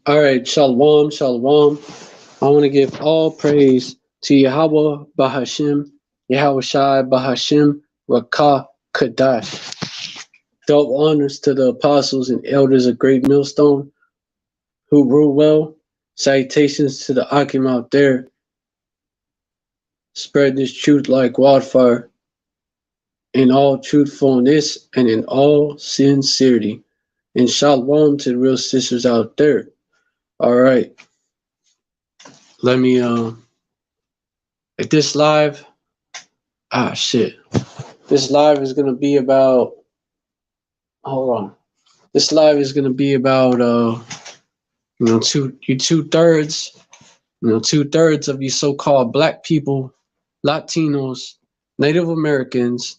All right, shalom, shalom. I want to give all praise to Yahweh Bahashim, Yahweh Shai Bahashim, Rakah Kadash. Double honors to the apostles and elders of Great Millstone who rule well. Salutations to the Akim out there. Spread this truth like wildfire in all truthfulness and in all sincerity. And shalom to the real sisters out there. All right, let me at this live. Shit. This live is gonna be about. Hold on. This live is gonna be about two thirds, 2/3 of you so-called black people, Latinos, Native Americans,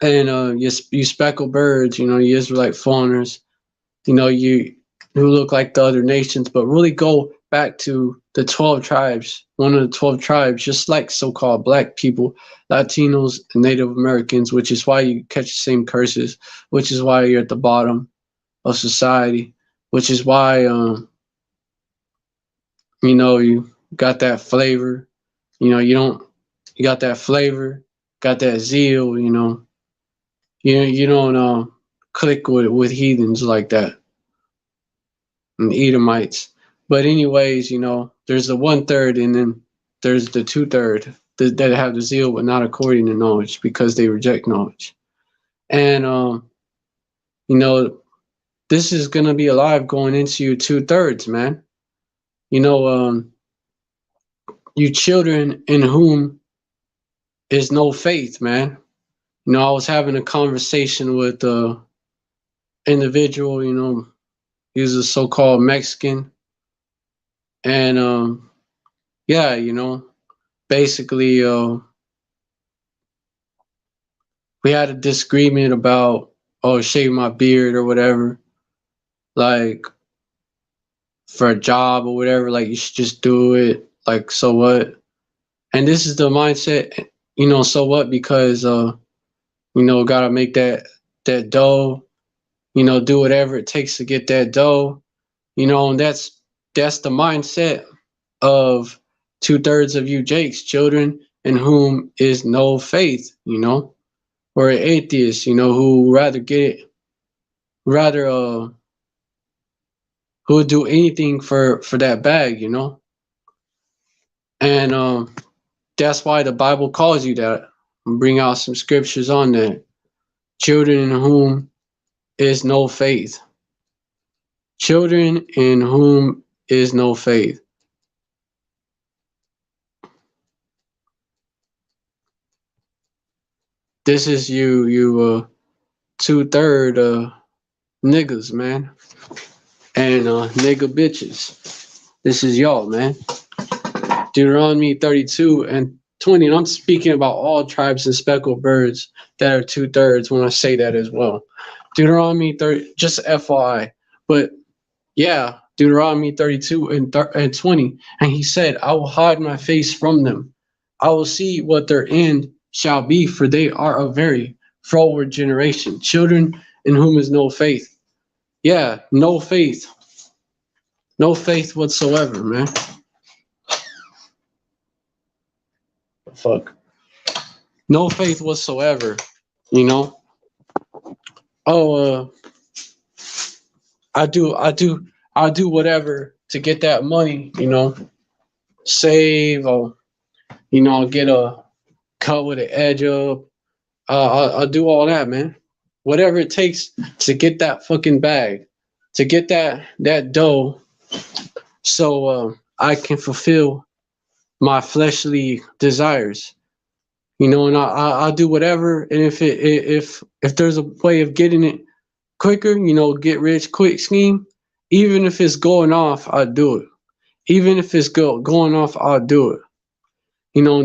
and you speckled birds, you Israelite foreigners, you who look like the other nations, but really go back to the 12 tribes, one of the 12 tribes, just like so-called black people, Latinos, and Native Americans, which is why you catch the same curses, which is why you're at the bottom of society, which is why, you got that flavor, you got that flavor, got that zeal, you don't click with heathens like that and Edomites. But anyways, there's the 1/3, and then there's the 2/3 that have the zeal, but not according to knowledge, because they reject knowledge. And this is gonna be alive going into your 2/3, man. You children in whom is no faith, man. I was having a conversation with a individual, he was a so-called Mexican, and yeah, basically we had a disagreement about shave my beard or whatever, like for a job or whatever, like you should just do it, like so what? And this is the mindset, so what, because gotta make that dough, do whatever it takes to get that dough, and that's the mindset of 2/3 of you Jakes, children in whom is no faith, or atheists, who rather who would do anything for that bag, and that's why the Bible calls you that. I'll bring out some scriptures on that. Children in whom is no faith. Children in whom is no faith. This is you 2/3 niggas, man, and nigga bitches. This is y'all, man. Deuteronomy 32:20, and I'm speaking about all tribes and speckled birds that are 2/3 when I say that as well. Deuteronomy 30, just FYI, but yeah, Deuteronomy 32:20, and he said, I will hide my face from them. I will see what their end shall be, for they are a very froward generation, children in whom is no faith. Yeah, no faith. No faith whatsoever, man. Fuck. No faith whatsoever, Oh, I do whatever to get that money, save, or, I'll get a cut with an edge up. I'll do all that, man. Whatever it takes to get that fucking bag, to get that dough, so I can fulfill my fleshly desires, and I'll do whatever. And if there's a way of getting it quicker, get rich quick scheme, even if it's going off, I'll do it. Even if it's going off, I'll do it.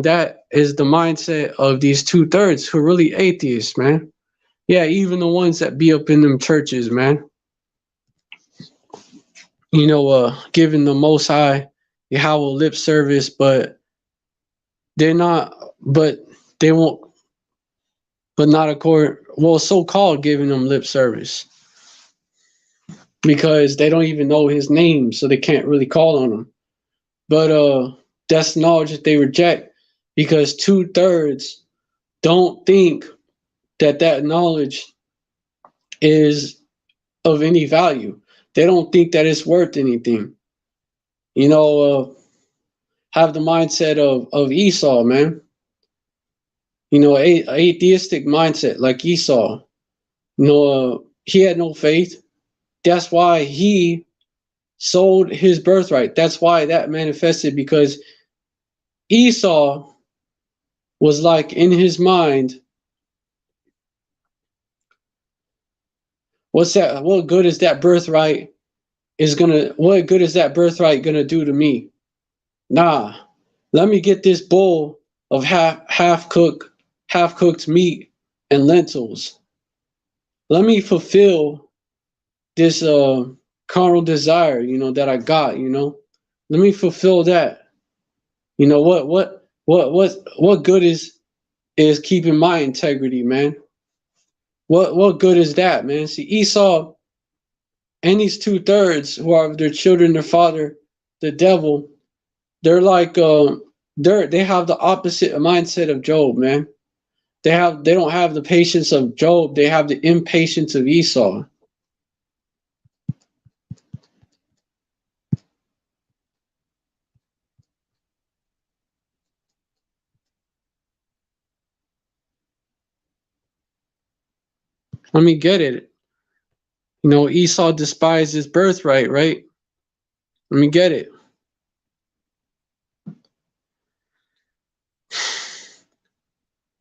That is the mindset of these 2/3 who are really atheists, man. Yeah, even the ones that be up in them churches, man. Giving the Most High Yahweh lip service, but they're not, but they won't, but not according, well, so-called giving them lip service. because they don't even know his name, so they can't really call on him. But that's knowledge that they reject because 2/3 don't think that that knowledge is of any value. They don't think that it's worth anything. You know, have the mindset of Esau, man. You know, atheistic mindset like Esau. You know, he had no faith. That's why he sold his birthright. That's why that manifested because Esau was like in his mind, what's that? What good is that birthright what good is that birthright gonna do to me? Nah, let me get this bowl of half cooked meat and lentils. Let me fulfill this carnal desire, that I got, Let me fulfill that. You know what good is keeping my integrity, man? What good is that, man? See, Esau and these 2/3 who are their children, their father, the devil, they're like they have the opposite mindset of Job, man. They don't have the patience of Job, they have the impatience of Esau. Let me get it. Esau despised his birthright, right? Let me get it.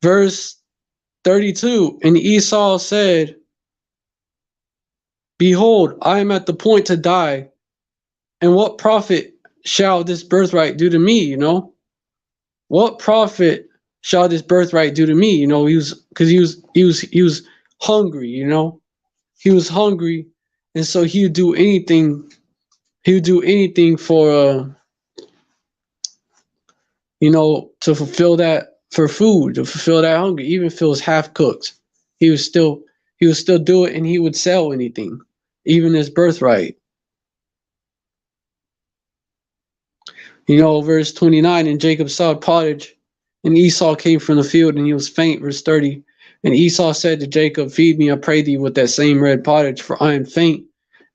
Verse 32, and Esau said, behold, I am at the point to die, and what profit shall this birthright do to me, What profit shall this birthright do to me? He was hungry, He was hungry, and so he would do anything for to fulfill that for food, to fulfill that hunger, even if it was half cooked. He was still he would still do it and he would sell anything, even his birthright. Verse 29, and Jacob saw pottage, and Esau came from the field, and he was faint. Verse 30, and Esau said to Jacob, feed me, I pray thee, with that same red pottage, for I am faint.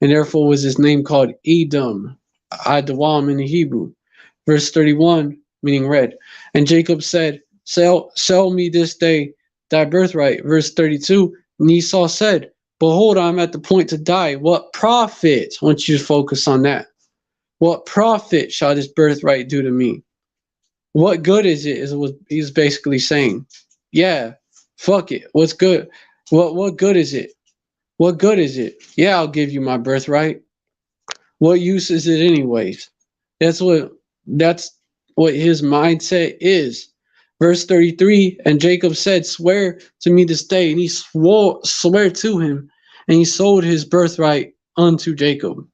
And therefore was his name called Edom, Idawam in the Hebrew. Verse 31, meaning red. And Jacob said, sell me this day thy birthright. Verse 32, and Esau said, behold, I am at the point to die. What profit? I want you to focus on that. What profit shall this birthright do to me? What good is it? Is what he's basically saying. Yeah, fuck it. What's good? What good is it? What good is it? Yeah, I'll give you my birthright. What use is it anyways? That's what that's what his mindset is. Verse 33, and Jacob said, swear to me this day, and he swear to him, and he sold his birthright unto Jacob.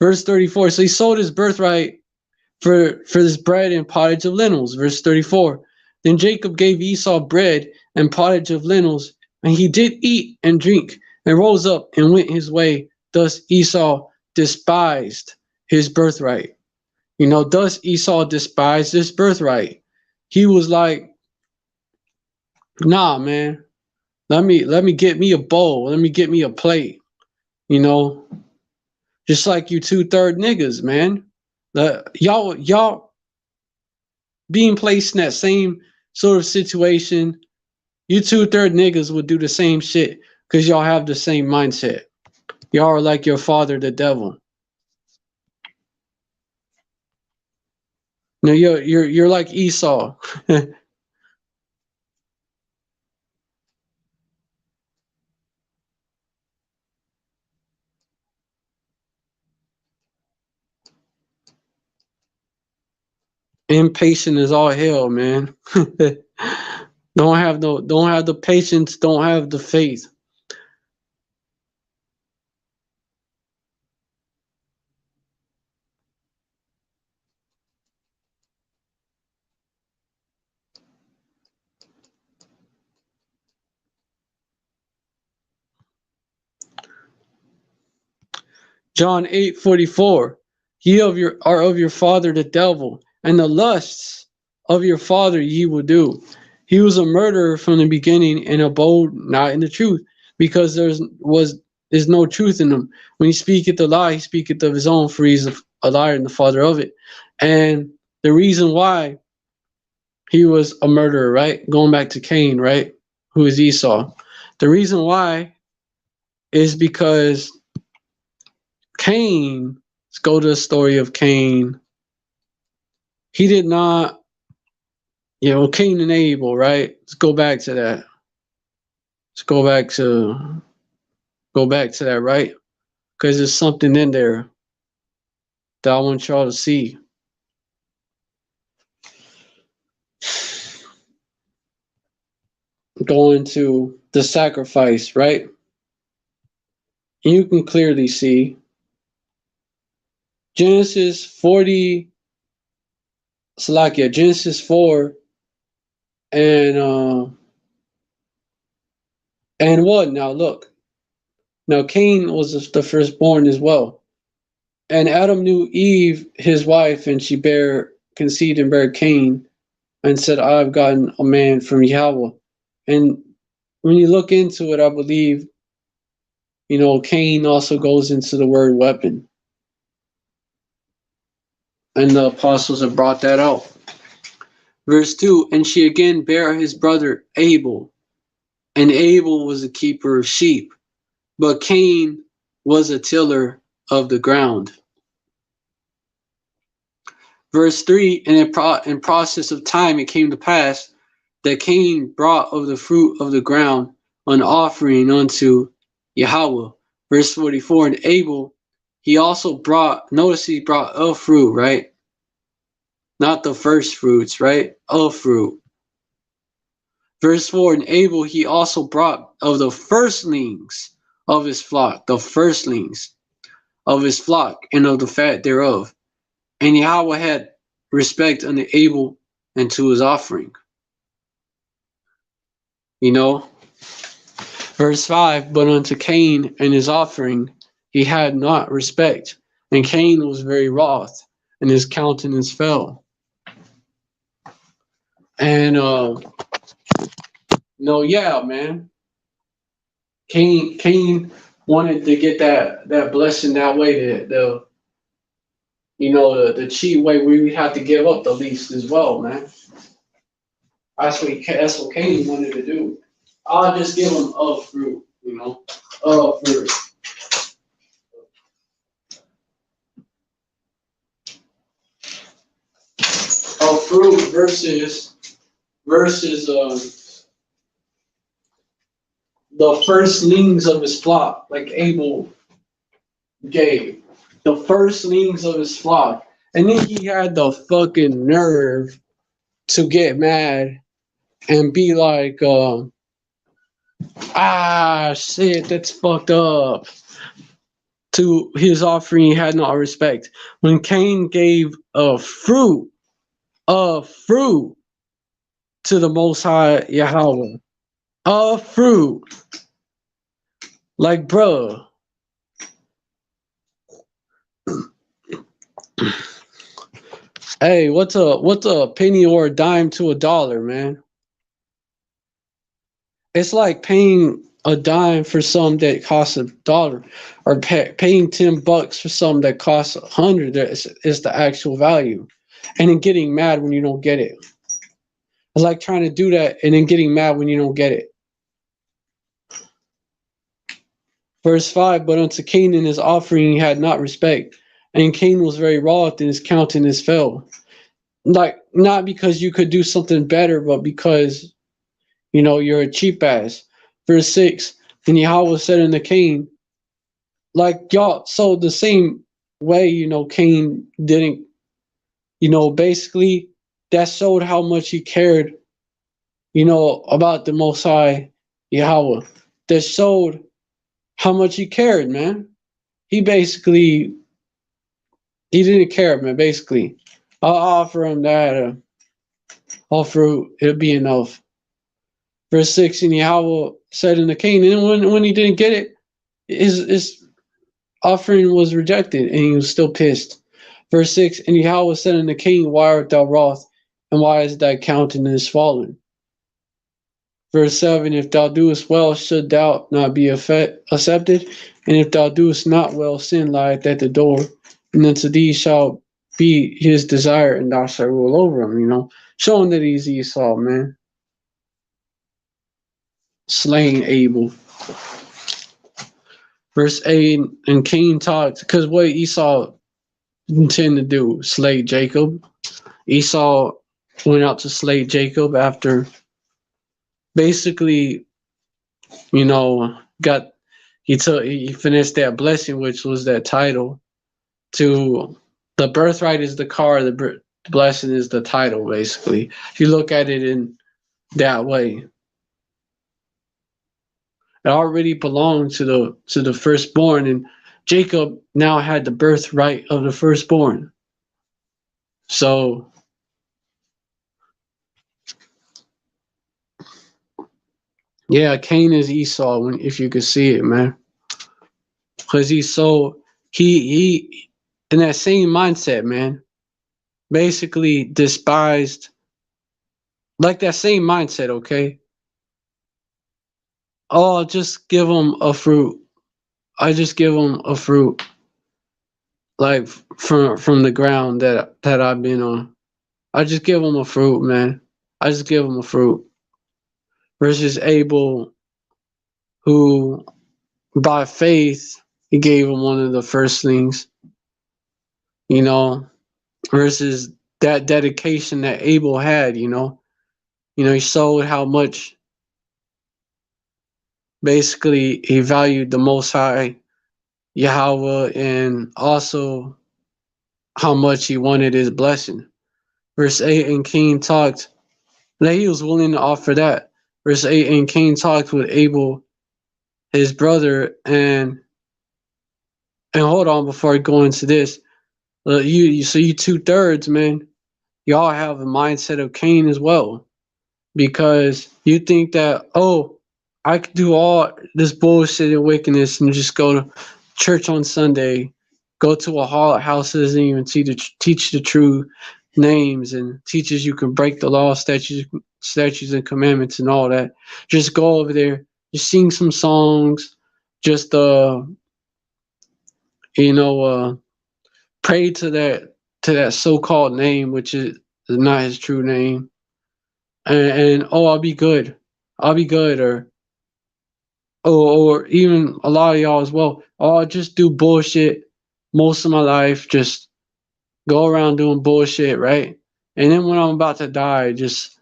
Verse 34, so he sold his birthright for this bread and pottage of lentils. Verse 34, then Jacob gave Esau bread and pottage of lentils, and he did eat and drink, and rose up and went his way. Thus Esau despised his birthright. Thus Esau despised his birthright. He was like, nah, man, let me get me a bowl, let me get me a plate, you know, just like you 2/3 niggas, man. Y'all being placed in that same sort of situation, you 2/3 niggas would do the same shit because y'all have the same mindset. Y'all are like your father, the devil. No, you're like Esau. Impatient as all hell, man. Don't have the patience, don't have the faith. John 8:44. Ye are of your father the devil, and the lusts of your father ye will do. He was a murderer from the beginning and abode not in the truth, because is no truth in him. When he speaketh a lie, he speaketh of his own, for he is a liar and the father of it. And the reason why he was a murderer, right? Going back to Cain, right? Who is Esau. The reason why is because Cain, let's go to the story of Cain. He did not, Cain and Abel, right? Let's go back to that. Let's go back to that, right? Because there's something in there that I want y'all to see. Going to the sacrifice, right? You can clearly see Genesis 40, Genesis 4, and what? Now look. Now Cain was the firstborn as well. And Adam knew Eve, his wife, and she conceived and bare Cain, and said, I've gotten a man from Yahweh. And when you look into it, I believe, Cain also goes into the word weapon. And the apostles have brought that out. Verse 2, and she again bare his brother Abel, and Abel was a keeper of sheep, but Cain was a tiller of the ground. Verse 3, and in process of time it came to pass that Cain brought of the fruit of the ground an offering unto Yahweh. Verse 44, and Abel, he also brought, notice he brought of fruit, right? Not the first fruits, right? Of fruit. Verse 4, and Abel, he also brought of the firstlings of his flock, the firstlings of his flock, and of the fat thereof. And Yahweh had respect unto Abel and to his offering. Verse 5, but unto Cain and his offering he had not respect, and Cain was very wroth, and his countenance fell. And man. Cain wanted to get that blessing that way, the cheap way where we have to give up the least as well, man. That's what Cain wanted to do. I'll just give him of fruit, of fruit. Of fruit versus the firstlings of his flock, like Abel gave. The firstlings of his flock. And then he had the fucking nerve to get mad and be like, shit, that's fucked up. To his offering, he had no respect. When Cain gave a fruit to the Most High Yahweh, a fruit, like, bruh. Hey, what's a penny or a dime to a dollar, man? It's like paying a dime for something that costs $1, or paying $10 for something that costs $100. Is the actual value, and then getting mad when you don't get it. It's like trying to do that and then getting mad when you don't get it. Verse 5, but unto Cain and his offering he had not respect, and Cain was very wroth, and his countenance fell. Like, not because you could do something better, but because, you're a cheap ass. Verse 6, and Yahweh said unto Cain, like, y'all, so the same way, Cain didn't, basically, that showed how much he cared, about the Most High Yahweh. That showed how much he cared, man. He didn't care, man, basically. I'll offer him that, all fruit, it'll be enough. Verse 6, and Yahweh said unto Cain, and when he didn't get it, offering was rejected, and he was still pissed. Verse 6, and Yahweh said unto the king, why art thou wroth, and why is thy countenance fallen? Verse 7, if thou doest well, should thou not be accepted? And if thou doest not well, sin lieth at the door, and unto thee shall be his desire, and thou shalt rule over him, Showing that he's Esau, man. Slaying Abel. Verse 8, and Cain talked, because what Esau intended to do, slay Jacob. Esau went out to slay Jacob after basically, he finished that blessing, which was that title. To the birthright is the car, the blessing is the title, basically. If you look at it in that way, it already belonged to the firstborn, and Jacob now had the birthright of the firstborn. So yeah, Cain is Esau, if you could see it, man. Because he in that same mindset, man, basically despised, like that same mindset, okay? Oh, I'll just give him a fruit. I just give him a fruit, like from the ground that I've been on. I just give him a fruit, man. I just give him a fruit. Versus Abel, who by faith he gave him one of the firstlings, versus that dedication that Abel had, he showed how much basically he valued the Most High Yahweh, and also how much he wanted his blessing. Verse 8, and Cain talked, that he was willing to offer that. Verse 8, and Cain talked with Abel, his brother, and hold on before I go into this. You 2/3, man, y'all have a mindset of Cain as well. Because you think that, oh, I could do all this bullshit and wickedness and just go to church on Sunday, go to a house that doesn't even teach the true names and teaches you can break the law, statutes and commandments and all that. Just go over there, just sing some songs, just pray to that so-called name, which is not his true name. And oh, I'll be good, or even a lot of y'all as well. Oh, I'll just do bullshit most of my life, just go around doing bullshit, right? And then when I'm about to die, just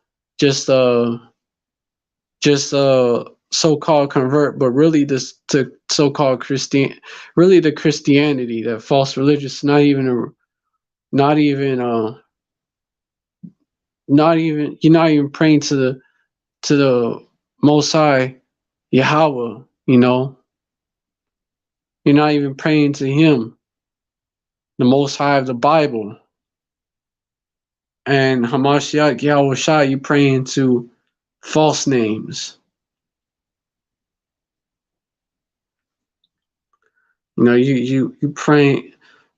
so-called convert, but really this to so-called really the Christianity, that false religious, not even you're not even praying to the Most High Yahweh, You're not even praying to him, the Most High of the Bible. And Hamashiach Yahweh Shai, you praying to false names. You praying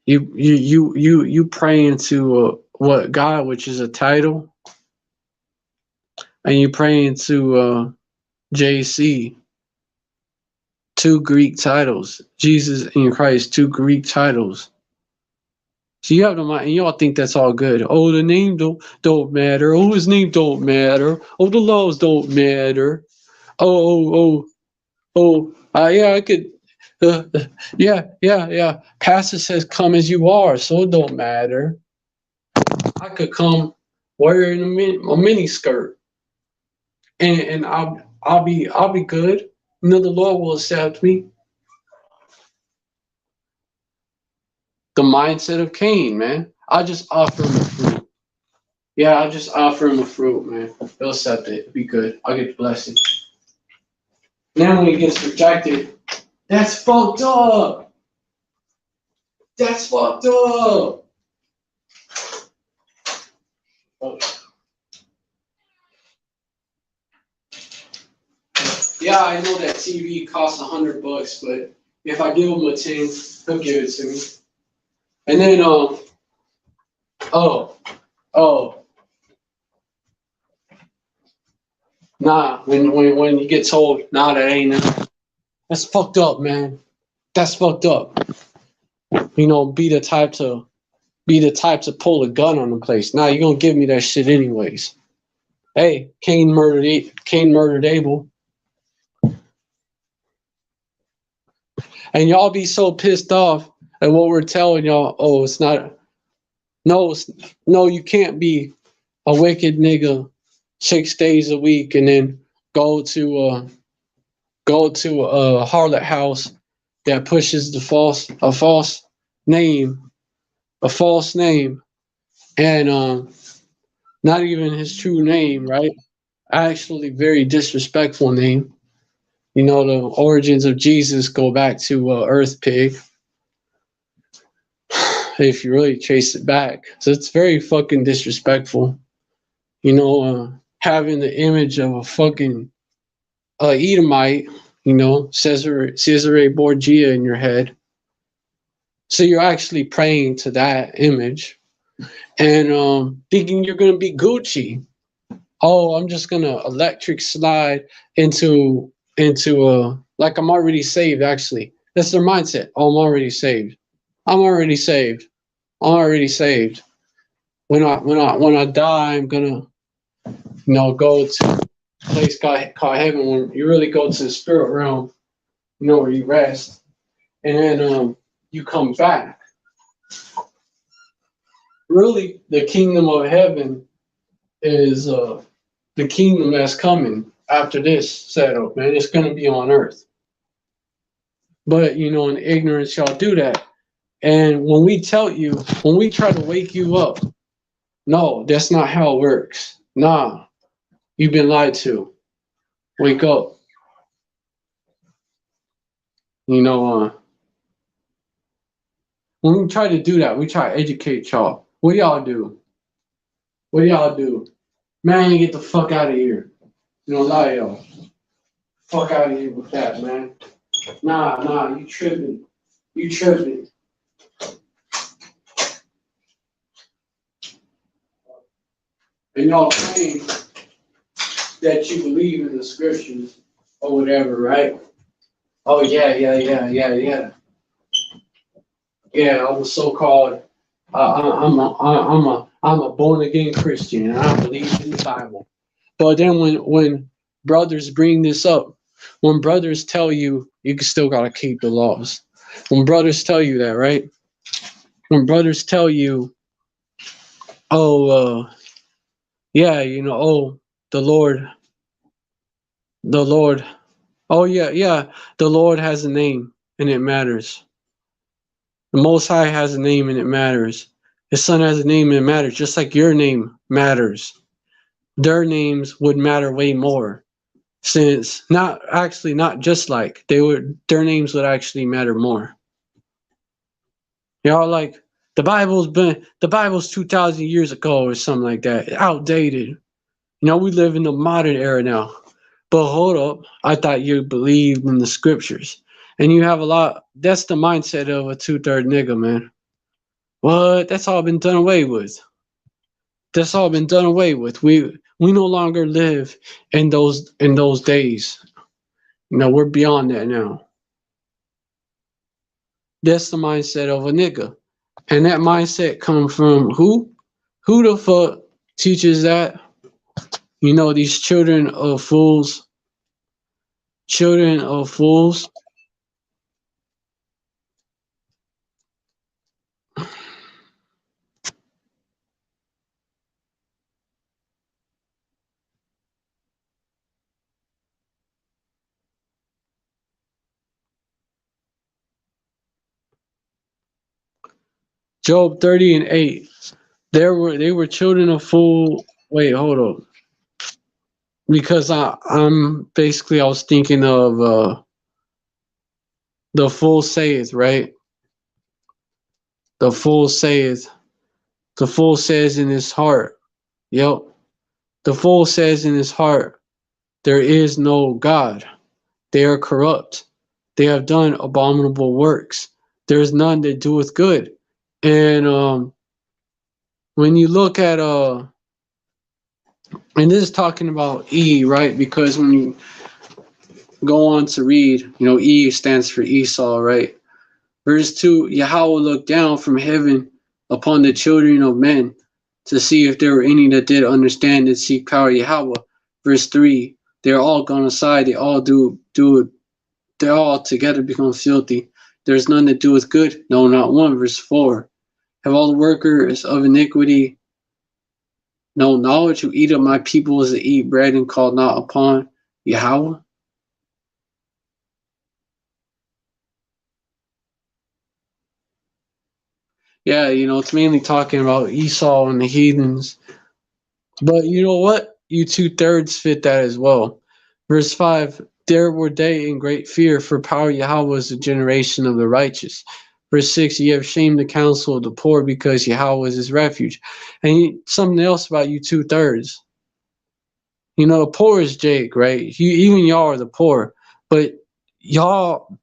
you praying to what God, which is a title, and you praying to JC, two Greek titles, Jesus and Christ, two Greek titles. So you have the mind, and y'all think that's all good. Oh, the name don't matter. Oh, his name don't matter. Oh, the laws don't matter. Yeah, I could. Yeah. Pastor says, "Come as you are," so it don't matter. I could come wearing a mini skirt, and I'll be good. The Lord will accept me. The mindset of Cain, man. I just offer him a fruit. Yeah, I'll just offer him a fruit, man. He'll accept it. It'll be good. I'll get the blessing. Now when he gets rejected, that's fucked up. That's fucked up. Yeah, I know that TV costs $100, but If I give him a 10, he'll give it to me. And then oh, oh, nah, when you get told, nah, that ain't it. That's fucked up, man. That's fucked up. You know, be the type to pull a gun on the place. Nah, you're gonna give me that shit anyways. Hey, Cain murdered Abel. And y'all be so pissed off at what we're telling y'all. Oh, it's not. No, no, you can't be a wicked nigga 6 days a week and then go to a harlot house that pushes a false name, and not even his true name, right? Actually, very disrespectful name. You know, the origins of Jesus go back to Earth Pig, if you really trace it back. So it's very fucking disrespectful. You know, having the image of a fucking Edomite, you know, Cesare Borgia in your head. So you're actually praying to that image and thinking you're going to be Gucci. Oh, I'm just going to electric slide into like I'm already saved, actually. That's their mindset. Oh, I'm already saved. I'm already saved. I'm already saved. When I die, I'm gonna go to a place called heaven. When you really go to the spirit realm, you know, where you rest, and then you come back. Really, the kingdom of heaven is the kingdom that's coming after this setup, man. It's gonna be on earth. But you know, in ignorance, y'all do that. And when we try to wake you up, no, that's not how it works. Nah, you've been lied to. Wake up. You know, when we try to do that, we try to educate y'all. What y'all do? What y'all do? Man, get the fuck out of here. You know, lie, y'all. Fuck out of here with that, man. Nah, you tripping. You tripping. And y'all claim that you believe in the scriptures or whatever, right? Oh yeah. Yeah, I was so-called. I'm a born again Christian, and I believe in the Bible. But then when brothers bring this up, when brothers tell you you still gotta keep the laws, when brothers tell you that, right? When brothers tell you, oh, yeah, you know, oh, the Lord, the Lord, oh yeah, the Lord has a name and it matters. The Most High has a name and it matters. His Son has a name and it matters, just like your name matters. Their names would matter way more, since not just like their names would actually matter more. Y'all like the Bible's 2,000 years ago or something like that, outdated. You know, we live in the modern era now. But hold up, I thought you believed in the scriptures, and you have a lot. That's the mindset of a 2/3 nigga, man. What? That's all been done away with. That's all been done away with. We no longer live in those days. You know, we're beyond that now. That's the mindset of a nigga. And that mindset comes from who? Who the fuck teaches that? You know, these children of fools. Children of fools. Job 30:8. They were children of fool. Wait, hold on. Because I was thinking of the fool saith, right? The fool saith. The fool says in his heart. Yep. The fool says in his heart, there is no God. They are corrupt. they have done abominable works. There is none that doeth good. And when you look at and this is talking about E, right? Because when you go on to read, E stands for Esau, right? Verse 2, Yahweh looked down from heaven upon the children of men to see if there were any that did understand and seek power Yahweh. Verse 3, they're all gone aside, they all do it, they all together become filthy. There's none that doeth good, no, not one. Verse 4, have all the workers of iniquity no knowledge who eat of my people as to eat bread and call not upon Yahweh? Yeah, it's mainly talking about Esau and the heathens. But you know what? You 2/3 fit that as well. Verse 5, there were they in great fear, for power Yahweh is the generation of the righteous. Verse 6, ye have shamed the counsel of the poor because Yahweh is his refuge. And something else about you 2/3. The poor is Jake, right? Even y'all are the poor, but y'all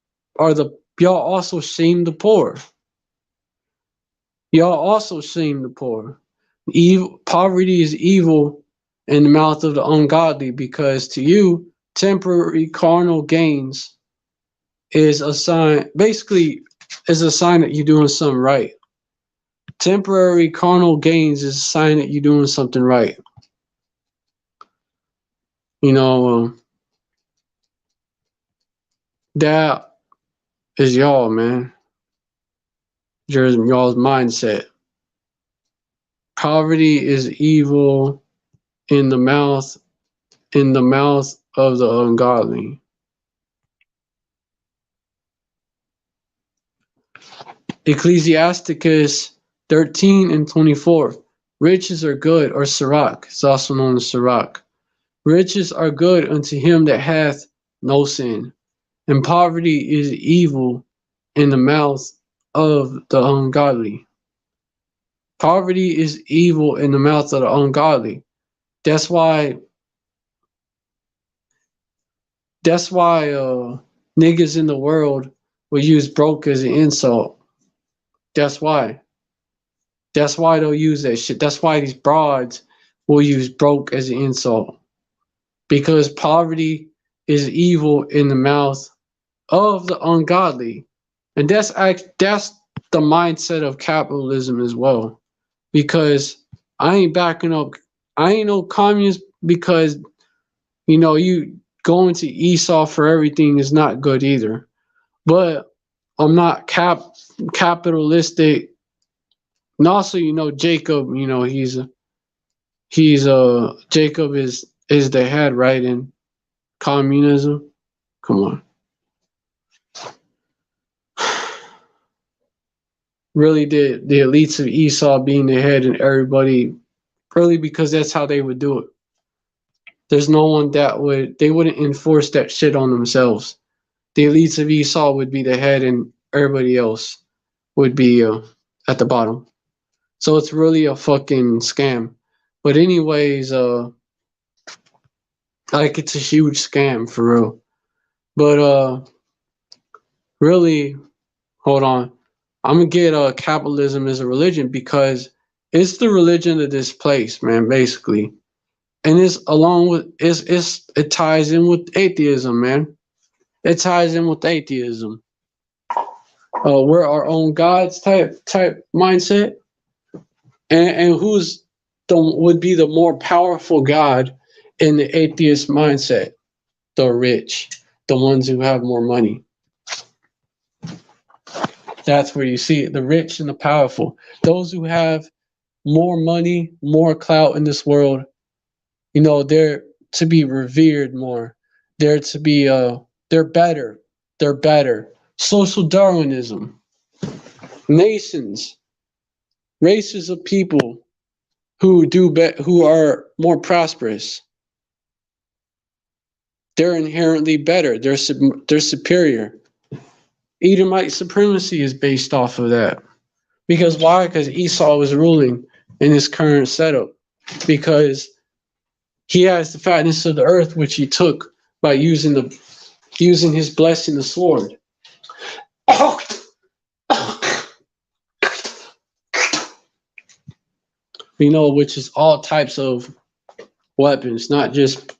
y'all also shame the poor. Y'all also shame the poor. Poverty is evil in the mouth of the ungodly, because to you, temporary carnal gains is a sign, basically, is a sign that you're doing something right. Temporary carnal gains is a sign that you're doing something right. That is y'all, man. Y'all's mindset. Poverty is evil in the mouth of the ungodly. Ecclesiasticus 13:24. Riches are good, or Sirach, it's also known as Sirach. Riches are good unto him that hath no sin, and poverty is evil in the mouth of the ungodly. Poverty is evil in the mouth of the ungodly. That's why niggas in the world will use broke as an insult. That's why. That's why they'll use that shit. That's why these broads will use broke as an insult. Because poverty is evil in the mouth of the ungodly. And that's the mindset of capitalism as well. Because I ain't no communist, because you going to Esau for everything is not good either. But I'm not capitalistic. And also, Jacob, he's Jacob is the head, right, in communism. Come on. Really, the elites of Esau being the head and everybody, really, because that's how they would do it. There's no one they wouldn't enforce that shit on themselves. The elites of Esau would be the head and everybody else would be at the bottom. So it's really a fucking scam. But anyways, it's a huge scam for real. But really, hold on. I'm gonna get capitalism as a religion, because it's the religion of this place, man, basically. And it ties in with atheism, man. It ties in with atheism. We're our own gods type mindset. And would be the more powerful God in the atheist mindset? The rich, the ones who have more money. That's where you see it. The rich and the powerful. Those who have more money, more clout in this world, they're to be revered more. They're to be they're better. They're better. Social Darwinism. Nations, races of people who are more prosperous. They're inherently better. They're superior. Edomite supremacy is based off of that. Because why? Because Esau was ruling in his current setup. Because he has the fatness of the earth, which he took by using his blessing, the sword. which is all types of weapons, not just,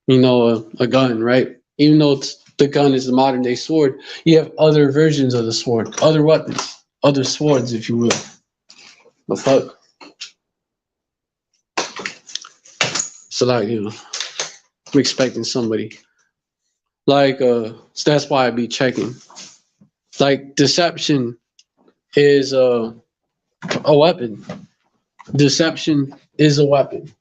a gun, right? Even though the gun is the modern day sword, you have other versions of the sword, other weapons, other swords, if you will. The fuck? So, like, I'm expecting somebody. Like, so that's why I be checking. Like, deception is a weapon. Deception is a weapon.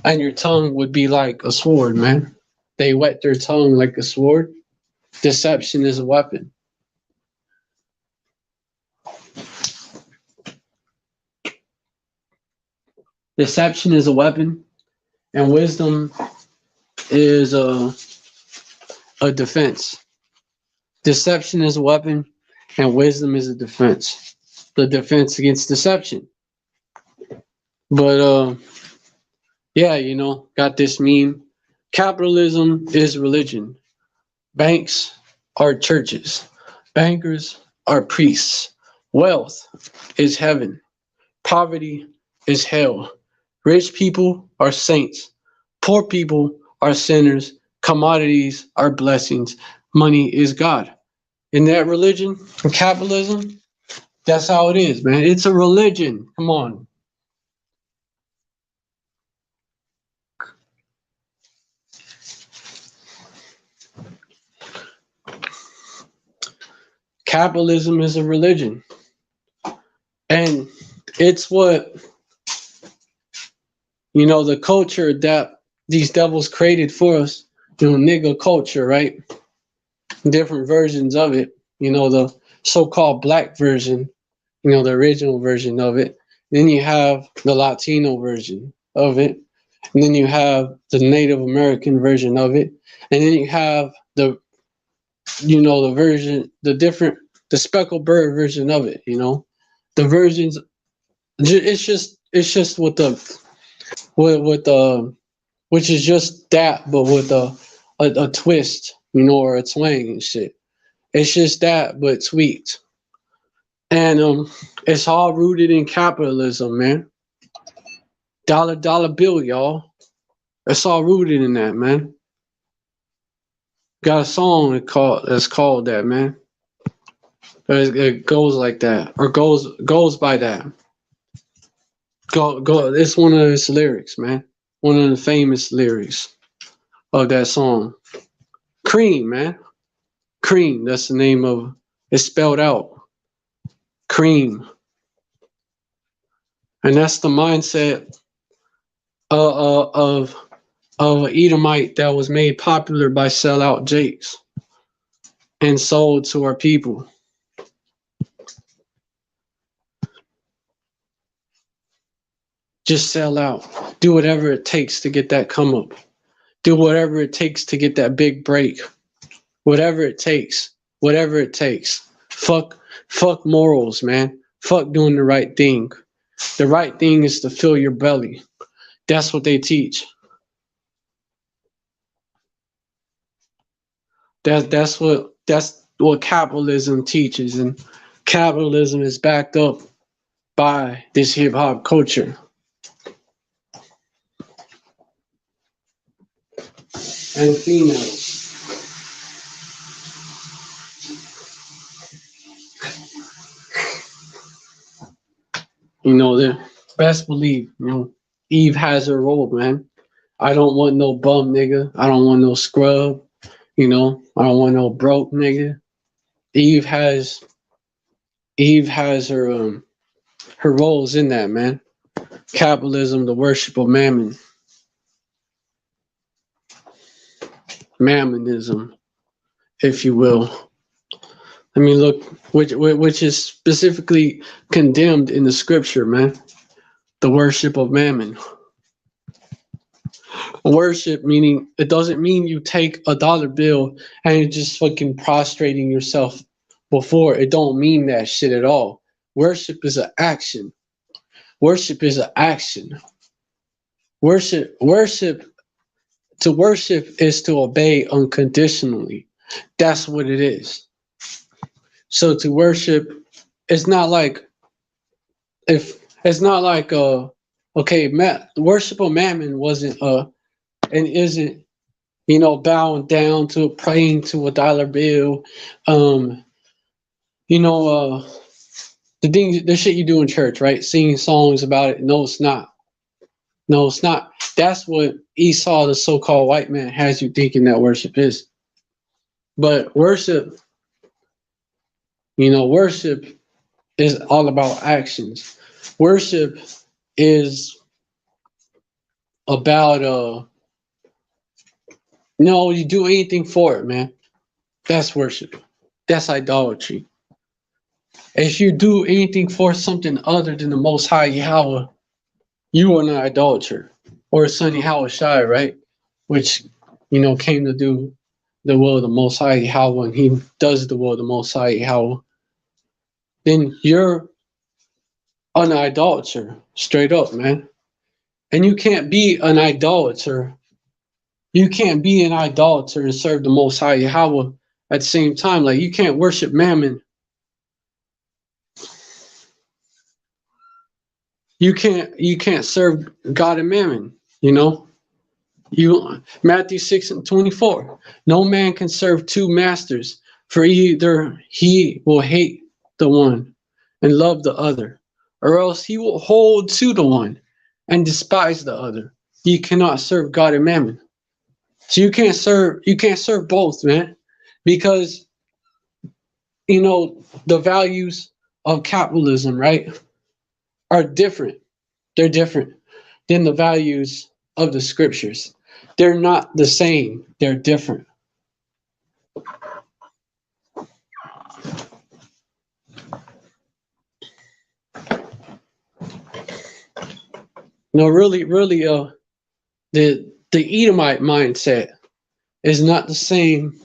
And your tongue would be like a sword, man. They wet their tongue like a sword. Deception is a weapon. Deception is a weapon, and wisdom is a defense. Deception is a weapon, and wisdom is a defense. The defense against deception. But yeah, got this meme. Capitalism is religion. Banks are churches. Bankers are priests. Wealth is heaven. Poverty is hell. Rich people are saints. Poor people are sinners. Commodities are blessings. Money is God. In that religion, capitalism, that's how it is, man. It's a religion. Come on. Capitalism is a religion. And it's what, the culture that these devils created for us, nigga culture, right? Different versions of it, the so-called black version, the original version of it. Then you have the Latino version of it. And then you have the Native American version of it. And then you have the version, the speckled bird version of it, the versions. It's just with the, which is just that, but with a twist, or a twang and shit. It's just that, but tweaked. And it's all rooted in capitalism, man. Dollar bill, y'all. It's all rooted in that, man. Got a song that's called that, man. It goes like that, or goes by that. Go. It's one of his lyrics, man. One of the famous lyrics of that song. Cream, man. Cream. That's the name of. It's spelled out. Cream. And that's the mindset of an Edomite that was made popular by sellout Jakes and sold to our people. Just sell out. Do whatever it takes to get that come up. Do whatever it takes to get that big break. Whatever it takes. Whatever it takes. Fuck morals, man. Fuck doing the right thing. The right thing is to fill your belly. That's what they teach. That's what capitalism teaches, and capitalism is backed up by this hip hop culture. And females. They best believe, Eve has her role, man. I don't want no bum nigga. I don't want no scrub. I don't want no broke nigga. Eve has her roles in that, man. Capitalism, the worship of mammon. Mammonism, if you will. I mean, look, which is specifically condemned in the scripture, man. The worship of mammon. Worship meaning, it doesn't mean you take a dollar bill and you're just fucking prostrating yourself before. It don't mean that shit at all. Worship is an action. Worship is an action. To worship is to obey unconditionally. That's what it is. So to worship, it's not like if It's not like okay, worship of mammon wasn't and isn't, bowing down to praying to a dollar bill, um, you know, the shit you do in church, right? Singing songs about it. No, it's not. No, it's not. That's what Esau, the so-called white man, has you thinking that worship is. But worship is all about actions. Worship is about no, you do anything for it, man. That's worship. That's idolatry. If you do anything for something other than the Most High Yahweh, you are an idolater or a son Yahweh Shai, right? Which, came to do the will of the Most High Yahweh, and he does the will of the Most High Yahweh. Then you're an idolater, straight up, man. And you can't be an idolater. You can't be an idolater and serve the Most High Yahweh at the same time. Like, you can't worship Mammon. You can't serve God and Mammon, you know? Matthew 6:24. No man can serve two masters, for either he will hate the one and love the other, or else he will hold to the one and despise the other. You cannot serve God and Mammon. So you can't serve both, man. Because the values of capitalism, right, are different. They're different than the values of the scriptures. They're not the same. They're different. No, really, really, the Edomite mindset is not the same.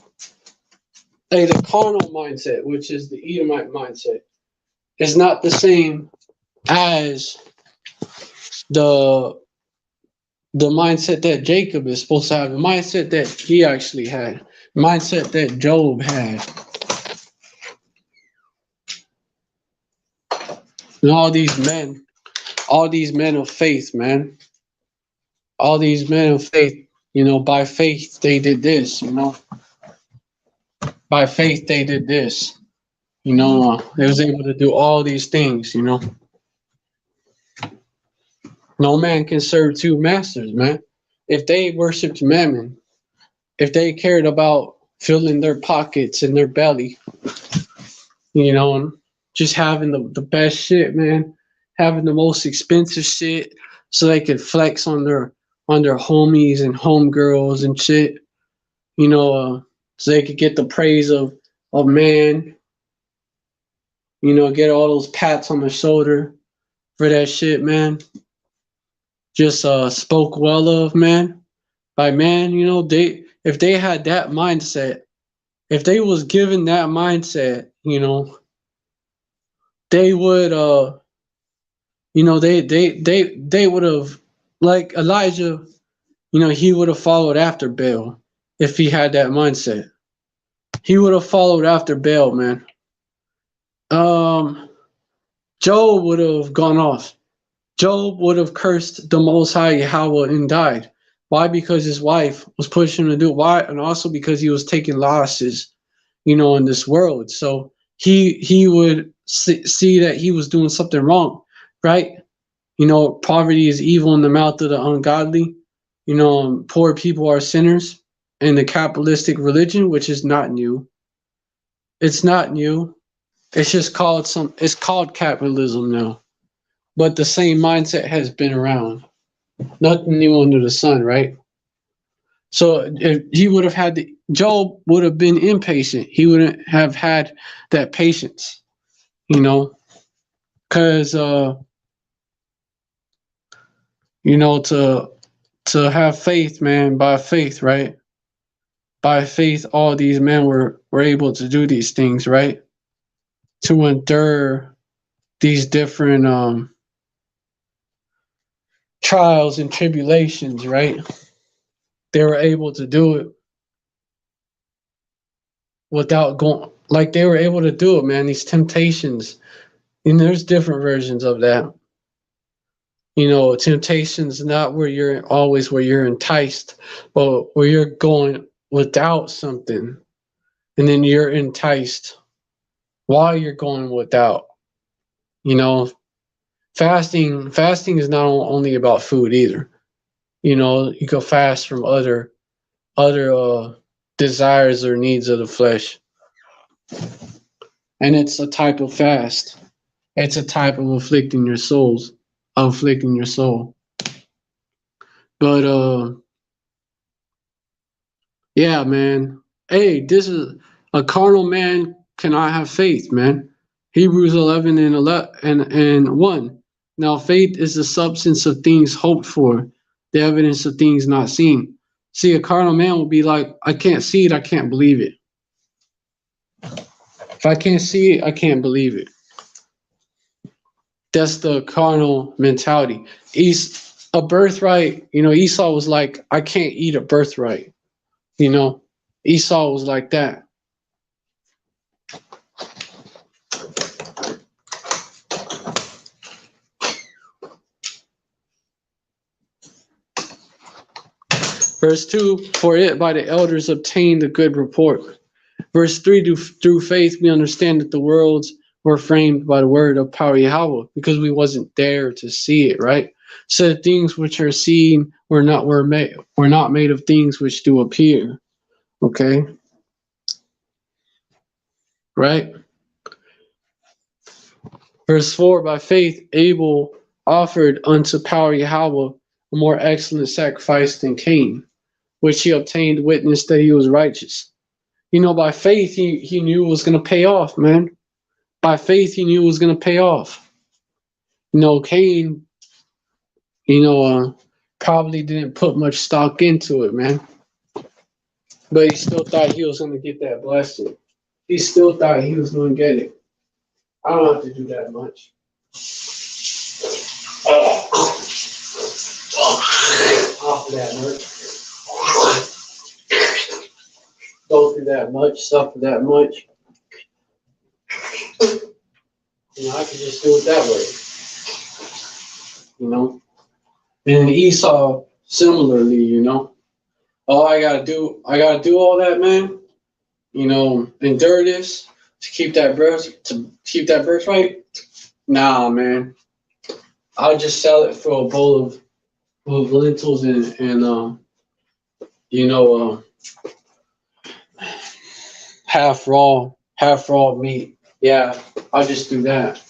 The carnal mindset, which is the Edomite mindset, is not the same as the the mindset that Jacob is supposed to have, the mindset that he actually had, mindset that Job had, and all these men of faith, man, all these men of faith, by faith they did this, by faith they did this, they was able to do all these things, No man can serve two masters, man. If they worshipped Mammon, if they cared about filling their pockets and their belly, and just having the best shit, man, having the most expensive shit, so they could flex on their homies and homegirls and shit, so they could get the praise of man, get all those pats on the shoulder for that shit, man. Just spoke well of, man. By man, they if they had that mindset, if they was given that mindset, they would they would have, like Elijah, he would have followed after Baal if he had that mindset. He would have followed after Baal, man. Um Job would have gone off. Job would have cursed the Most High Yahweh and died. Why? Because his wife was pushing him to do it. Why? And also because he was taking losses, in this world. So he would see that he was doing something wrong, right? Poverty is evil in the mouth of the ungodly. Poor people are sinners. And the capitalistic religion, which is not new. It's not new. It's just it's called capitalism now. But the same mindset has been around. Nothing new under the sun, right? So if he would have Job would have been impatient. He wouldn't have had that patience, because to have faith, man, by faith, right? By faith, all these men were able to do these things, right? To endure these different trials and tribulations, right? They were able to do it without going, like they were able to do it, man. These temptations, and there's different versions of that. You know, temptation's not where you're always where you're enticed, but where you're going without something, and then you're enticed while you're going without. You know, fasting is not only about food either. You know, you can fast from other desires or needs of the flesh, and it's a type of fast. It's a type of afflicting your soul. But yeah, man. Hey, this is a carnal man cannot have faith, man. Hebrews 11 and 11 and 1. Now faith is the substance of things hoped for, the evidence of things not seen. See, a carnal man will be like, I can't see it, I can't believe it. If I can't see it, I can't believe it. That's the carnal mentality. A birthright, you know, Esau was like, I can't eat a birthright. You know, Esau was like that. Verse 2, for it by the elders obtained a good report. Verse 3, through faith we understand that the worlds were framed by the word of power Yahweh, because we wasn't there to see it, right? So the things which are seen were not made of things which do appear. Okay? Right? Verse 4, by faith Abel offered unto power Yahweh a more excellent sacrifice than Cain, which he obtained witness that he was righteous. You know, by faith, he knew it was going to pay off, man. By faith, he knew it was going to pay off. You know, Cain, probably didn't put much stock into it, man. But he still thought he was going to get that blessing. He still thought he was going to get it. I don't have to do that much. Off of that much. Go through that much, suffer that much. You know, I can just do it that way. You know? And Esau, similarly, you know. Oh, I gotta do all that, man. You know, endure this to keep that birthright. Nah, man. I'll just sell it for a bowl of lentils and half raw meat. Yeah, I'll just do that.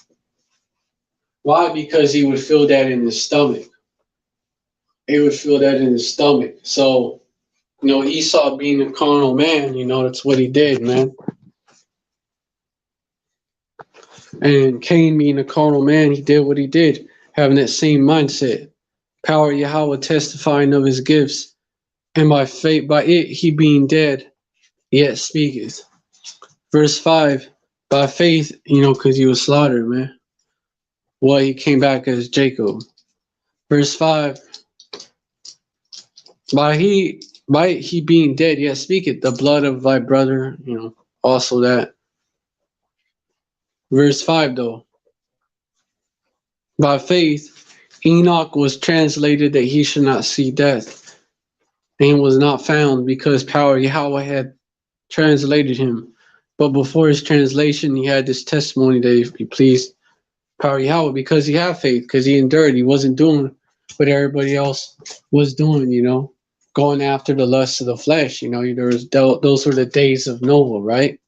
Why? Because he would feel that in his stomach. He would feel that in his stomach. So, you know, Esau being a carnal man, you know, that's what he did, man. And Cain being a carnal man, he did what he did, having that same mindset. Power Yahweh testifying of his gifts, and by faith, by it he being dead, yet speaketh. Verse 5, by faith, you know, because he was slaughtered, man. Well, he came back as Jacob. Verse 5, by he being dead, yet speaketh, the blood of thy brother, you know, also that. Verse 5, though, by faith, Enoch was translated that he should not see death, and was not found because power Yahweh had translated him. But before his translation, he had this testimony that he pleased power Yahweh because he had faith, because he endured. He wasn't doing what everybody else was doing, you know, going after the lust of the flesh. You know, those were the days of Noah, right?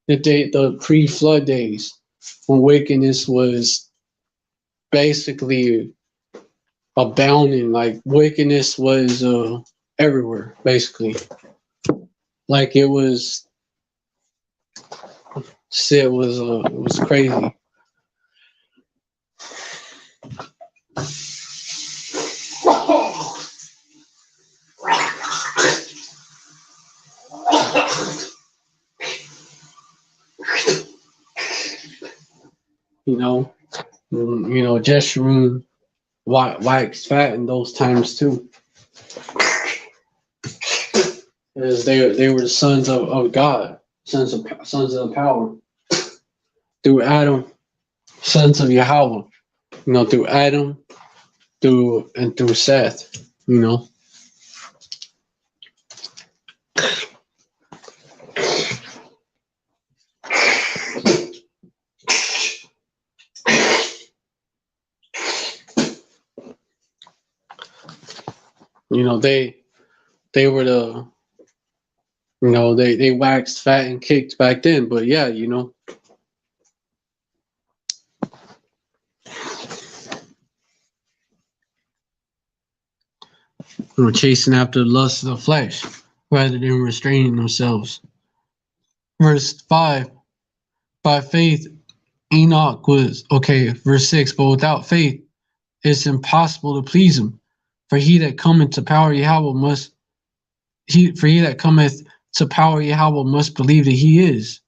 The pre-flood days when wickedness was basically abounding. Like wickedness was everywhere, basically. Like it was crazy. Jeshurun waxed fat in those times too, as they were the sons of God, sons of the power through Adam, sons of Yahweh. You know, through Adam, through Seth, you know. You know, they were the, you know, they waxed fat and kicked back then, but yeah, you know, chasing after the lust of the flesh rather than restraining themselves. Verse 5, by faith Enoch was, okay, verse 6, but without faith it's impossible to please him. For he that cometh to power Yahweh must he that cometh to power Yahweh must believe that he is.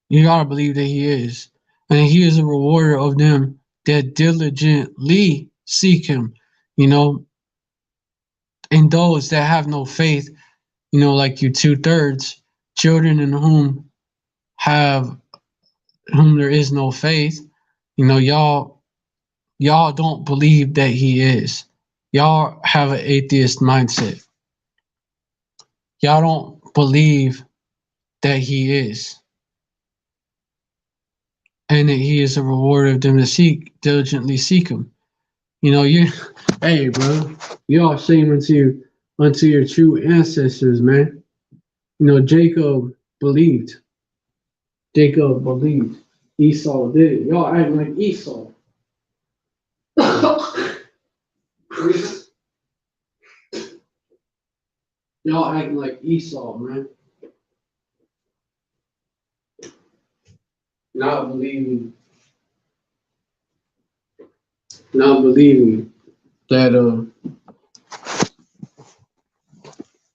You gotta believe that he is. And he is a rewarder of them that diligently seek him. You know, and those that have no faith, you know, like you 2/3, children in whom there is no faith, you know, y'all don't believe that he is. Y'all have an atheist mindset. Y'all don't believe that he is. And that he is a rewarder of them that diligently seek him. You know, hey bro, you all shame unto your true ancestors, man. You know, Jacob believed. Jacob believed. Esau did it. Y'all acting like Esau. Y'all acting like Esau, man. Not believing that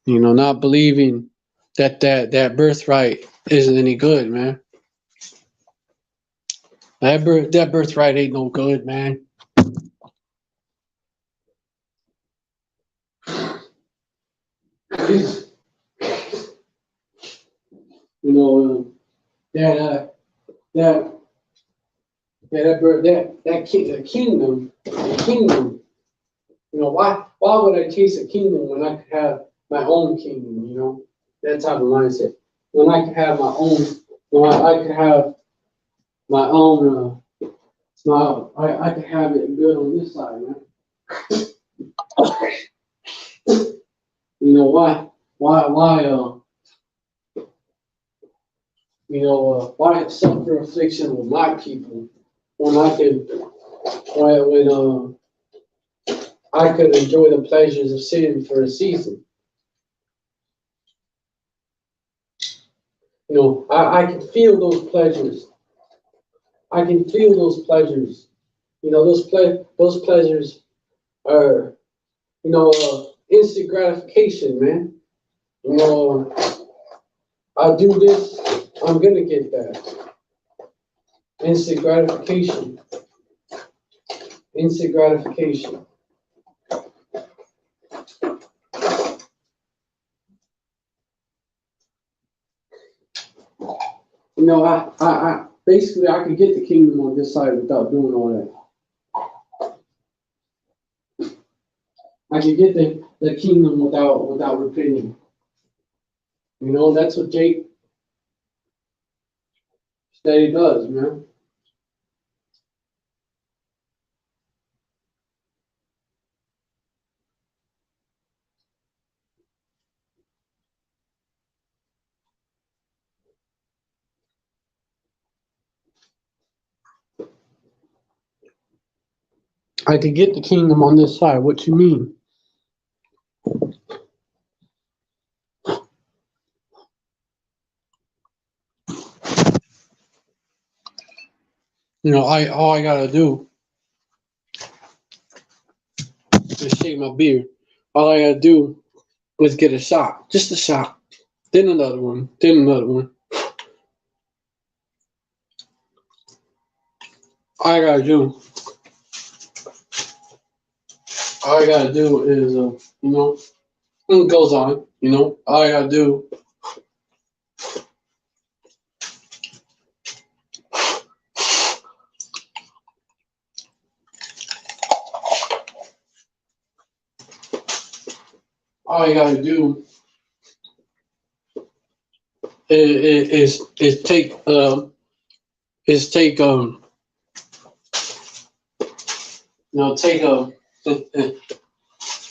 you know, not believing that birthright isn't any good, man. That birthright ain't no good, man. You know, that that that kingdom. You know, why would I chase a kingdom when I could have my own kingdom? You know, that type of mindset. When I could have my own, when I could have my own, I could have it good on this side, man. You know why suffer affliction with my people when I could enjoy the pleasures of sin for a season. You know, I can feel those pleasures. I can feel those pleasures. You know, those pleasures are, you know, instant gratification, man. You know, I do this, I'm gonna get that. Instant gratification. Instant gratification. You know, I basically I could get the kingdom on this side without doing all that. I could get the kingdom without repenting. You know, that's what Jake said he does, man. I could get the kingdom on this side. What you mean? You know, all I gotta do is shave my beard. All I gotta do is get a shot, just a shot, then another one, then another one. All I gotta do, all I gotta do is, you know, it goes on. You know, all I gotta do. all you gotta do is take take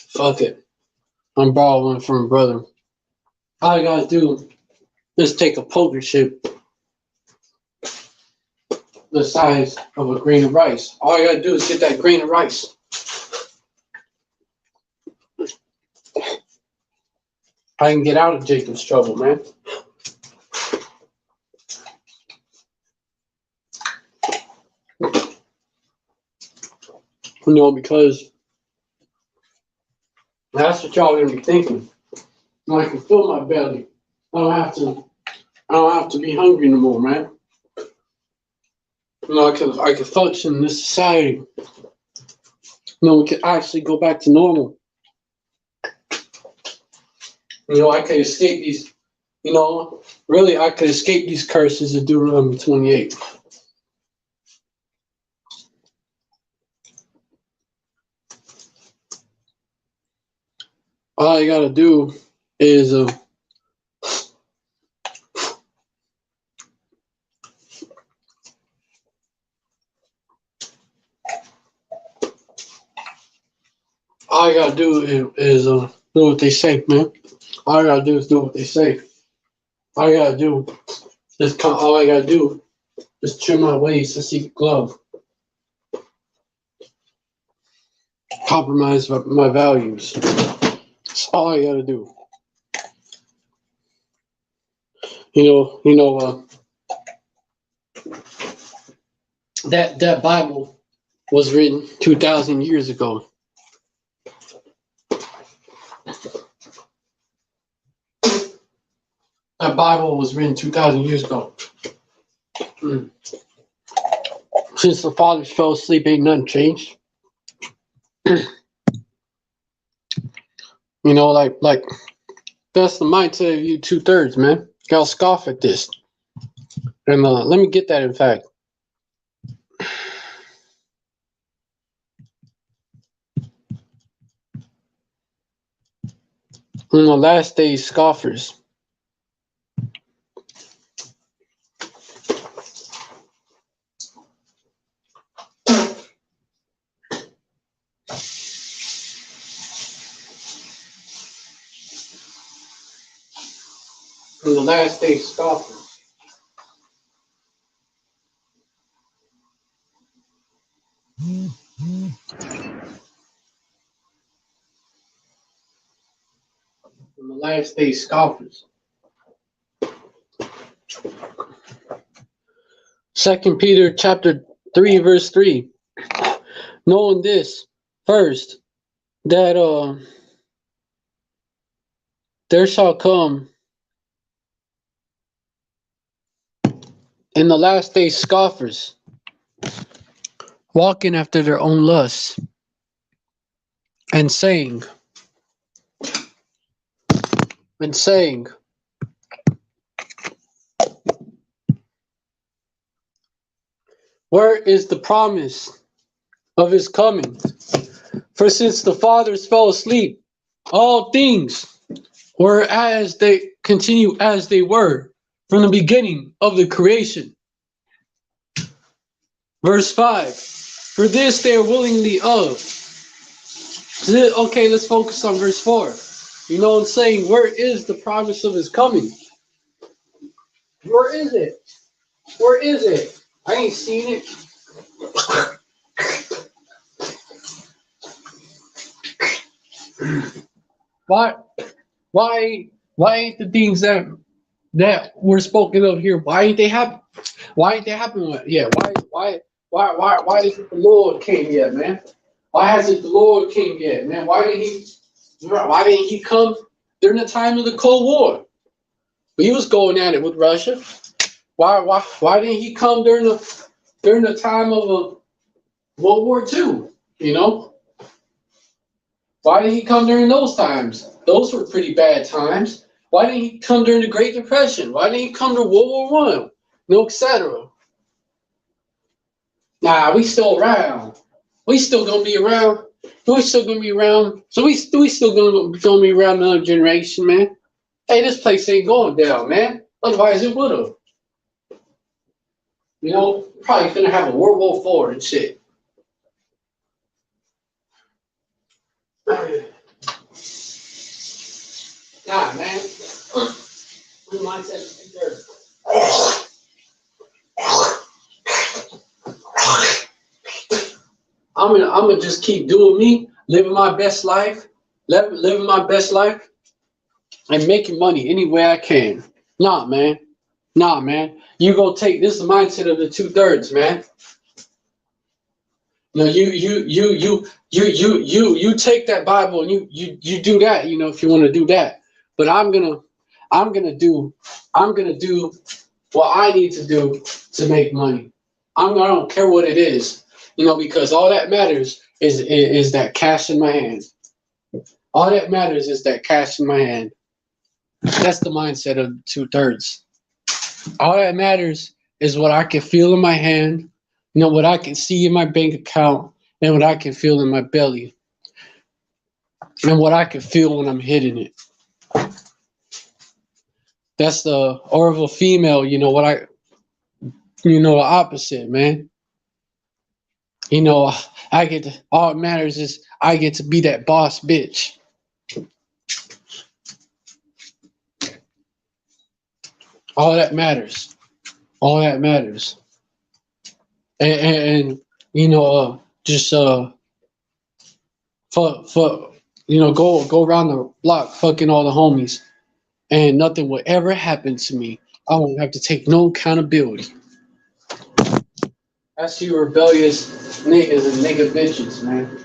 fuck it. I'm borrowing from a brother. All you gotta do is take a poker chip the size of a grain of rice. All you gotta do is get that grain of rice. I can get out of Jacob's trouble, man. Because that's what y'all gonna be thinking. I can fill my belly. I don't have to be hungry no more, man. I can function in this society. We can actually go back to normal. I could escape these. Really, I could escape these curses of Deuteronomy 28. All you gotta do is all you gotta do is do what they say, man. All you gotta do is do what they say. All you gotta do is trim my waist to seek glove. Compromise my values. That's all I gotta do. That Bible was written 2,000 years ago. That Bible was written 2,000 years ago. Since the fathers fell asleep, ain't nothing changed. Like that's the mindset of you 2/3, man. Y'all scoff at this. And let me get that, in fact. In the last days, scoffers. In the last days, scoffers. In the last days, scoffers. 2 Peter chapter 3, verse 3. Knowing this first, that there shall come in the last days scoffers, walking after their own lusts, and saying, where is the promise of his coming? For since the fathers fell asleep, all things were as they continue as they were from the beginning of the creation. Verse 5. For this they are willingly of. Okay, let's focus on verse 4. I'm saying, where is the promise of his coming? Where is it? Where is it? I ain't seen it. Why ain't the things that were spoken of here? Why ain't they happen? Why ain't they happening yet? Why isn't the Lord came yet, man? Why hasn't the Lord came yet, man? Why didn't he come during the time of the Cold War? He was going at it with Russia. Why didn't he come during the time of World War II? Why didn't he come during those times? Those were pretty bad times. Why didn't he come during the Great Depression? Why didn't he come to World War I? Etc. Nah, we still around. We still gonna be around. We still gonna be around. So we still gonna be around another generation, man. Hey, this place ain't going down, man. Otherwise it would have. You know, probably gonna have a World War IV and shit. Nah, man. We mindset there. I'm gonna just keep doing me, living my best life, living my best life, and making money any way I can. Nah, man. Nah, man. You gonna take this mindset of the 2/3, man. No, you take that Bible and you do that, you know, if you want to do that. But I'm gonna do I'm gonna do what I need to do to make money. I don't care what it is, you know, because all that matters is that cash in my hand. All that matters is that cash in my hand. That's the mindset of 2/3. All that matters is what I can feel in my hand, you know, what I can see in my bank account, and what I can feel in my belly, and what I can feel when I'm hitting it. That's the or of a female, you know, the opposite, man. You know, I get to, all that matters is I get to be that boss bitch. All that matters. All that matters. And you know, just for you know, go around the block fucking all the homies, and nothing will ever happen to me. I won't have to take no accountability. That's you rebellious niggas and nigga bitches, man.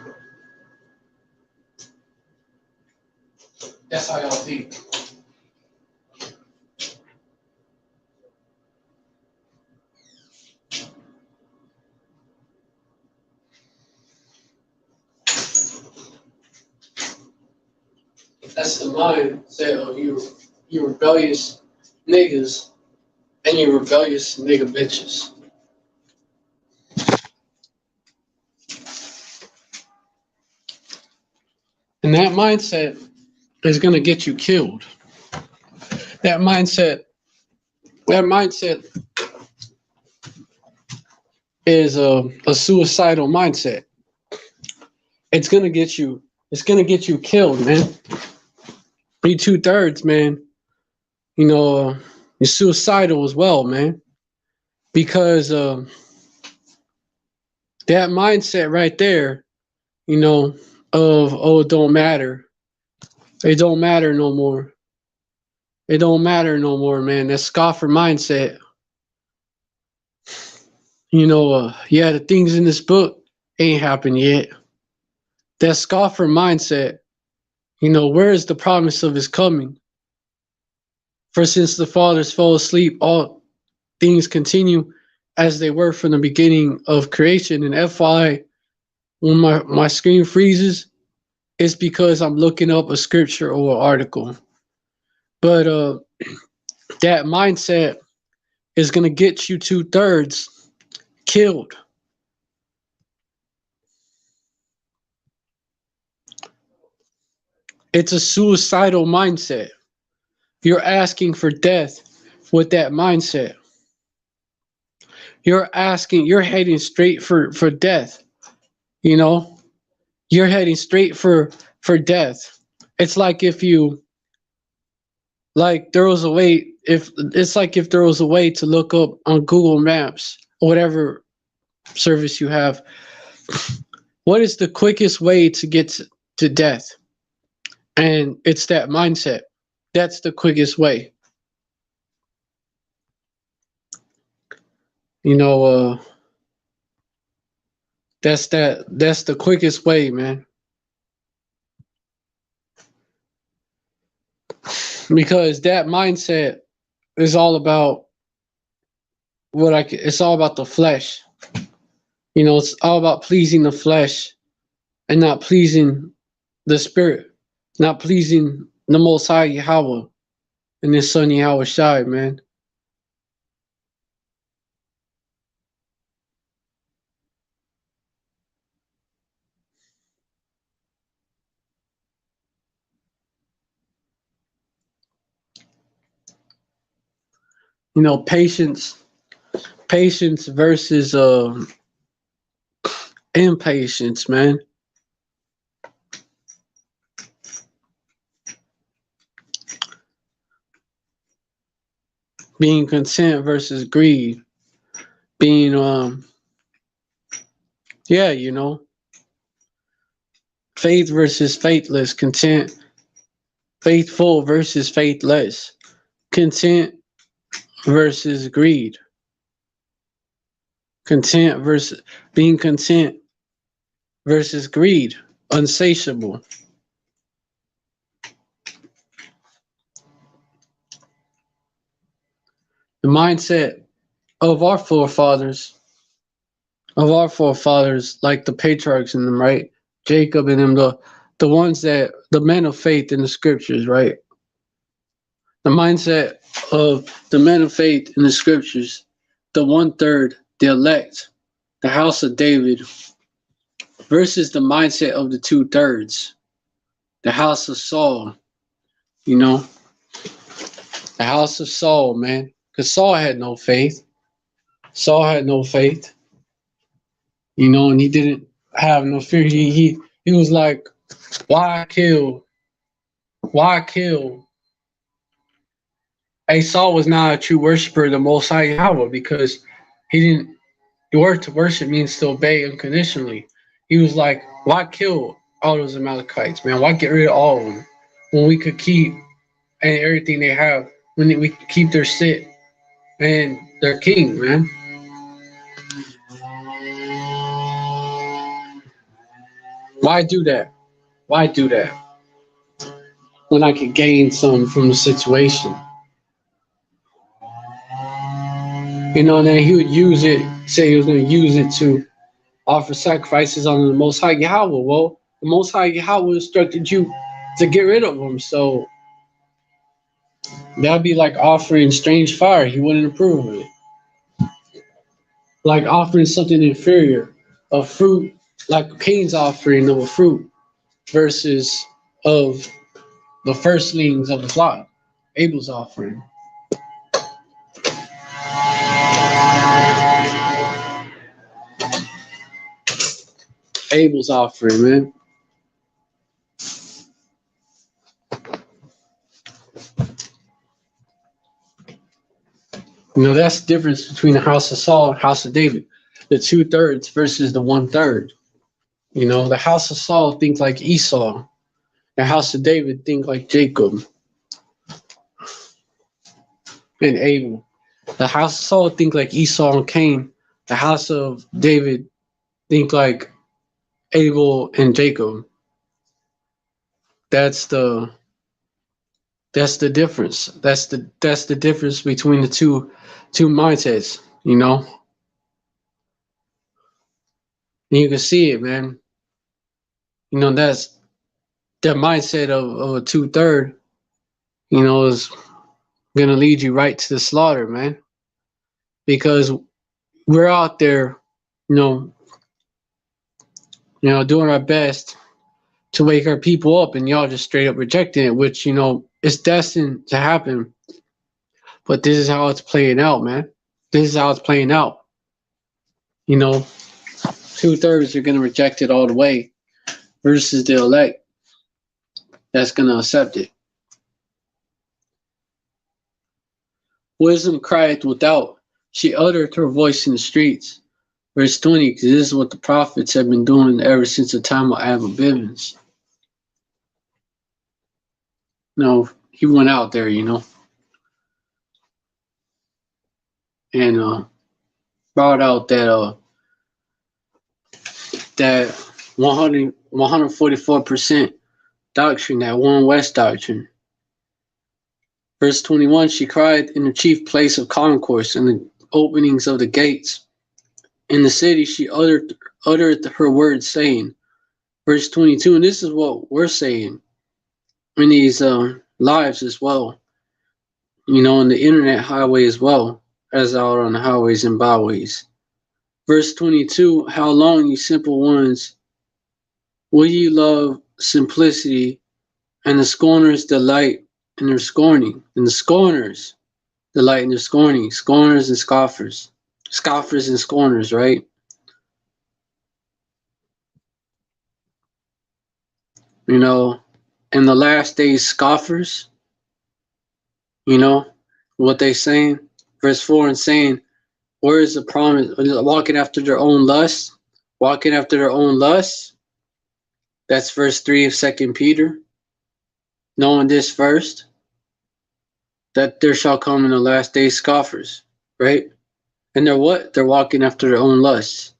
That's how y'all think. That's the mindset of you rebellious niggas and you rebellious nigga bitches. And that mindset is gonna get you killed. That mindset, that mindset is a suicidal mindset. It's gonna get you. It's gonna get you killed, man. You 2/3, man. You know, you're suicidal as well, man. Because that mindset right there, you know, of it don't matter. It don't matter no more. It don't matter no more, man. That scoffer mindset. You know, yeah, the things in this book ain't happened yet. That scoffer mindset, you know, where is the promise of his coming? For since the fathers fell asleep, all things continue as they were from the beginning of creation. And FYI, when my screen freezes, it's because I'm looking up a scripture or an article. But that mindset is going to get you 2/3 killed. It's a suicidal mindset. You're asking for death with that mindset. You're heading straight for death. You know, you're heading straight for death. It's like if you like there was a way if it's like if there was a way to look up on Google Maps or whatever service you have, what is the quickest way to get to death? And it's that mindset. That's the quickest way. You know, that's the quickest way, man. Because that mindset is all about it's all about the flesh. You know, it's all about pleasing the flesh and not pleasing the spirit, not pleasing the Most High Yahweh and His Son Yahweh Shai, man. Patience versus impatience, man. Being content versus greed. Being yeah, faith versus faithless. Content, faithful versus faithless. Content versus greed. Content versus being content versus greed. Unsatiable. The mindset of our forefathers, like the patriarchs in them, right? Jacob and them, the ones that the men of faith in the scriptures, right? The mindset of the men of faith in the scriptures, the 1/3, the elect, the house of David, versus the mindset of the 2/3, the house of Saul, you know, the house of Saul, man. Because Saul had no faith. Saul had no faith, and he didn't have no fear. He was like, why kill? Why kill? Hey, Saul was not a true worshiper of the Most High Yahweh because he didn't. The word to worship means to obey unconditionally. He was like, why kill all those Amalekites, man? Why get rid of all of them when we could keep and everything they have, when we could keep their sit and their king, man? Why do that? Why do that when I could gain some from the situation? And then he would use it, say he was going to use it to offer sacrifices on the Most High Yahweh. Well, the Most High Yahweh instructed you to get rid of them, so that'd be like offering strange fire. He wouldn't approve of it. Like offering something inferior, a fruit, like Cain's offering of a fruit versus of the firstlings of the flock, Abel's offering. Abel's offering, man. That's the difference between the house of Saul and the house of David. The 2/3 versus the 1/3. The house of Saul think like Esau. The house of David think like Jacob and Abel. The house of Saul think like Esau and Cain. The house of David think like Abel and Jacob. That's the difference. That's the difference between the two mindsets. And you can see it, man. That's that mindset of a 2/3. Is gonna lead you right to the slaughter, man. Because we're out there, doing our best to wake our people up, and y'all just straight up rejecting it, which is destined to happen. But this is how it's playing out, man. This is how it's playing out. 2/3 are gonna reject it all the way, versus the elect that's gonna accept it. Wisdom crieth without; she uttered her voice in the streets. Verse 20, because this is what the prophets have been doing ever since the time of Abel Bivens. He went out there, and brought out that 144% doctrine, that one West doctrine. Verse 21, she cried in the chief place of concourse, in the openings of the gates. In the city she uttered her words, saying. Verse 22, and this is what we're saying in these lives as well, on the internet highway as well as out on the highways and byways. Verse 22, how long, you simple ones, will you love simplicity, and the scorners delight in their scorning? And the scorners delight in their scorning, scorners and scoffers, scoffers and scorners, right? You know, in the last days, scoffers, you know, what they saying? Verse 4 and saying, where is the promise? Walking after their own lusts, walking after their own lusts. That's verse 3 of 2 Peter. Knowing this first, that there shall come in the last days scoffers, right? And they're what? They're walking after their own lusts.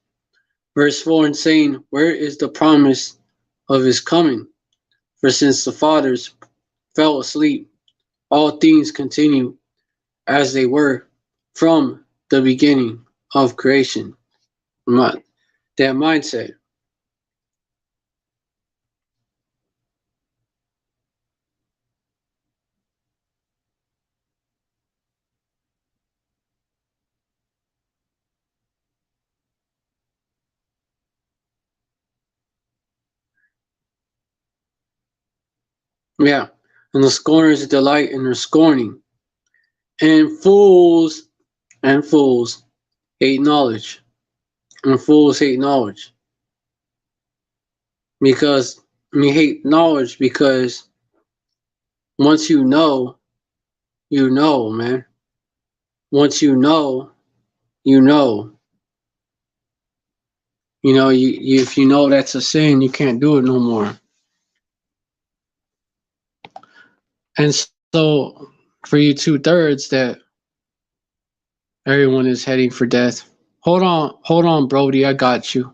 Verse 4 and saying, where is the promise of his coming? For since the fathers fell asleep, all things continue as they were from the beginning of creation. That mindset. Yeah. And the scorners delight in their scorning. And fools hate knowledge. And fools hate knowledge. Because we hate knowledge because once you know, man. Once you know. If you know that's a sin, you can't do it no more. And so, for you 2/3 that everyone is heading for death. Hold on, Brody, I got you.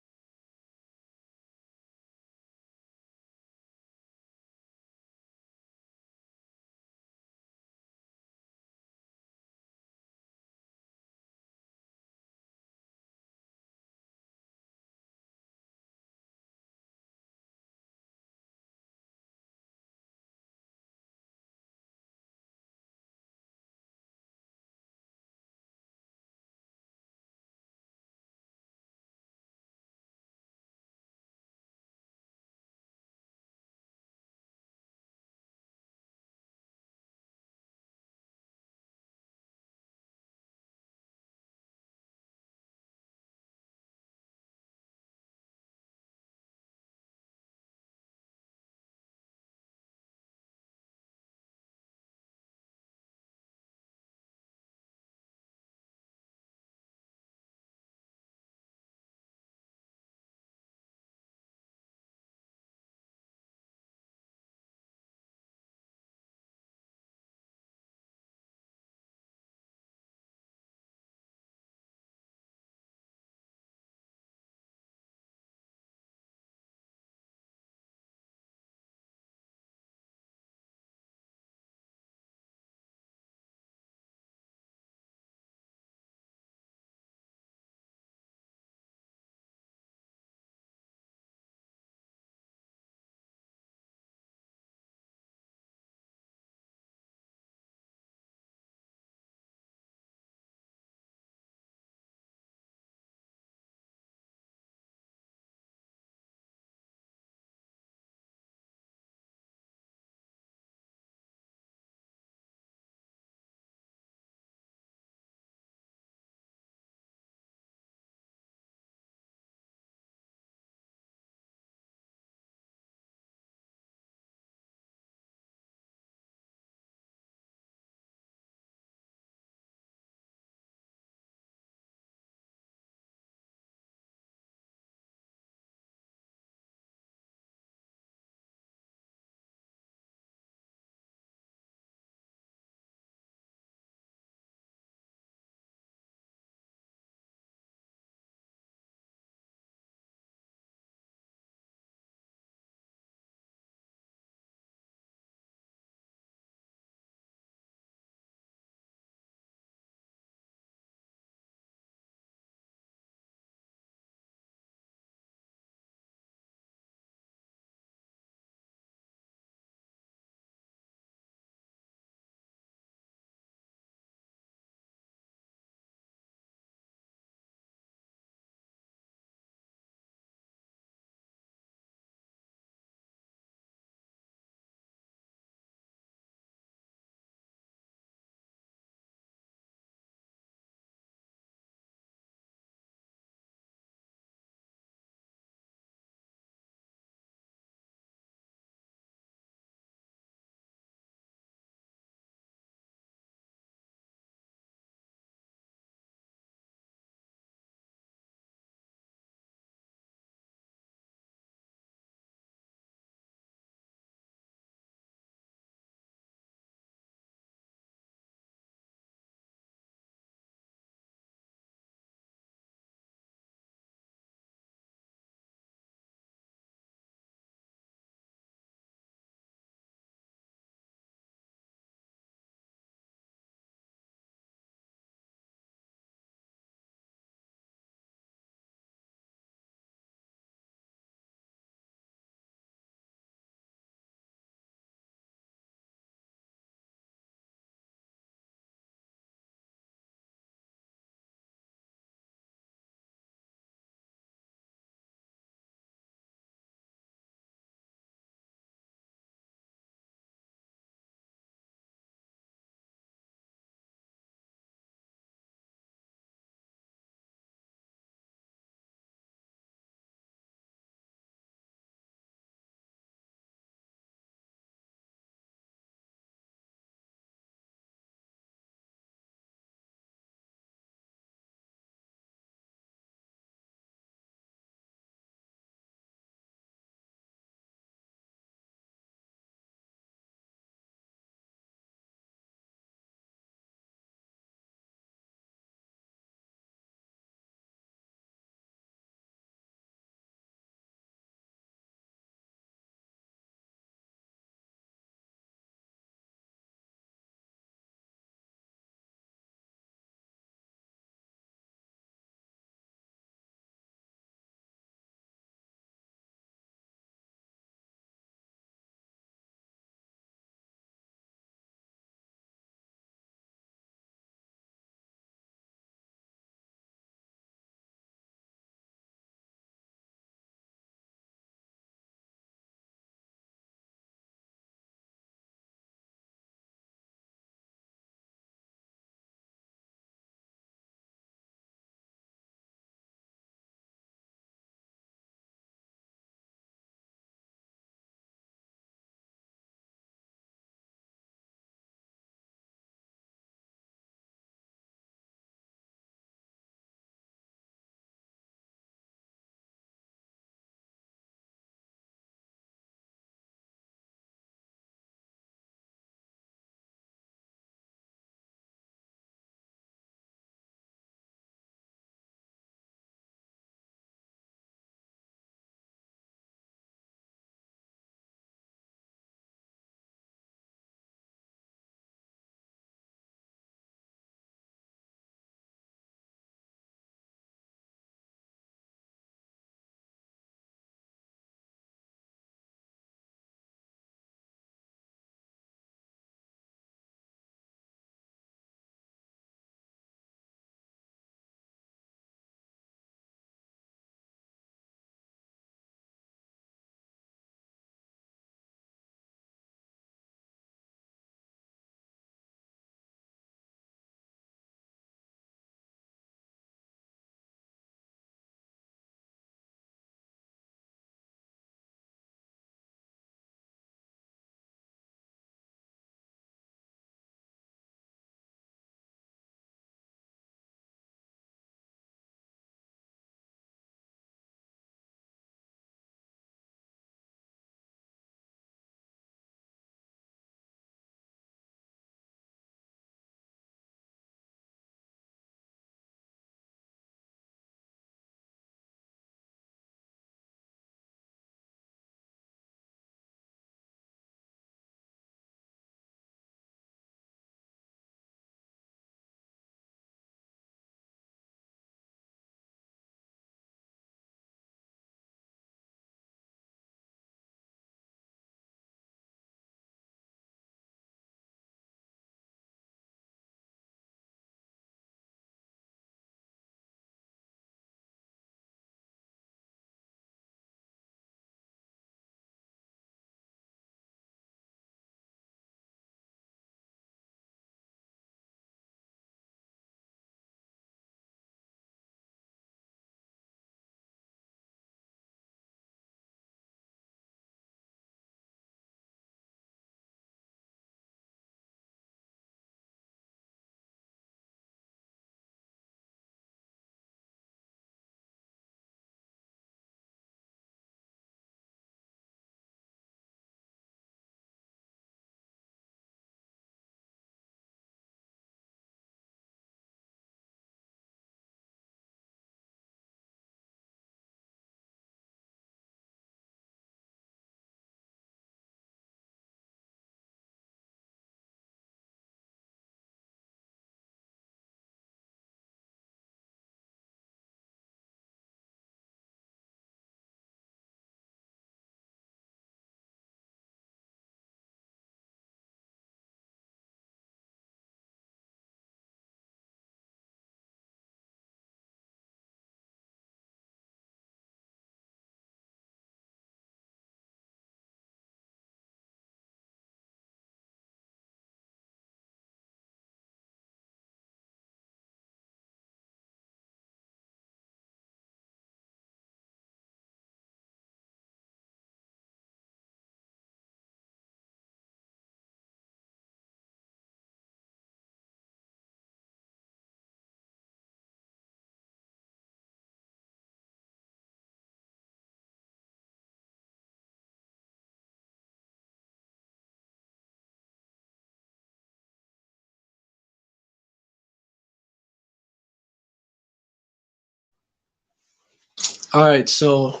All right, so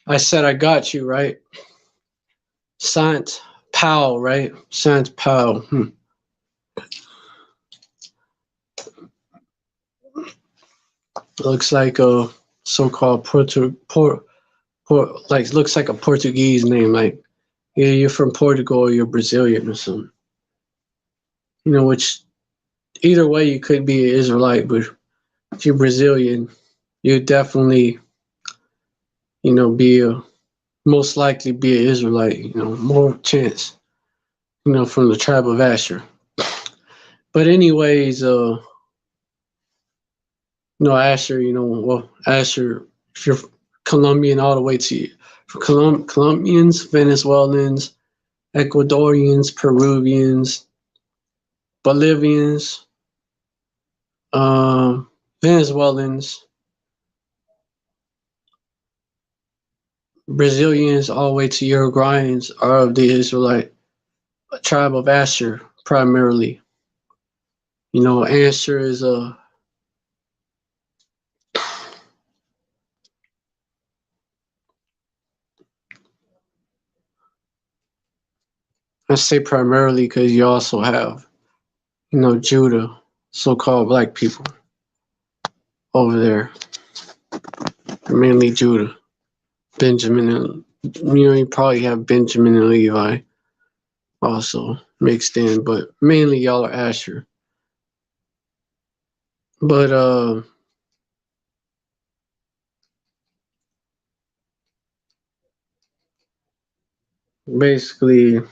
I said I got you, right? Sant Powell, right? Sant Powell. Looks like a so-called like looks like a Portuguese name. Like, yeah, you're from Portugal or you're Brazilian or something. You know, which either way you could be an Israelite, but if you're Brazilian, you definitely, be a most likely be an Israelite. More chance. From the tribe of Asher. But anyways, Asher. Asher. If you're Colombian all the way to for Colombians, Venezuelans, Ecuadorians, Peruvians, Bolivians, Venezuelans, Brazilians, all the way to Uruguayans are of the Israelite tribe of Asher primarily. Asher is I say primarily because you also have, Judah, so-called black people over there, mainly Judah. Benjamin and you probably have Benjamin and Levi also mixed in, but mainly y'all are Asher. But basically,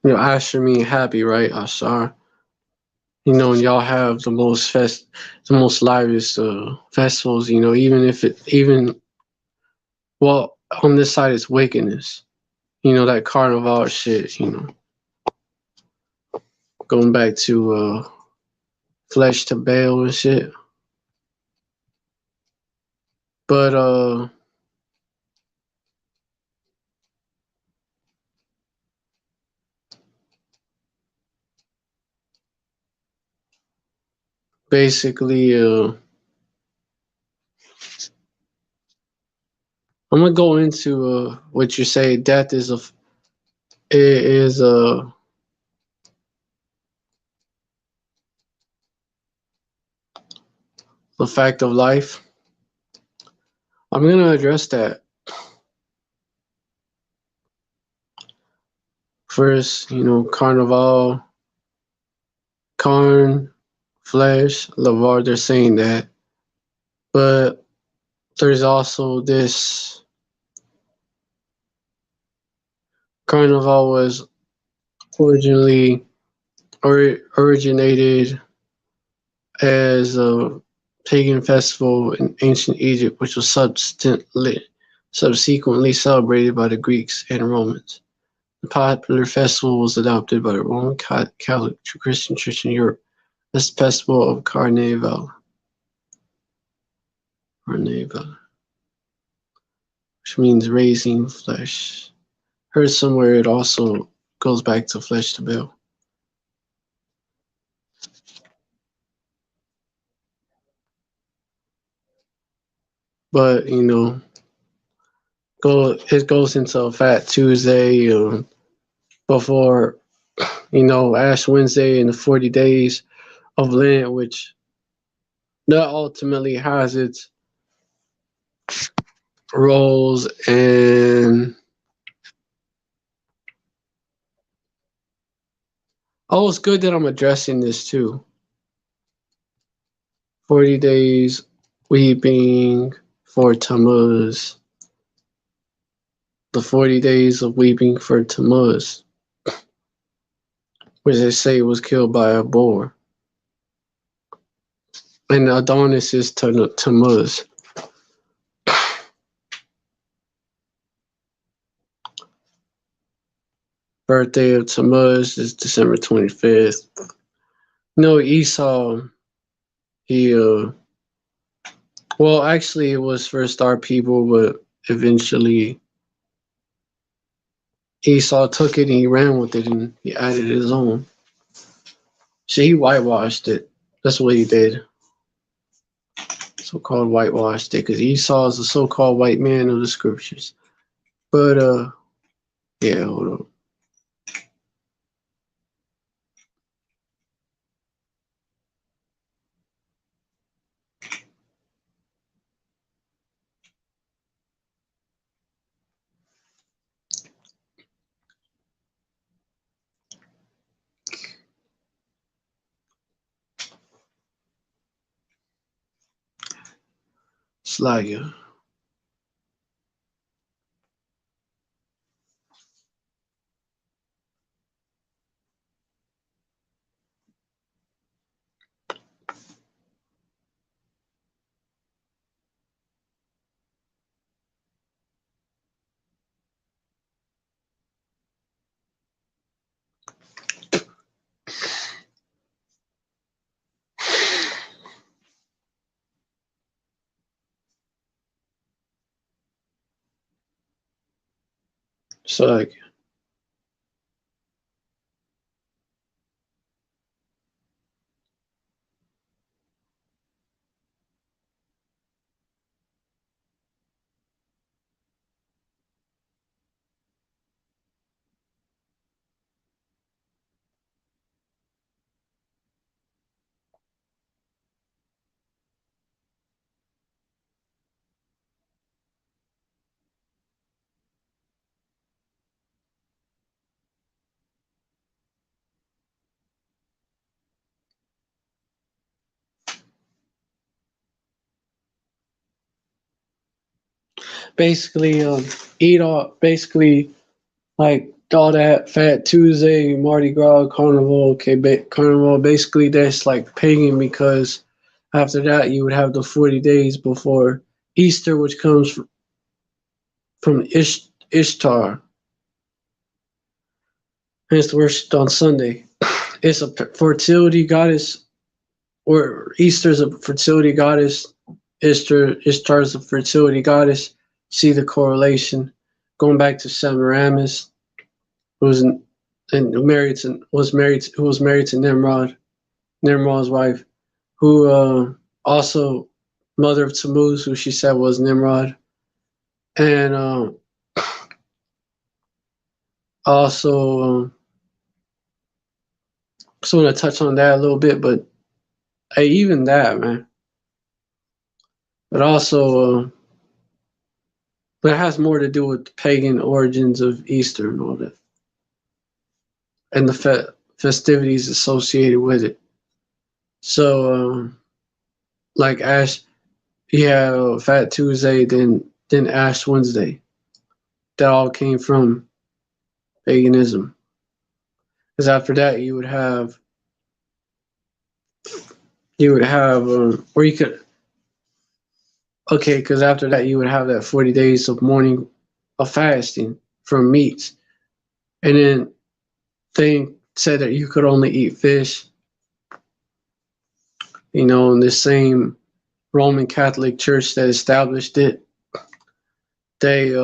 Asher mean happy, right? Ashar. And y'all have the most liveliest festivals. Well, on this side it's wickedness. That carnival shit. Going back to flesh to bail and shit. But basically, I'm gonna go into what you say. Death is the fact of life. I'm gonna address that first. Carnival, carn, flesh, lavar. They're saying that, but there's also this. Carnival was originally originated as a pagan festival in ancient Egypt, which was subsequently celebrated by the Greeks and Romans. The popular festival was adopted by the Roman Catholic Christian Church in Europe as the festival of Carnival, which means raising flesh. Heard somewhere it also goes back to flesh to bill. But it goes into Fat Tuesday before Ash Wednesday and the 40 days of Lent, which that ultimately has its roles. And it's good that I'm addressing this too. 40 days weeping for Tammuz. The 40 days of weeping for Tammuz, which they say was killed by a boar. And Adonis is Tammuz. Birthday of Tammuz is December 25th. Esau, he, well, actually, it was first our people, but eventually Esau took it and he ran with it and he added his own. So he whitewashed it. That's what he did. so-called whitewashed it, because Esau is the so-called white man of the scriptures. But yeah, hold on. Slagia. Slagia. Basically, eat all. Basically, like all that Fat Tuesday, Mardi Gras, Carnival, okay, Carnival. Basically, that's like pagan because after that you would have the 40 days before Easter, which comes from Ishtar. And it's worshipped on Sunday. It's a fertility goddess, or Easter's a fertility goddess. Ishtar's a fertility goddess. See the correlation. Going back to Semiramis, who was married to Nimrod, Nimrod's wife, who also mother of Tammuz, who she said was Nimrod, and also just want to touch on that a little bit, but hey, even that, man. But also, but it has more to do with the pagan origins of Easter and all that, and the festivities associated with it. So, like Ash, yeah, Fat Tuesday, then Ash Wednesday. That all came from paganism. Because after that, or you could, okay, because after that, you would have that 40 days of mourning, of fasting from meats. And then they said that you could only eat fish, in the same Roman Catholic Church that established it. They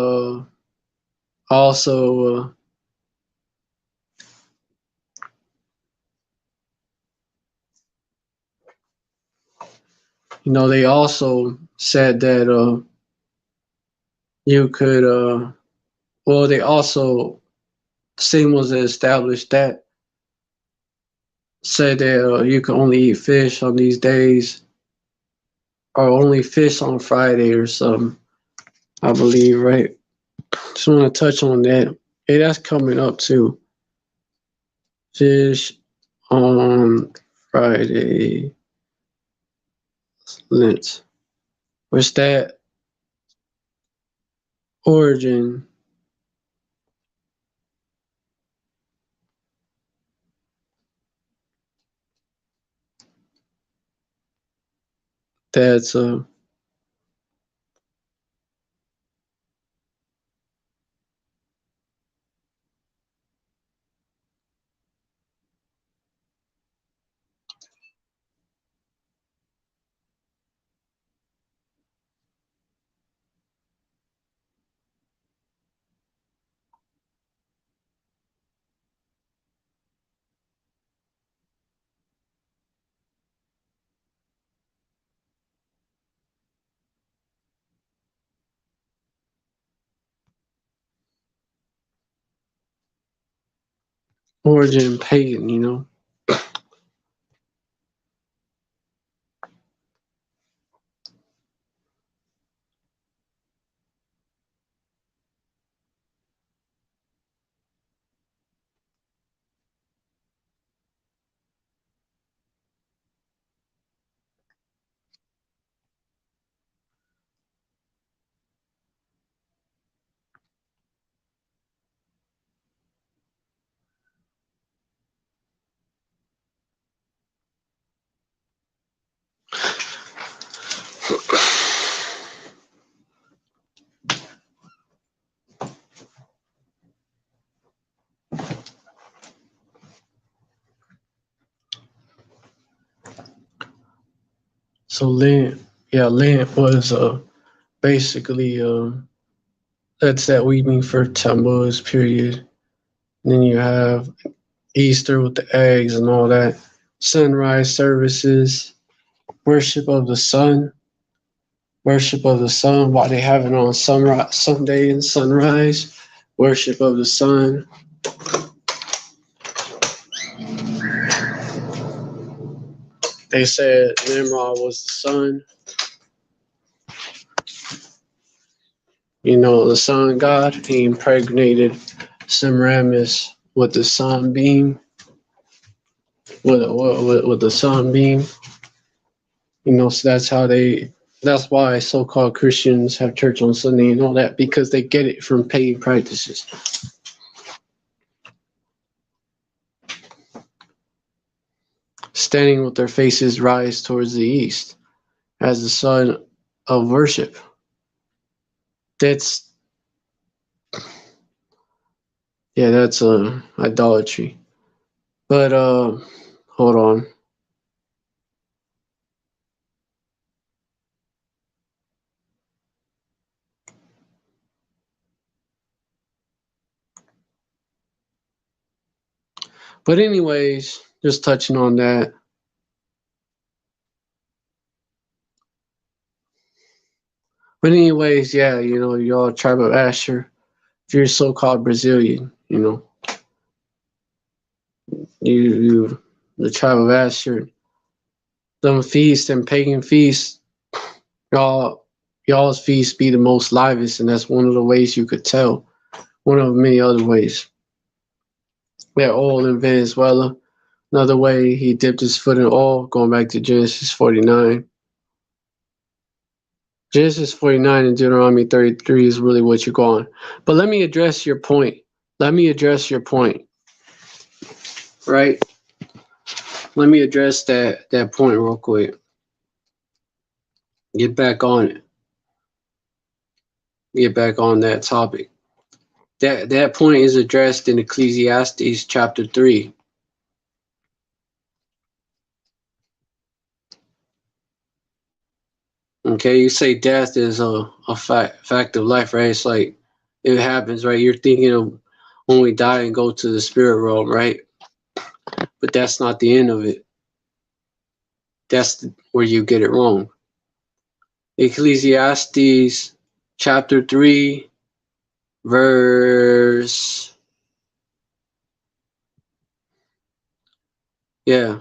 also, they also said that you could, well, they also, same ones that established that, said that you can only eat fish on these days, or only fish on Friday or something, I believe, right? Just want to touch on that. Hey, that's coming up too. Fish on Friday. Lent. What's that origin? That's origin pagan, you know. So Lent was basically that's that weaving for Tammuz period. And then you have Easter with the eggs and all that. Sunrise services, worship of the sun, worship of the sun. Why they have it on Sunday and sunrise, worship of the sun. They said Nimrod was the sun. You know, the sun god. He impregnated Semiramis with the sunbeam. With the sunbeam. You know, so that's why so-called Christians have church on Sunday and all that, because they get it from pagan practices. Standing with their faces rise towards the east as the sun of worship. That's idolatry. But hold on. But anyways, just touching on that. But anyways, yeah, you know, y'all tribe of Asher, if you're so-called Brazilian, you know, you the tribe of Asher, them feasts and pagan feasts, y'all's feasts be the most livest, and that's one of the ways you could tell. One of many other ways. Yeah, oil in Venezuela. Another way he dipped his foot in oil, going back to Genesis 49. Genesis 49 and Deuteronomy 33 is really what you're going. But let me address your point. Right? Let me address that point real quick. Get back on it. Get back on that topic. That point is addressed in Ecclesiastes chapter 3. Okay, you say death is a fact of life, right? It's like it happens, right? You're thinking of when we die and go to the spirit realm, right? But that's not the end of it. That's where you get it wrong. Ecclesiastes chapter 3, verse. Yeah.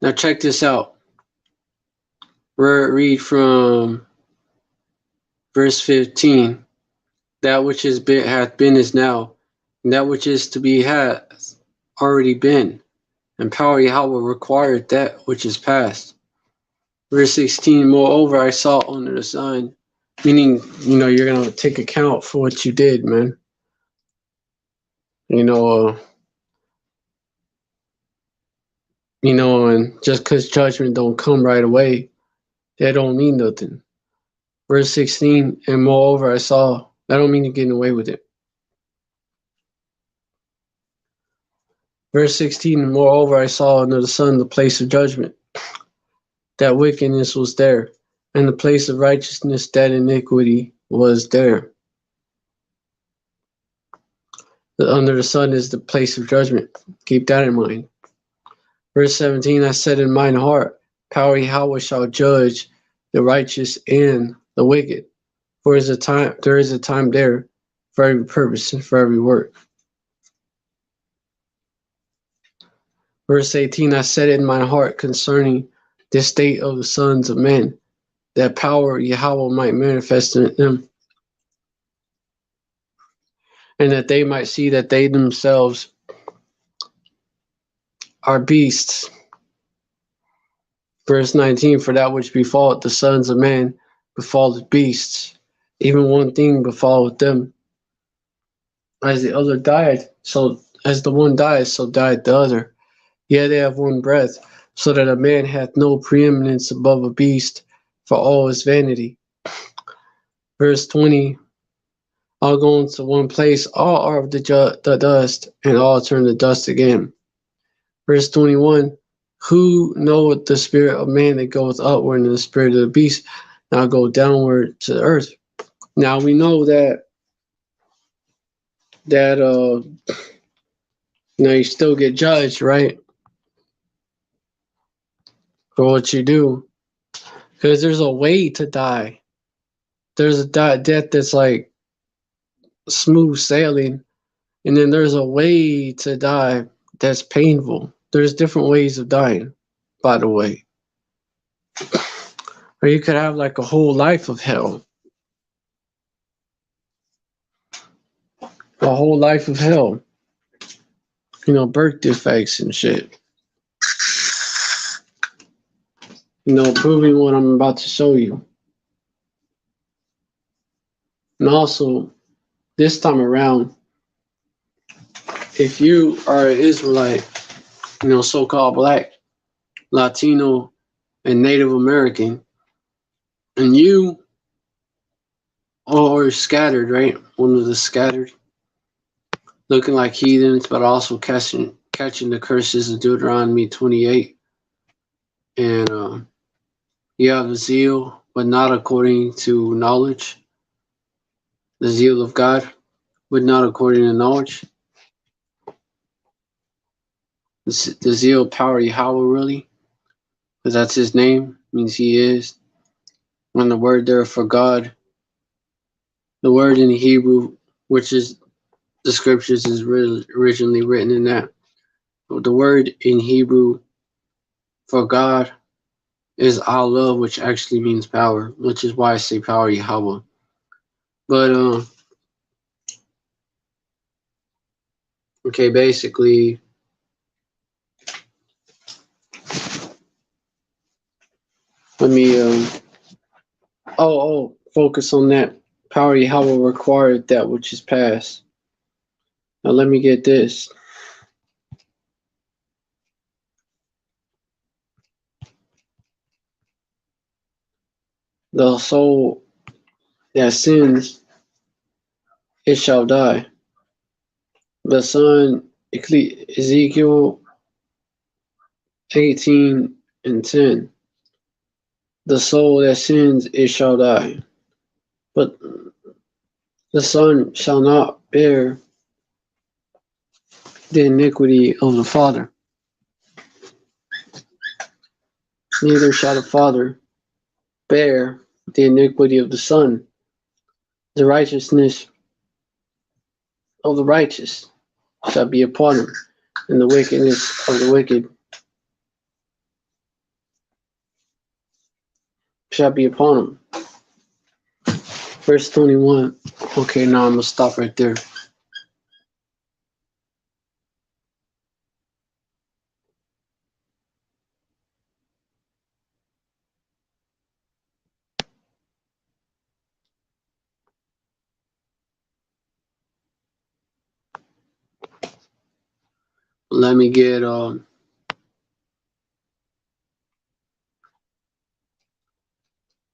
Now check this out. Read from verse 15. That which hath been is now, and that which is to be hath already been. And power Yahweh required that which is past. Verse 16, moreover, I saw under the sun, meaning, you know, you're going to take account for what you did, man. You know, and just because judgment don't come right away, that don't mean nothing. Verse 16, and moreover, I saw, that don't mean you're getting away with it. Verse 16, and moreover, I saw under the sun the place of judgment, that wickedness was there, and the place of righteousness, that iniquity was there. Under the sun is the place of judgment. Keep that in mind. Verse 17, I said in mine heart, power Yahweh shall judge the righteous and the wicked. For there is a time there for every purpose and for every work. Verse 18, I said in my heart concerning the state of the sons of men, that power Yahweh might manifest in them, and that they might see that they themselves are beasts. Verse 19, for that which befalleth the sons of men befalleth beasts. Even one thing befalleth them. As the other died, so as the one died, so died the other. Yet they have one breath, so that a man hath no preeminence above a beast, for all is vanity. Verse 20, all go into one place, all are of the dust, and all turn to dust again. Verse 21, who knoweth the spirit of man that goeth upward, and the spirit of the beast now go downward to the earth. Now we know that you still get judged, right, for what you do, because there's a way to die. There's a death that's like smooth sailing, and then there's a way to die that's painful. There's different ways of dying, by the way. Or you could have like a whole life of hell. A whole life of hell. Birth defects and shit. Proving what I'm about to show you. And also, this time around, if you are an Israelite, so-called black, Latino, and Native American, and you are scattered, right? One of the scattered, looking like heathens, but also catching the curses of Deuteronomy 28. And you have the zeal, but not according to knowledge. The zeal of God, but not according to knowledge. The zeal power Yahweh, really, because that's his name, means he is. When the word there for God, the word in Hebrew, which is the scriptures, is originally written in that. The word in Hebrew for God is Allah, which actually means power, which is why I say power Yahweh. But okay, basically, let me focus on that. Power Yahweh required that which is past. Now let me get this. The soul that sins, it shall die. The Son, Ezekiel 18:10. The soul that sins, it shall die. But the Son shall not bear the iniquity of the Father. Neither shall the Father bear the iniquity of the Son. The righteousness of the righteous shall be upon him, and the wickedness of the wicked shall be upon him. Verse 21. Okay, now I'm going to stop right there. Let me get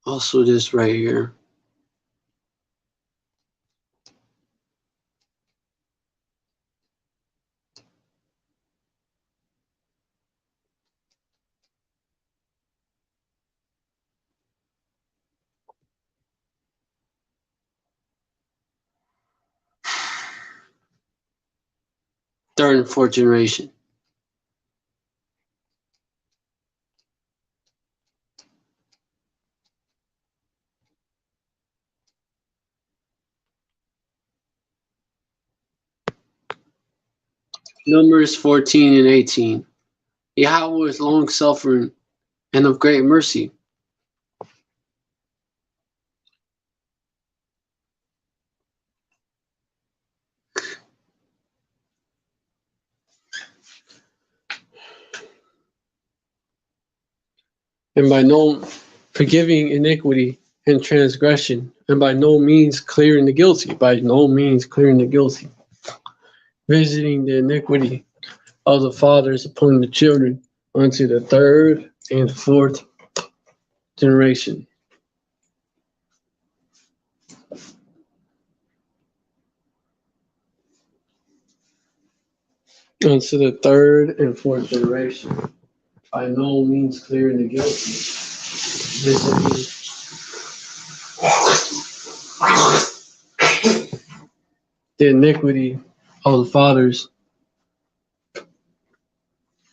also this right here. Third and fourth generation. Numbers 14 and 18. Yahweh is long suffering and of great mercy. And by no forgiving iniquity and transgression, and by no means clearing the guilty, by no means clearing the guilty, visiting the iniquity of the fathers upon the children unto the third and fourth generation. Unto the third and fourth generation. By no means clearing the guilty. Visiting the iniquity of the fathers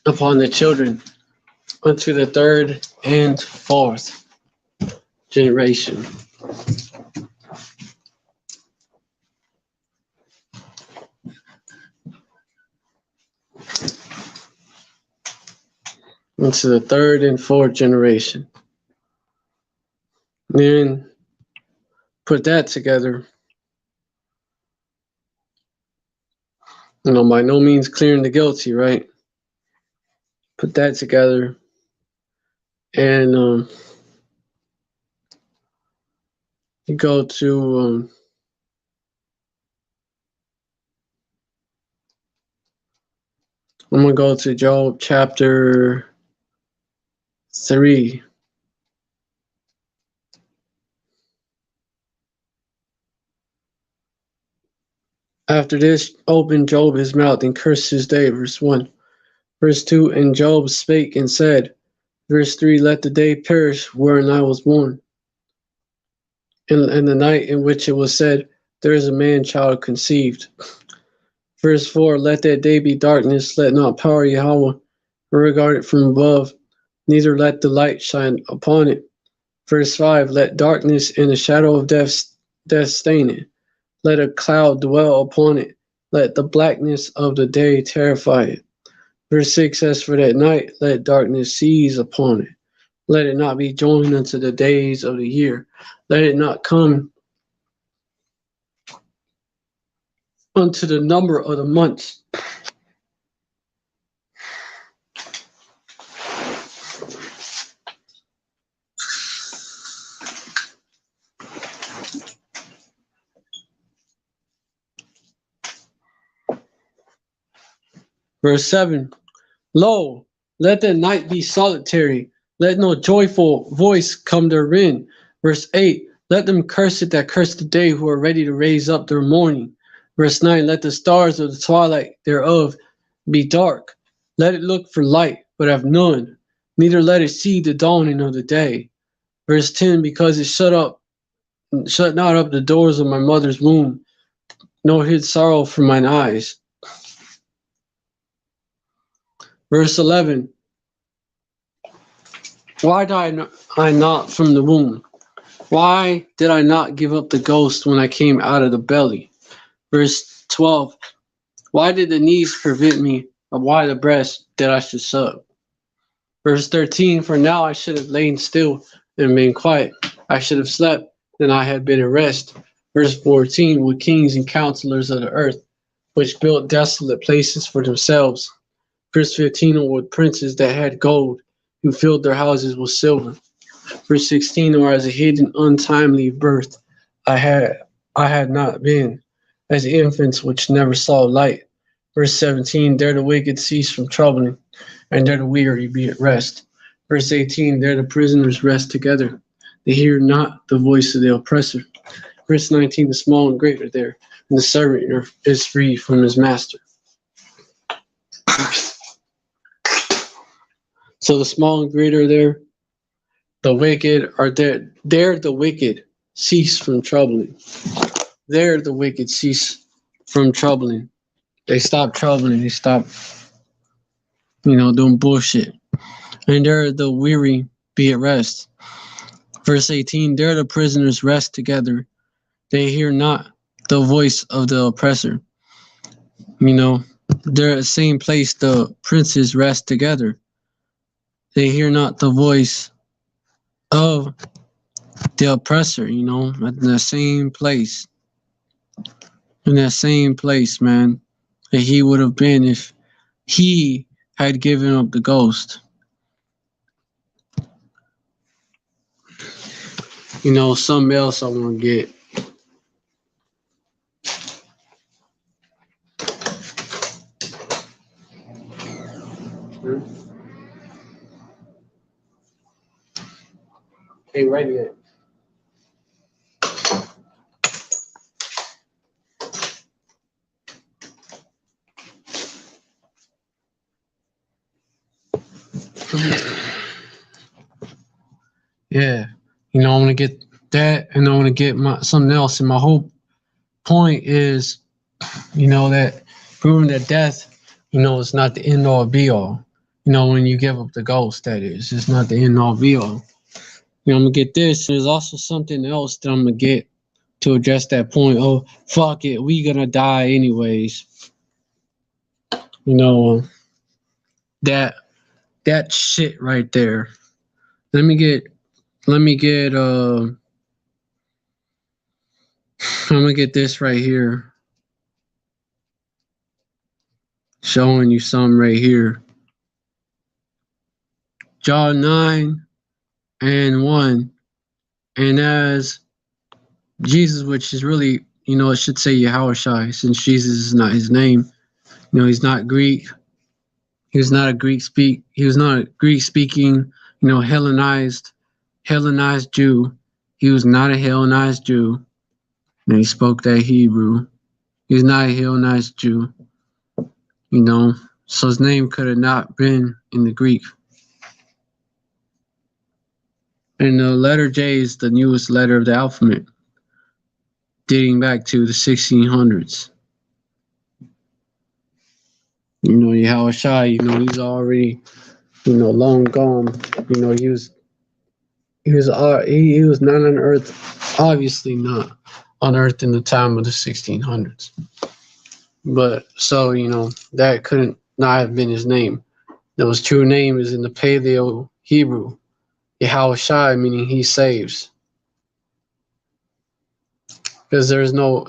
upon the children unto the third and fourth generation. Into the third and fourth generation. Then put that together. By no means clearing the guilty, right? Put that together. And you go to I'm gonna go to Job chapter 3. After this opened Job his mouth and cursed his day, verse 1. Verse 2, and Job spake and said, verse 3, let the day perish wherein I was born, and the night in which it was said, there is a man child conceived. Verse 4, let that day be darkness, let not power Yahweh regard it from above, neither let the light shine upon it. Verse 5, let darkness and the shadow of death stain it. Let a cloud dwell upon it. Let the blackness of the day terrify it. Verse 6, as for that night, let darkness seize upon it. Let it not be joined unto the days of the year. Let it not come unto the number of the months. Verse 7, lo, let the night be solitary. Let no joyful voice come therein. Verse 8, let them curse it that curse the day who are ready to raise up their mourning. Verse 9, let the stars of the twilight thereof be dark. Let it look for light, but have none. Neither let it see the dawning of the day. Verse 10, because it shut not up the doors of my mother's womb, nor hid sorrow from mine eyes. Verse 11, why died I not from the womb? Why did I not give up the ghost when I came out of the belly? Verse 12, why did the knees prevent me, or why the breast that I should suck? Verse 13, for now I should have lain still and been quiet. I should have slept, then I had been at rest. Verse 14, with kings and counselors of the earth, which built desolate places for themselves. Verse 15, with princes that had gold, who filled their houses with silver. Verse 16, or as a hidden untimely birth, I had not been, as infants which never saw light. Verse 17, there the wicked cease from troubling, and there the weary be at rest. Verse 18, there the prisoners rest together. They hear not the voice of the oppressor. Verse 19, the small and great are there, and the servant is free from his master. So the small and great are there. The wicked are there. There the wicked cease from troubling. There the wicked cease from troubling. They stop troubling. They stop, doing bullshit. And there the weary be at rest. Verse 18, there the prisoners rest together. They hear not the voice of the oppressor. They're at the same place the princes rest together. They hear not the voice of the oppressor, at the same place. In that same place, man, that he would have been if he had given up the ghost. Something else I want to get. Hey, ready yet? Yeah, I'm gonna get that, and I'm gonna get something else. And my whole point is, that proving that death, is not the end all be all. When you give up the ghost, that is, it's not the end all be all. I'm gonna get this. There's also something else that I'm gonna get to address that point. Oh, fuck it, we gonna die anyways. That that shit right there. Let me get. I'm gonna get this right here, showing you some right here. John 9:1, and as Jesus, which is really, it should say Yahushai, since Jesus is not his name. He's not Greek. He was not a Greek speak. He was not a Greek speaking, Hellenized Jew. He was not a Hellenized Jew. And he spoke that Hebrew. He was not a Hellenized Jew. So his name could have not been in the Greek. And the letter J is the newest letter of the alphabet, dating back to the 1600s. Yahushai, he's already, long gone. He was not on earth, obviously not on earth in the time of the 1600s. But so, that couldn't not have been his name. His true name is in the Paleo Hebrew, Yahushai, meaning he saves. Because it's not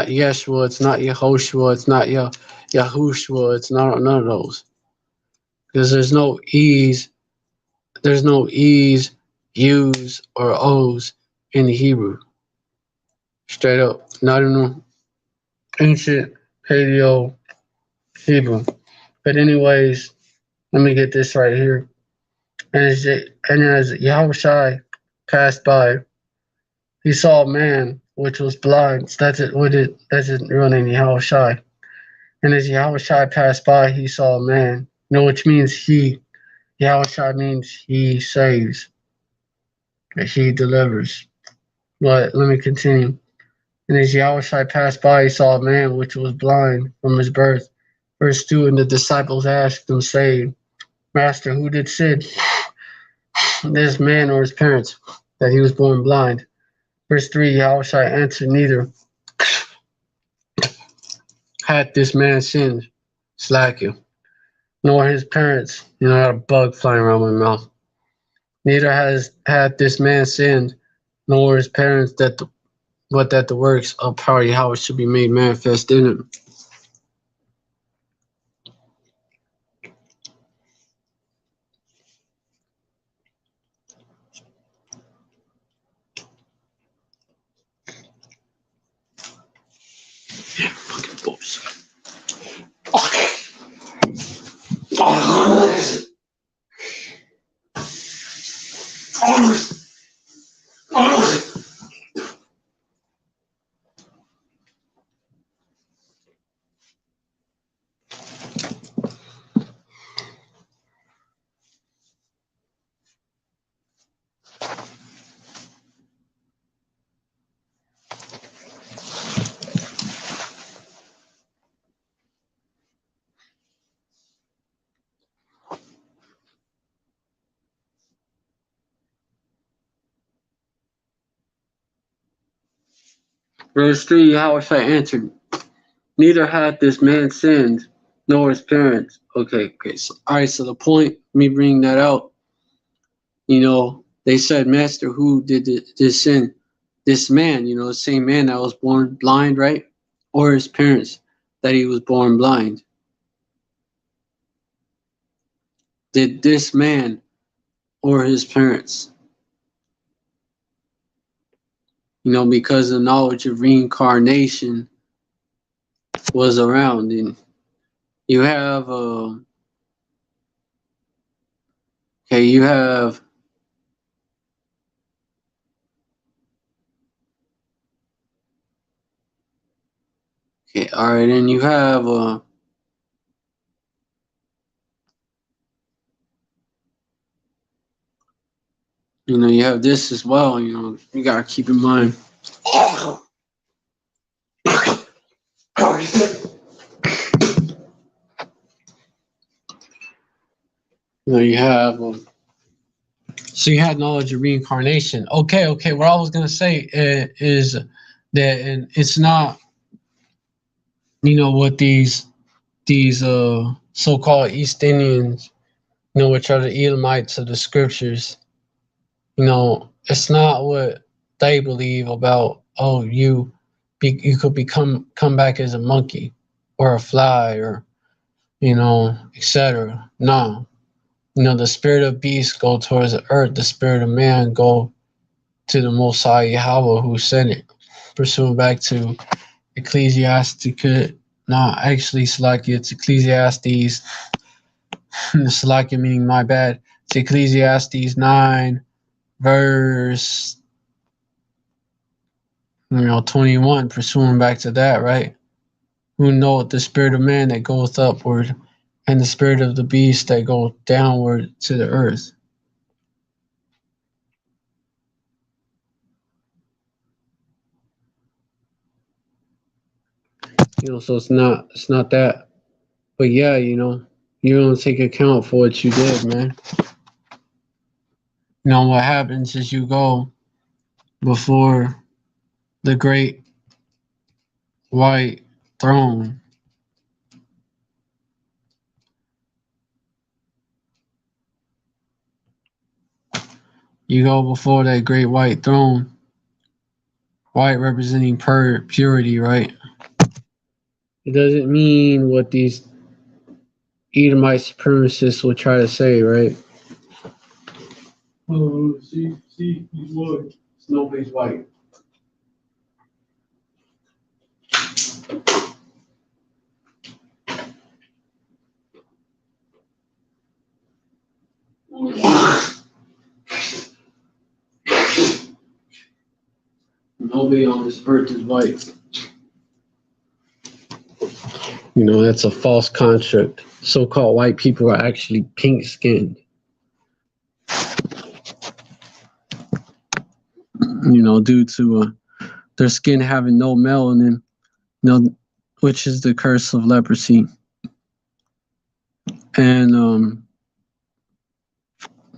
Yeshua, it's not Yehoshua, it's not Yahushua, it's not none of those. Because there's no E's, U's, or O's in the Hebrew. Straight up. Not in the ancient Paleo Hebrew. But anyways, let me get this right here. And as Yahushai passed by, he saw a man which was blind. That's it. That's his real name, Yahushai. And as Yahushai passed by, he saw a man. Which means Yahushai means he saves. He delivers. But let me continue. And as Yahushua passed by, he saw a man which was blind from his birth. Verse 2, and the disciples asked him, saying, Master, who did sin, this man or his parents, that he was born blind? Verse 3, Yahushua answered, neither had this man sinned, Slack nor his parents. I got a bug flying around my mouth. Neither had this man sinned, nor his parents, but that the works of power Yahweh should be made manifest in him. Yeah, fucking bullshit. Verse 3, Yahushua answered, neither had this man sinned, nor his parents. Okay. So, all right. So the point, me bringing that out, they said, Master, who did this sin? This man, the same man that was born blind, right? Or his parents that he was born blind? Did this man or his parents? Because the knowledge of reincarnation was around, and you have, you have, all right, and you have, you have this as well. You gotta keep in mind. You have, so you had knowledge of reincarnation. Okay. What I was gonna say is that, and it's not, what these so-called East Indians, which are the Elamites of the scriptures. It's not what they believe about. Oh, you could come back as a monkey or a fly or etc. No, the spirit of beast go towards the earth. The spirit of man go to the Most High Yahweh who sent it. Pursuing back to Ecclesiastica. No, actually, Salakia, it's Ecclesiastes. Salakia meaning my bad. It's Ecclesiastes 9, verse 21. Pursuing back to that, right? Who knoweth the spirit of man that goeth upward, and the spirit of the beast that goeth downward to the earth. So it's not that. But yeah, you don't take account for what you did, man. What happens is you go before the great white throne. You go before that great white throne. White representing purity, right? It doesn't mean what these Edomite supremacists will try to say, right? Oh, see, he's white. Nobody's white. Nobody on this earth is white. That's a false construct. So-called white people are actually pink-skinned. Due to their skin having no melanin, which is the curse of leprosy. And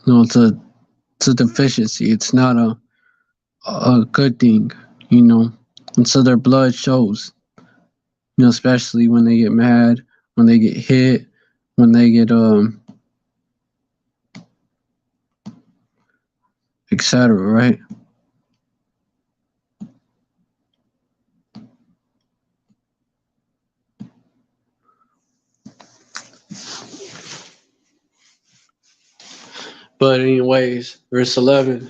it's a deficiency. It's not a good thing, and so their blood shows, especially when they get mad, when they get hit, when they get etc., right? But anyways, verse 11,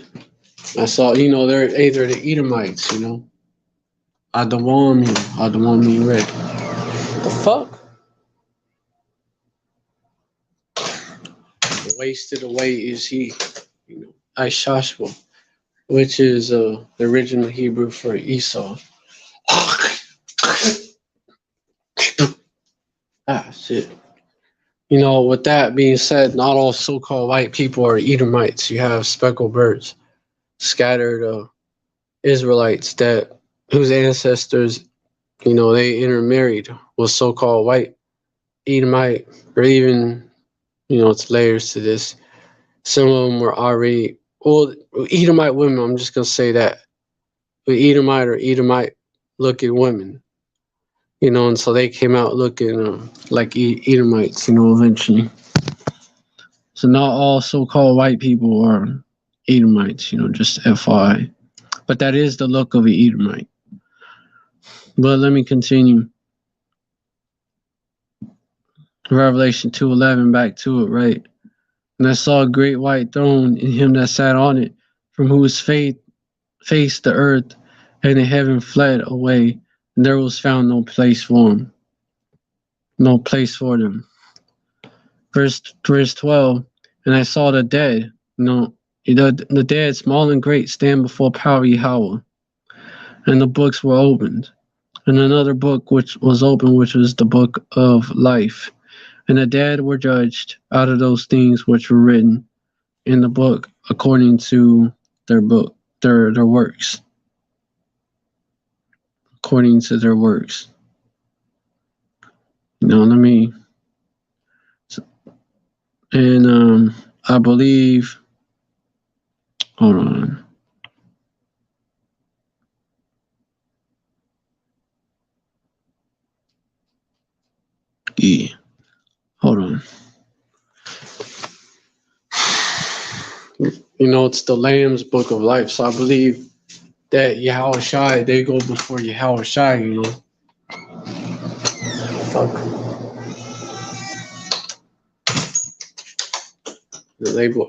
I saw, they're either the Edomites, Adawami Red. What the fuck? Wasted away is he, Ishashua, which is the original Hebrew for Esau. Shit. With that being said, not all so-called white people are Edomites. You have speckled birds, scattered Israelites whose ancestors, they intermarried with so-called white Edomite, or even, it's layers to this. Some of them were already, Edomite women, I'm just going to say that. But Edomite or Edomite looking women, and so they came out looking like Edomites, eventually. So not all so-called white people are Edomites, just FYI. But that is the look of an Edomite. But let me continue. Revelation 2:11, back to it, right? And I saw a great white throne, and him that sat on it, from whose face the earth and the heaven fled away, and there was found no place for him. No place for them. Verse 12, and I saw the dead, the dead, small and great, stand before power Yahweh, and the books were opened. And another book which was opened, which was the book of life. And the dead were judged out of those things which were written in the book according to their works. According to their works. Let me. And I believe. Hold on. Yeah. Hold on. It's the Lamb's Book of Life. So I believe that Yahweh Shai, they go before Yahweh Shai, Fuck.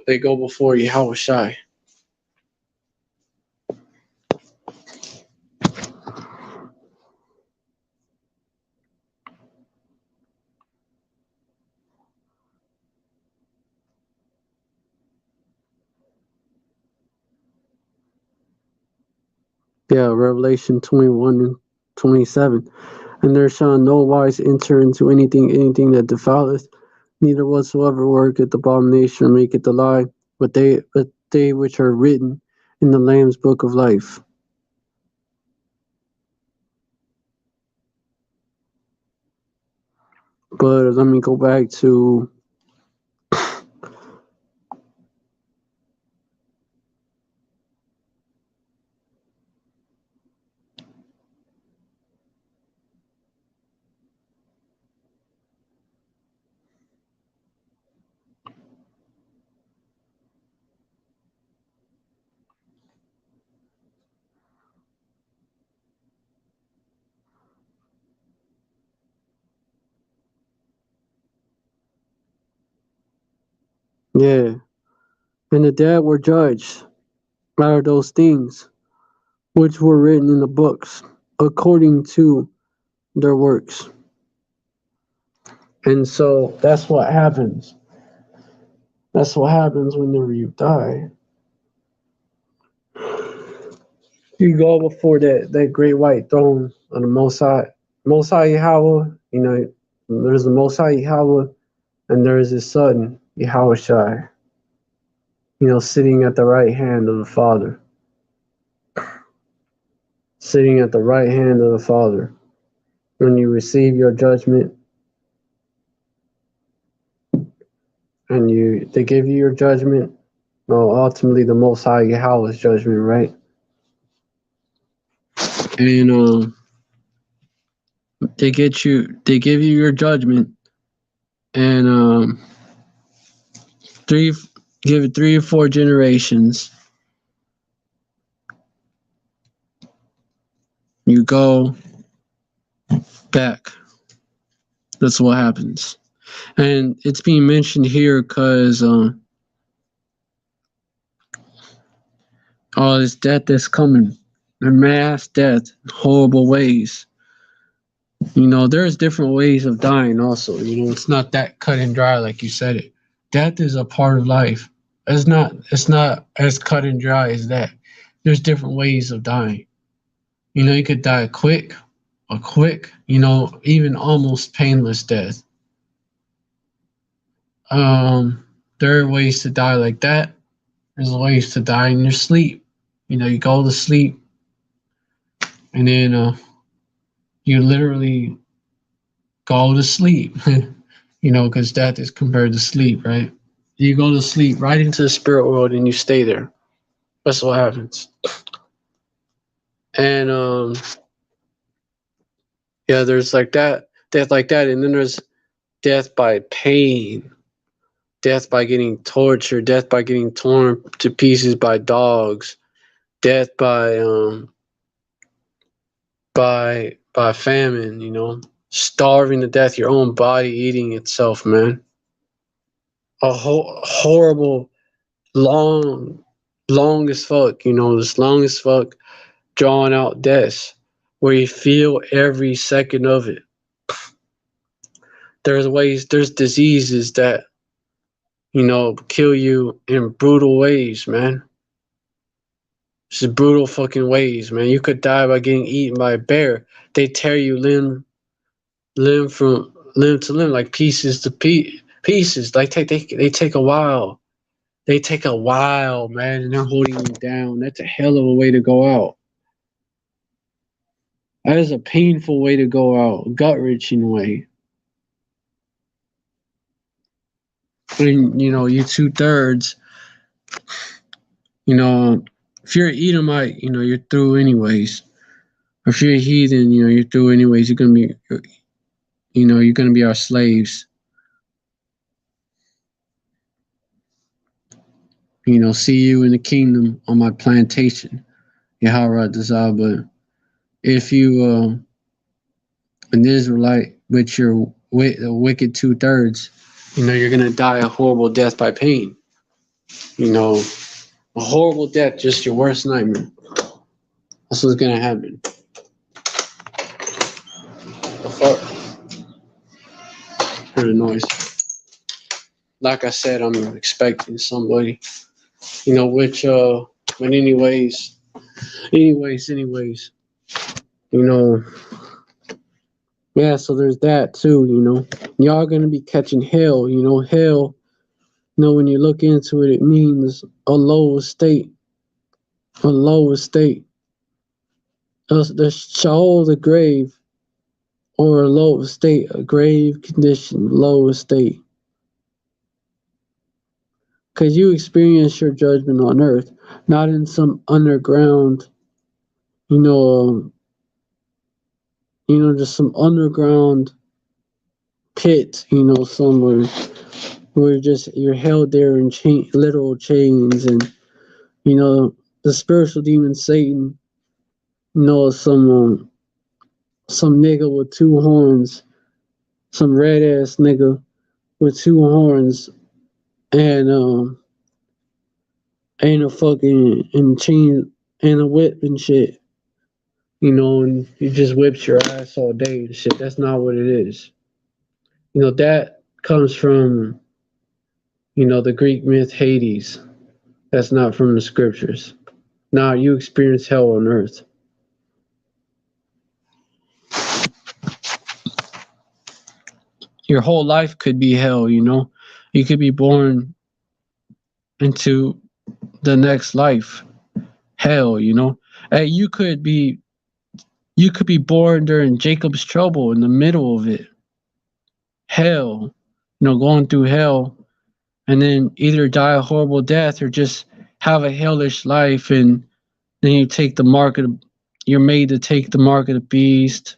They go before Yahweh Shai. Yeah, Revelation 21 and 27. And there shall no wise enter into anything that defileth, neither whatsoever worketh abomination or maketh a lie, but they which are written in the Lamb's Book of Life. But let me go back to yeah. And the dead were judged out of those things which were written in the books according to their works. And so that's what happens. That's what happens whenever you die. You go before that great white throne of the Most High Yahweh. There's the Most High Yahweh, and there is His Son Yahweh Shai. Sitting at the right hand of the Father. Sitting at the right hand of the Father. When you receive your judgment, and they give you your judgment, ultimately the Most High Yahweh's judgment, right? And they give you your judgment, and give it 3 or 4 generations. You go back. That's what happens. And it's being mentioned here because all this death that's coming, the mass death, horrible ways. There's different ways of dying also. It's not that cut and dry like you said it. Death is a part of life. It's not as cut and dry as that. There's different ways of dying. You could die quick, even almost painless death. There are ways to die like that. There's ways to die in your sleep. You go to sleep, and then you literally go to sleep. Because death is compared to sleep, right? You go to sleep right into the spirit world, and you stay there. That's what happens. And Yeah, there's like that, death like that, and then there's death by pain, death by getting tortured, death by getting torn to pieces by dogs, death by famine, starving to death, your own body eating itself, man. A horrible, long as fuck, this long as fuck, drawn out death, where you feel every second of it. There's diseases that, kill you in brutal ways, man. Just brutal fucking ways, man. You could die by getting eaten by a bear. They tear you limb from limb to limb, like pieces to pieces. Like they take a while. They take a while, man, and they're holding you down. That's a hell of a way to go out. That is a painful way to go out, gut wrenching way. When you 2/3, if you're an Edomite, you're through anyways. Or if you're a heathen, you're through anyways. You're gonna be our slaves. See you in the kingdom on my plantation. Yahweh Dazah. But if you an Israelite with your wicked 2/3, you're gonna die a horrible death by pain. A horrible death, just your worst nightmare. That's what's gonna happen. The fuck? Heard a noise. Like I said, I'm expecting somebody. But anyways. Yeah, so there's that too, Y'all gonna be catching hell, hell, when you look into it, it means a lower state. A lower state. The Sheol, the grave, or a lower state, a grave condition, lower state. Because you experience your judgment on earth, not in some underground, just some underground pit, somewhere where you're held there in literal chains, and the spiritual demon Satan, some nigga with two horns, some red ass nigga with two horns, and ain't a fucking and chain and a whip and shit. And he just whips your ass all day and shit. That's not what it is. That comes from, the Greek myth Hades. That's not from the scriptures. Now you experience hell on earth. Your whole life could be hell, You could be born into the next life. Hell, Hey, you could be born during Jacob's trouble in the middle of it. Hell, going through hell, and then either die a horrible death or just have a hellish life, and then you're made to take the mark of the beast.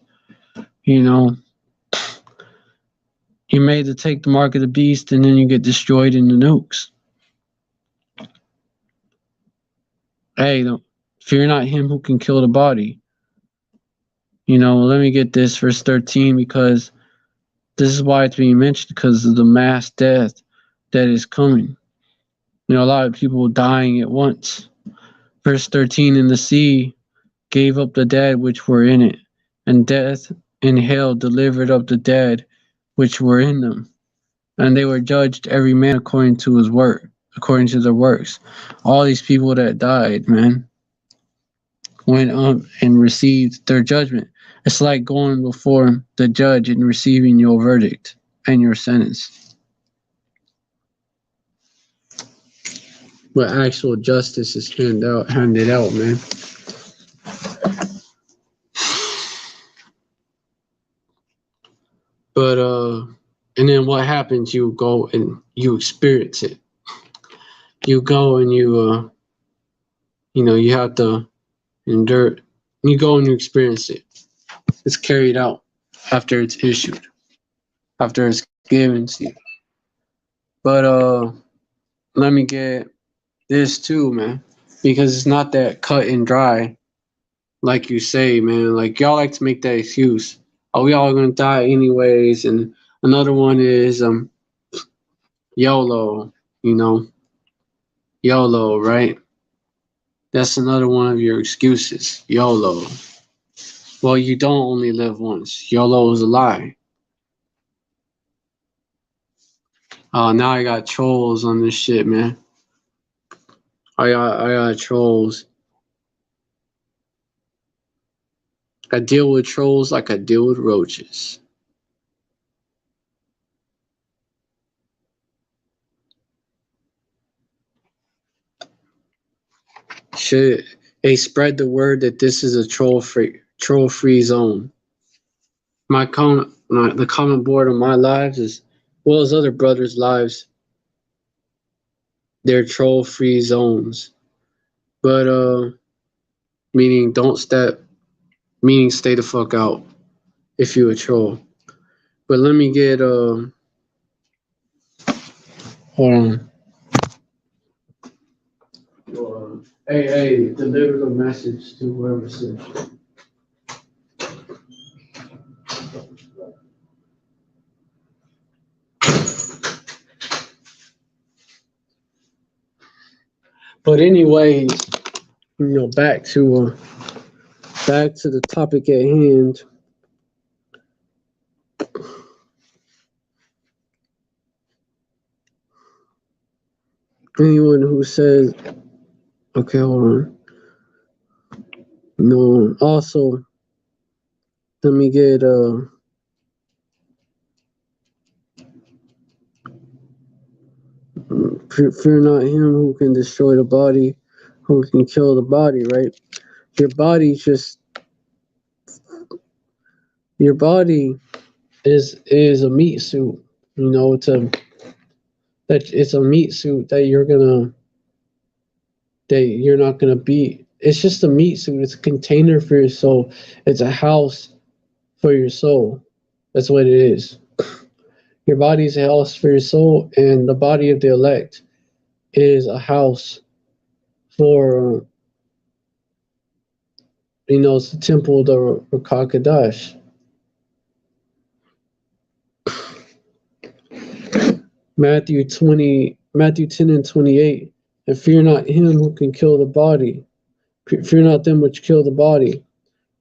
You're made to take the mark of the beast, and then you get destroyed in the nukes. Hey, fear not him who can kill the body. Let me get this, verse 13, because this is why it's being mentioned, because of the mass death that is coming. A lot of people dying at once. Verse 13, and the sea gave up the dead which were in it, and death and hell delivered up the dead which were in them. And they were judged every man according to his work, according to their works. All these people that died, man, went up and received their judgment. It's like going before the judge and receiving your verdict and your sentence. But actual justice is handed out, man. But and then what happens? You go and you experience it. You go and you have to endure. You go and you experience it. It's carried out. after it's issued, after it's given to you. But let me get this too, man, because it's not that cut and dry like you say, man. Like y'all like to make that excuse. Oh, we all gonna die anyways, and another one is YOLO, you know, YOLO, right? That's another one of your excuses, YOLO. Well, you don't only live once. YOLO is a lie. Now I got trolls on this shit, man. I got trolls. I deal with trolls like I deal with roaches. Shit, they spread the word that this is a troll free zone. The common board of my lives is, well as other brothers' lives, they're troll free zones. But meaning don't step, meaning stay the fuck out if you a troll. But let me get hold on. Hey, deliver the message to whoever sent you. But anyway, back to the topic at hand. Anyone who says, okay, hold on. No, also, let me get fear not him who can destroy the body, who can kill the body, right? Your body is a meat suit. It's a meat suit that you're not gonna be. It's just a meat suit. It's a container for your soul. It's a house for your soul. That's what it is. Your body is a house for your soul, and the body of the elect is a house for, it's the temple of the Rakakadash. Matthew 10 and 28. And fear not him who can kill the body. Fear not them which kill the body,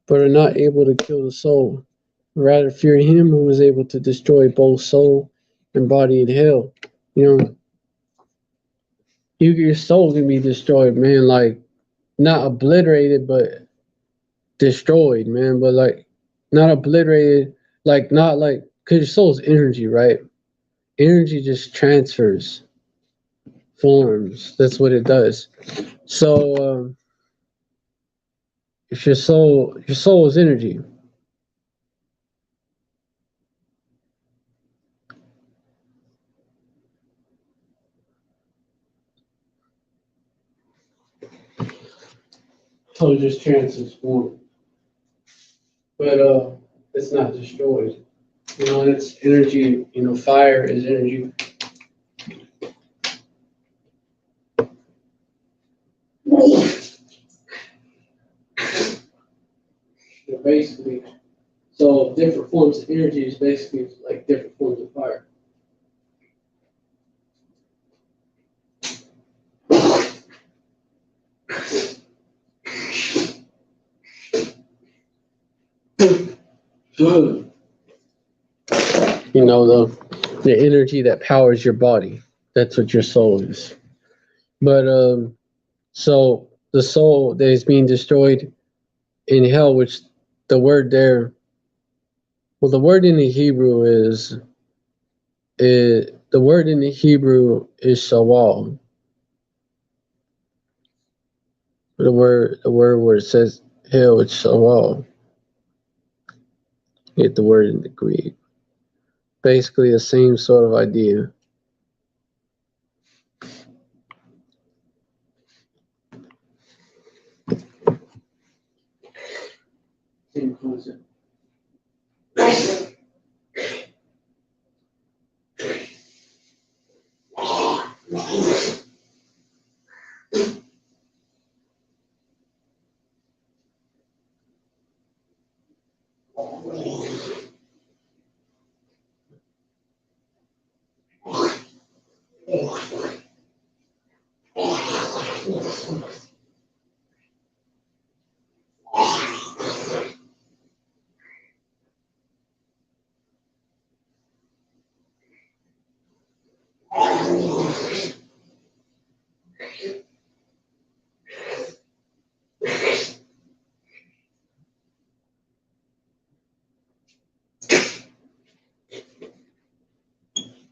but are not able to kill the soul. Rather fear him who is able to destroy both soul and body in hell. Your soul can be destroyed, man. Like, not obliterated, but destroyed, man. But like, not obliterated, like not like, because your soul is energy, right? Energy just transfers forms. That's what it does. So if your soul is energy. So it just transfers form. But it's not destroyed. It's energy. Fire is energy. Basically, so different forms of energy is basically like different forms of fire. The energy that powers your body. That's what your soul is. But so the soul that is being destroyed in hell, which the word there, well, the word in the Hebrew is shawal. The word where it says hell, it's shawal. Get the word in the Greek. Basically the same sort of idea. Same concept.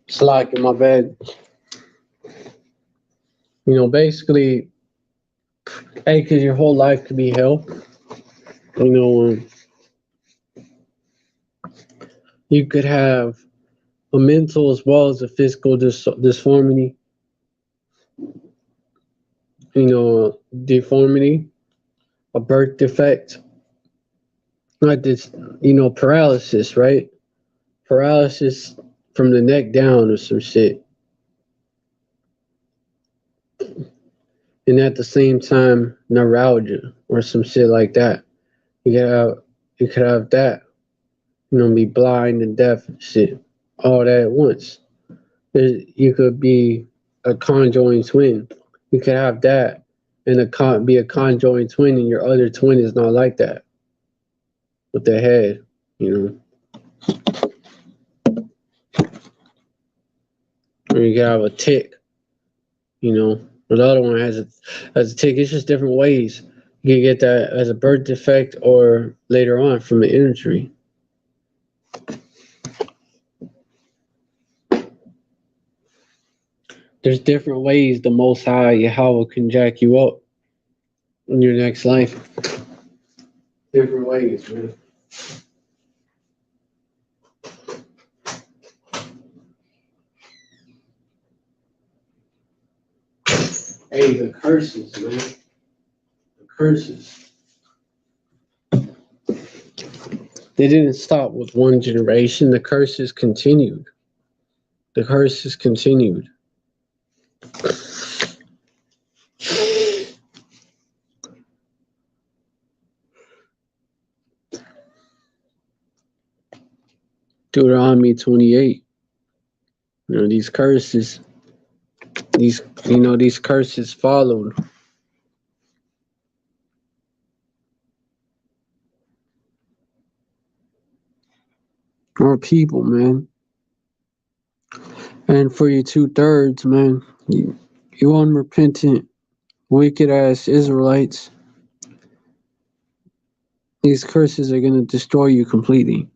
It's like in my bed. Basically, hey, because your whole life could be hell. You know, you could have a mental as well as a physical disformity. Deformity, a birth defect, like this. Paralysis, right? Paralysis from the neck down or some shit. And at the same time, neuralgia or some shit like that. You could have that. Be blind and deaf and shit, all that at once. You could be a conjoined twin. You could have that and be a conjoined twin, and your other twin is not like that with the head. Or you could have a tick. Or the other one has a tick. It's just different ways. You can get that as a birth defect or later on from an injury. There's different ways the Most High Yahweh can jack you up in your next life. Different ways, man. Hey, the curses, man. The curses. They didn't stop with one generation. The curses continued. The curses continued. Deuteronomy 28. These curses. These curses followed. Our people, man. And for you 2/3, man, you unrepentant, wicked ass Israelites, these curses are gonna destroy you completely.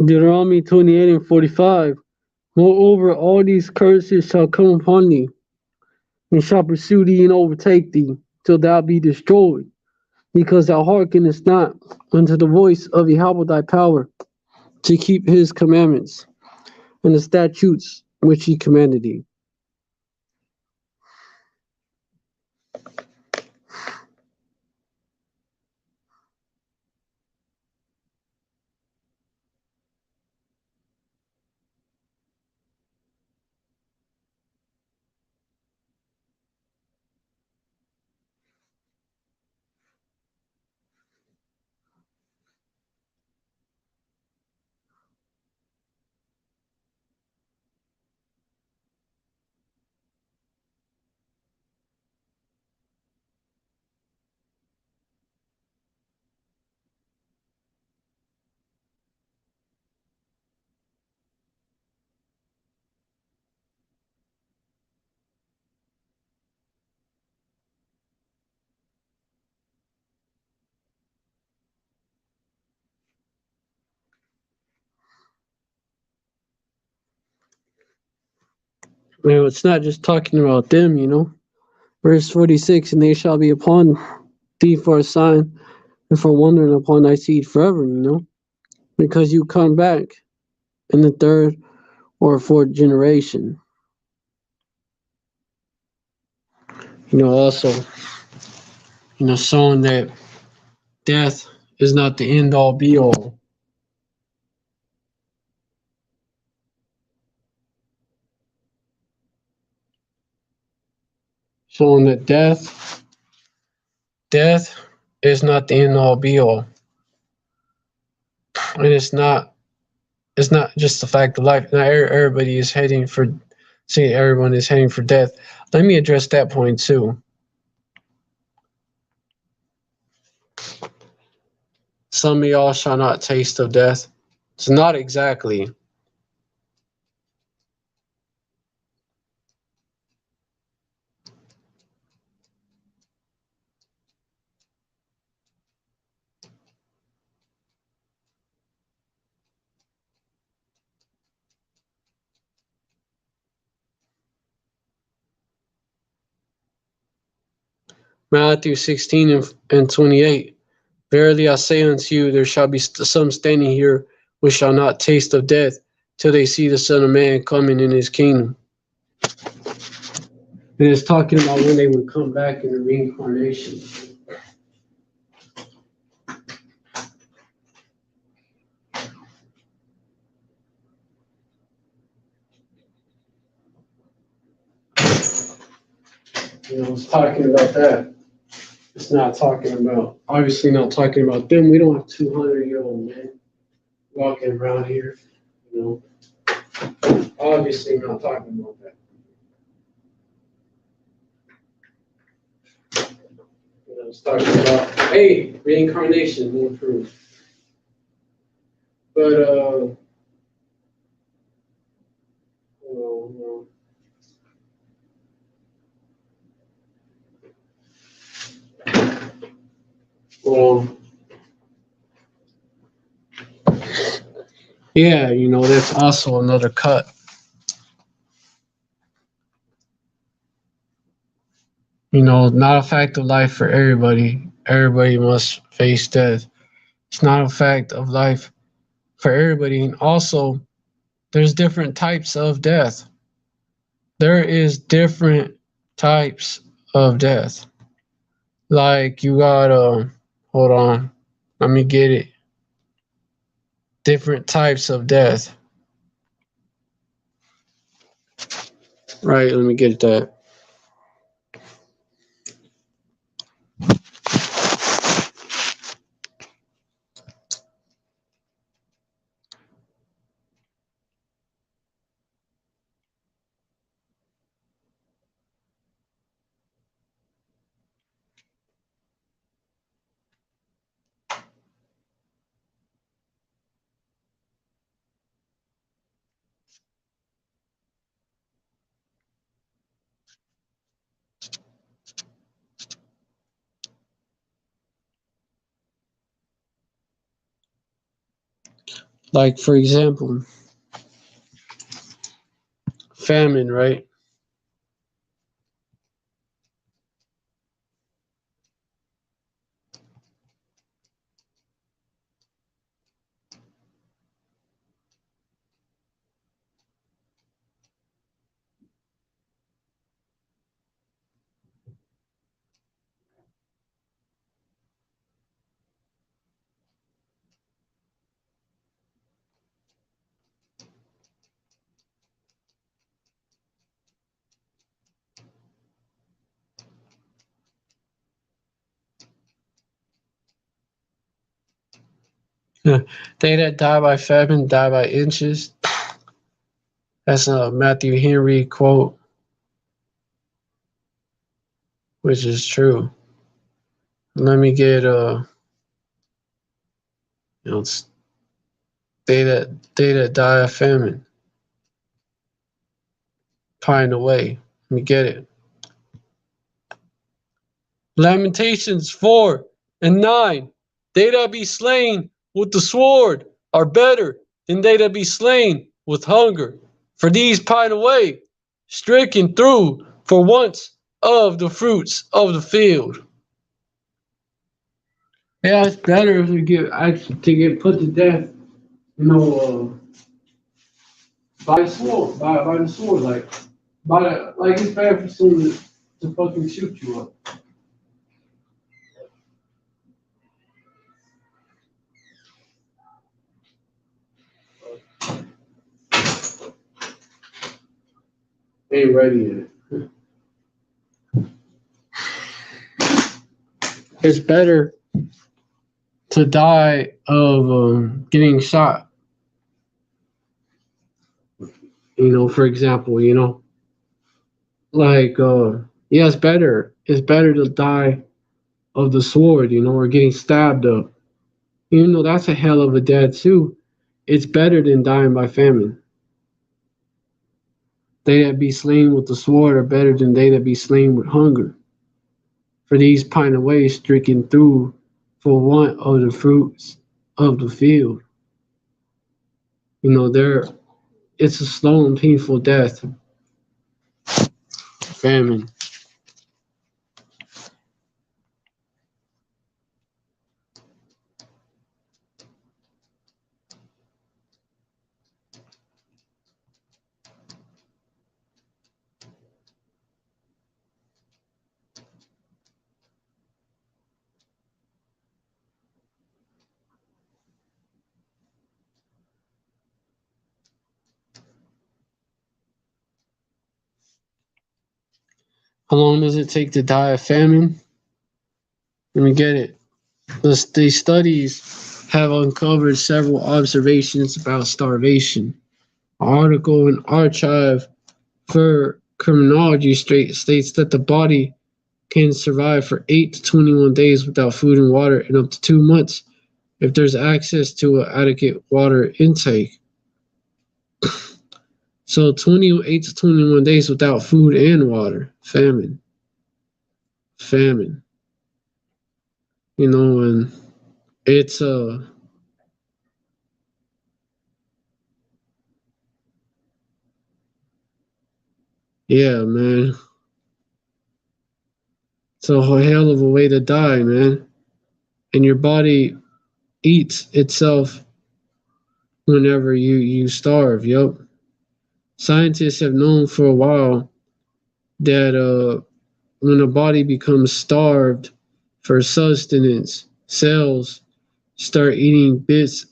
Deuteronomy 28 and 45. Moreover, all these curses shall come upon thee, and shall pursue thee and overtake thee, till thou be destroyed, because thou hearkenest not unto the voice of Yahweh thy power, to keep his commandments and the statutes which he commanded thee. Now, it's not just talking about them, Verse 46, and they shall be upon thee for a sign and for wondering upon thy seed forever, because you come back in the third or fourth generation. Also, showing that death is not the end all be all. Showing that death is not the end all be all. And it's not just the fact of life. Not everybody is heading for, everyone is heading for death. Let me address that point too. Some of y'all shall not taste of death. It's not exactly. Matthew 16 and 28. Verily I say unto you, there shall be some standing here which shall not taste of death till they see the Son of Man coming in his kingdom. And it's talking about when they would come back in the reincarnation. It's talking about that. It's not talking about, obviously not talking about them. We don't have 200-year-old men walking around here, Obviously not talking about that. It's talking about, hey, reincarnation will improve. But, well, yeah, that's also another cut. Not a fact of life for everybody. Everybody must face death. It's not a fact of life for everybody. And also, there's different types of death. There is different types of death. Like you got, hold on, let me get it. Different types of death. Right, let me get that. Like, for example, famine, right? They that die by famine die by inches. That's a Matthew Henry quote, which is true. Let me get you know, they that die of famine pine away. Let me get it. Lamentations 4:9. They that be slain with the sword are better than they that be slain with hunger. For these pine away, stricken through for want of the fruits of the field. Yeah, it's better to get put to death, you know, by sword, by the sword, like it's bad for someone to fucking shoot you up. Ain't ready yet. It's better to die of getting shot. You know, for example, like yeah, it's better. It's better to die of the sword, or getting stabbed up. Even though that's a hell of a death too, it's better than dying by famine. They that be slain with the sword are better than they that be slain with hunger. For these pine away, stricken through for want of the fruits of the field. There it's a slow and painful death. Famine. How long does it take to die of famine? Let me get it. These studies have uncovered several observations about starvation. An article in Archive for Criminology states that the body can survive for 8 to 21 days without food and water and up to 2 months if there's access to an adequate water intake. So 28 to 21 days without food and water. Famine. Famine. And it's yeah, man. It's a hell of a way to die, man. And your body eats itself whenever you starve. Yup. Scientists have known for a while that when a body becomes starved for sustenance, cells start eating bits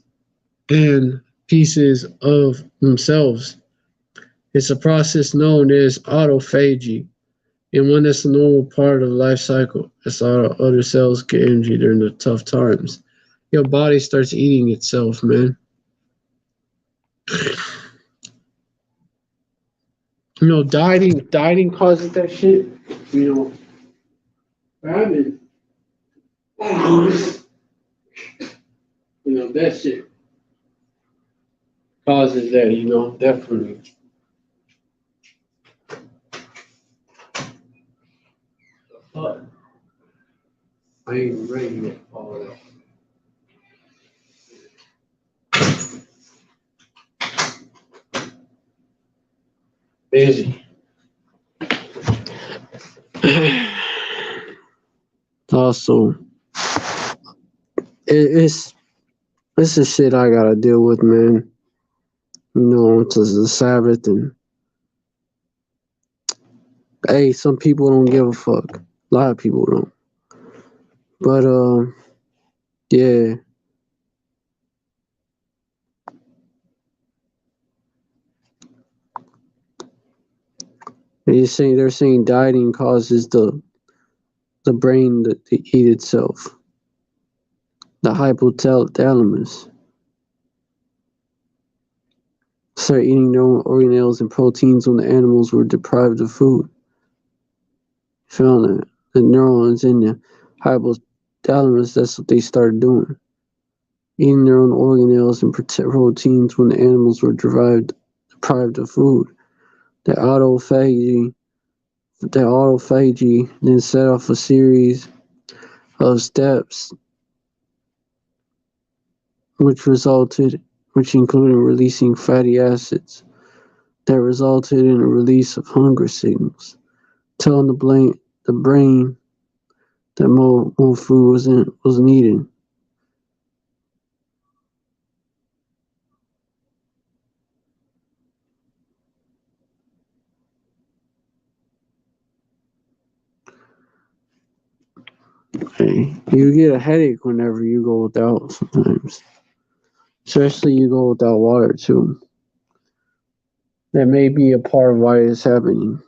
and pieces of themselves. It's a process known as autophagy, and one that's a normal part of the life cycle. As other cells get injured during the tough times. Your body starts eating itself, man. Dieting causes that shit. Famine. That shit causes that. Definitely. But I ain't ready yet for all that. Busy. Also, it's this is shit I gotta deal with, man. You know, it's the Sabbath, and hey, some people don't give a fuck. A lot of people don't. But yeah, they're saying dieting causes the brain to eat itself. The hypothalamus start eating their own organelles and proteins when the animals were deprived of food. Found that the neurons in the hypothalamus, that's what they started doing. Eating their own organelles and proteins when the animals were deprived of food. The autophagy then set off a series of steps which included releasing fatty acids that resulted in a release of hunger signals, telling the brain that more food was needed. Hey, you get a headache whenever you go without sometimes. Especially you go without water too. That may be a part of why it's happening.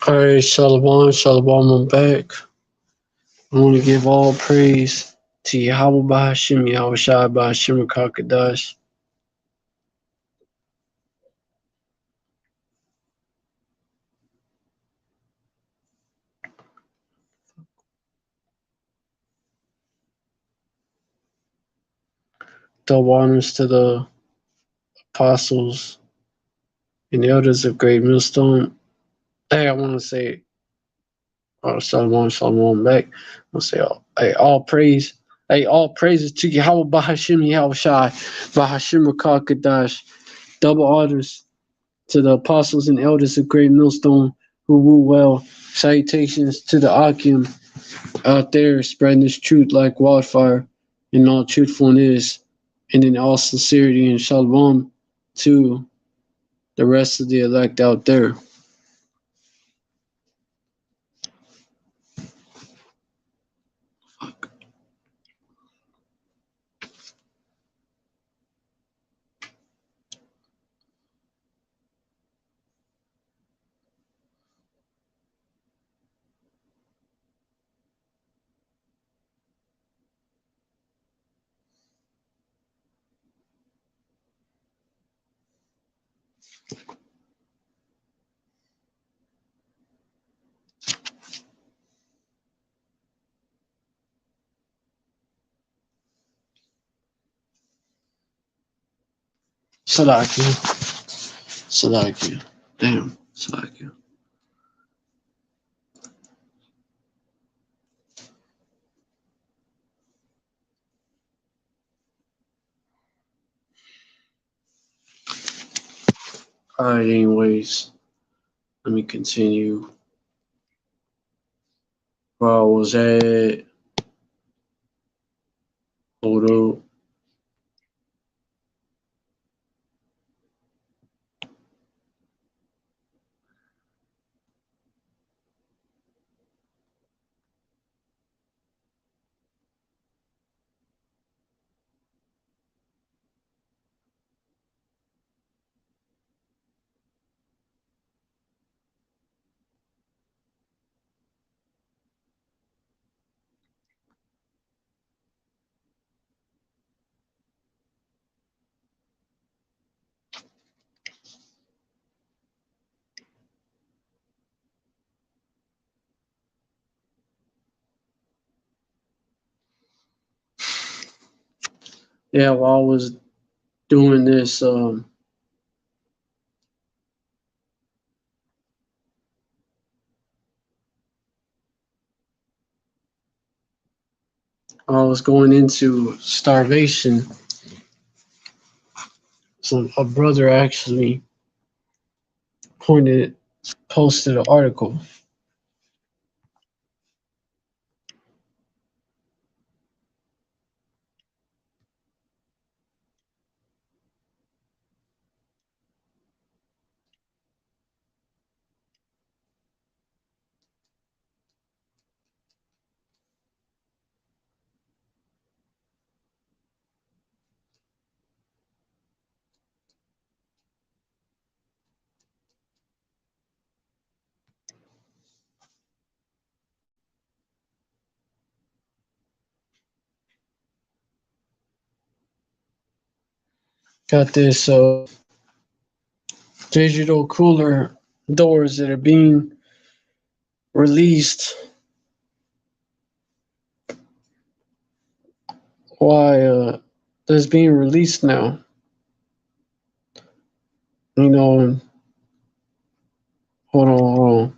Alright, Shalom, Shalom, I'm back. I want to give all praise to Yahweh Bahashim, Yahweh Shai Bahashim Kakadash. Double honors to the apostles and the elders of Great Millstone. Hey, I want to say, Shalom, Shalom, I'm back. I want to say, all praise. Hey, all praises to Yahweh Bahashim, Yahweh Shai Bahashim Kakadash. Double honors to the apostles and elders of Great Millstone who rule well. Salutations to the Akim out there spreading this truth like wildfire in all truthfulness and in all sincerity, and shalom to the rest of the elect out there. Salakia. Salakia. Damn. Salakia. Alright, anyways, let me continue. Where I was at. Hold up. Yeah, while I was doing this, I was going into starvation. So a brother actually posted an article. Got this digital cooler doors that are being released. Why that's being released now? You know, hold on.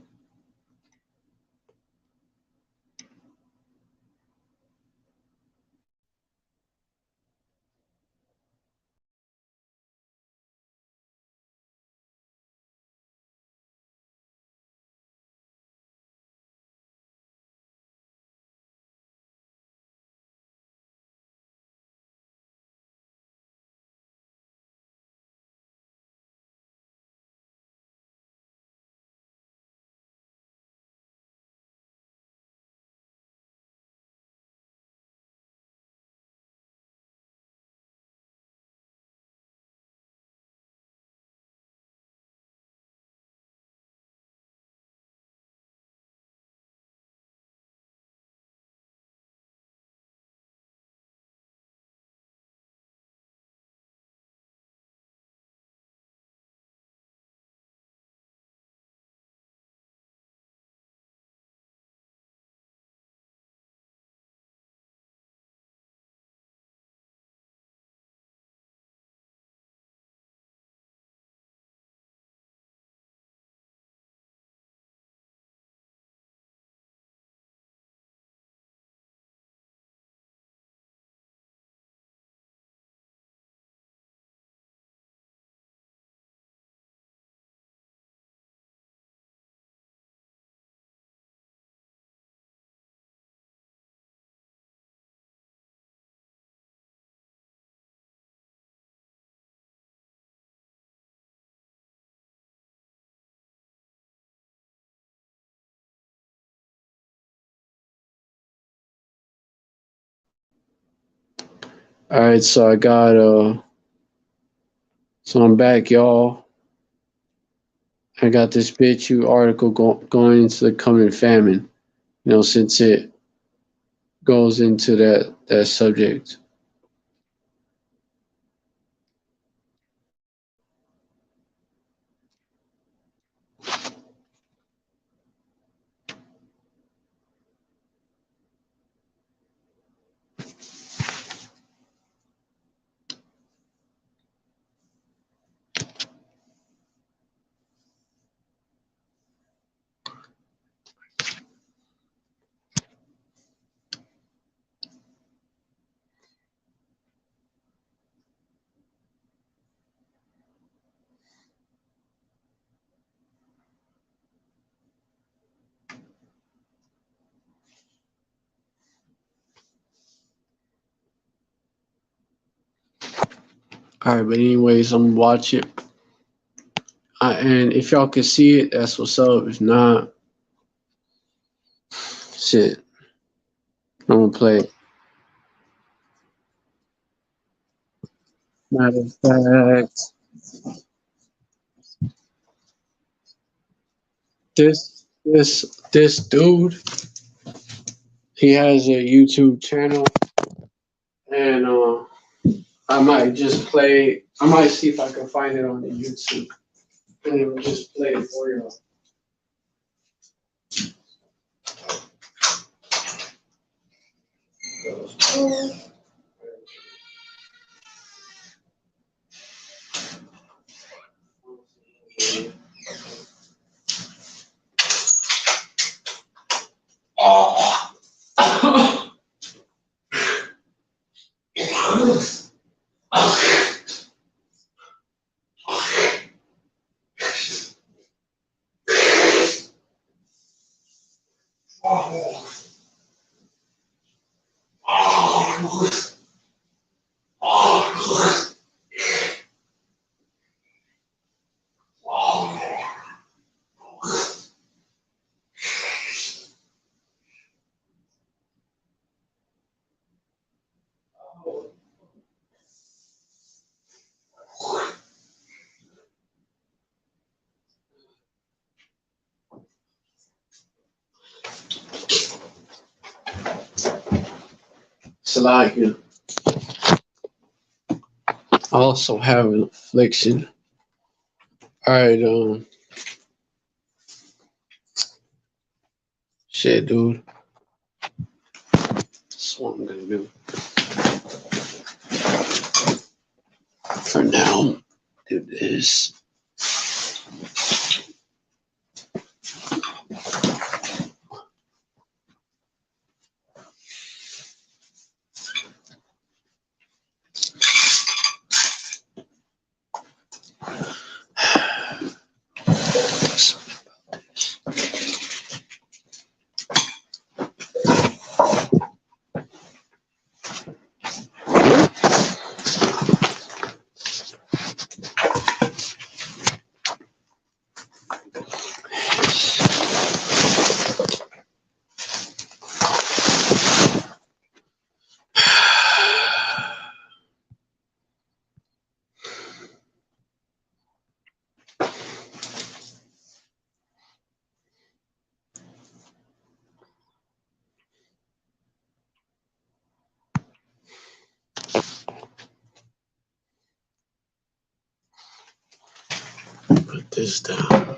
All right, so I got so I'm back, y'all. I got this BitU article going into the coming famine. Since it goes into that subject. All right, but anyways, I'm gonna watch it. And if y'all can see it, that's what's up. If not, shit, I'm gonna play it. Matter of fact, this dude, he has a YouTube channel, and I might just play. I might see if I can find it on the YouTube, and then just play it for y'all. Salakia. I also have an affliction. All right, shit, dude. That's what I'm gonna do for now. Do this. Put this down.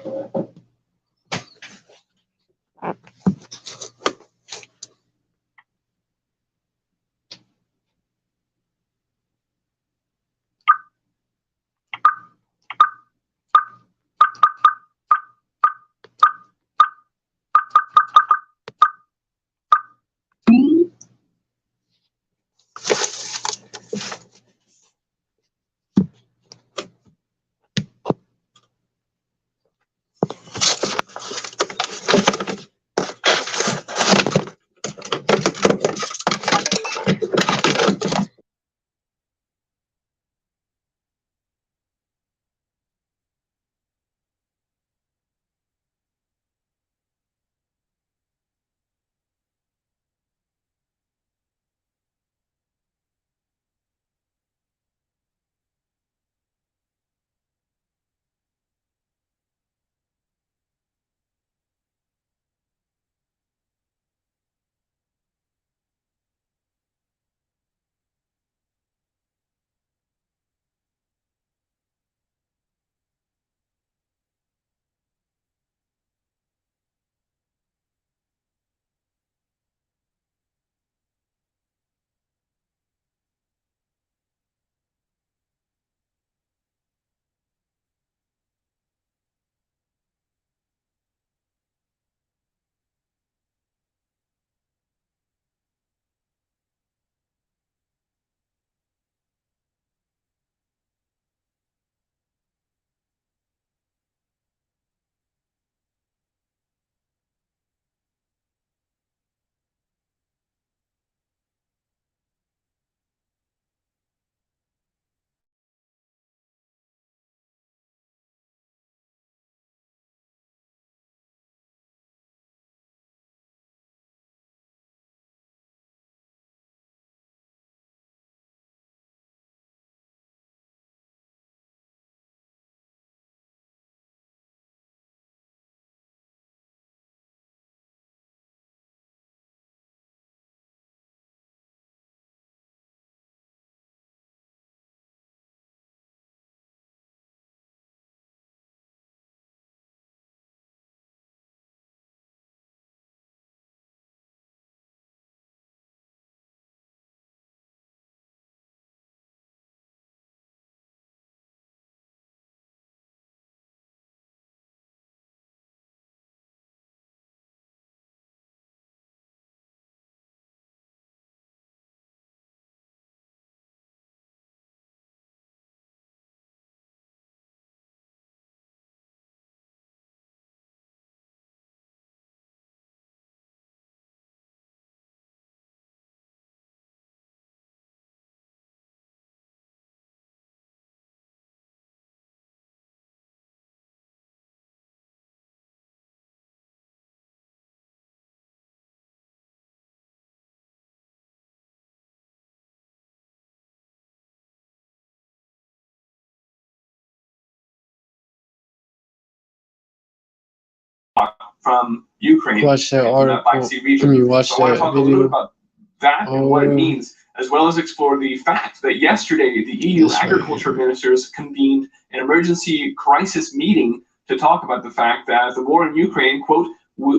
from Ukraine Watch that and from that Black article. Sea region. Watch So I want to that talk a little bit video. about that and what it means, as well as explore the fact that yesterday the EU agriculture ministers convened an emergency crisis meeting to talk about the fact that the war in Ukraine, quote,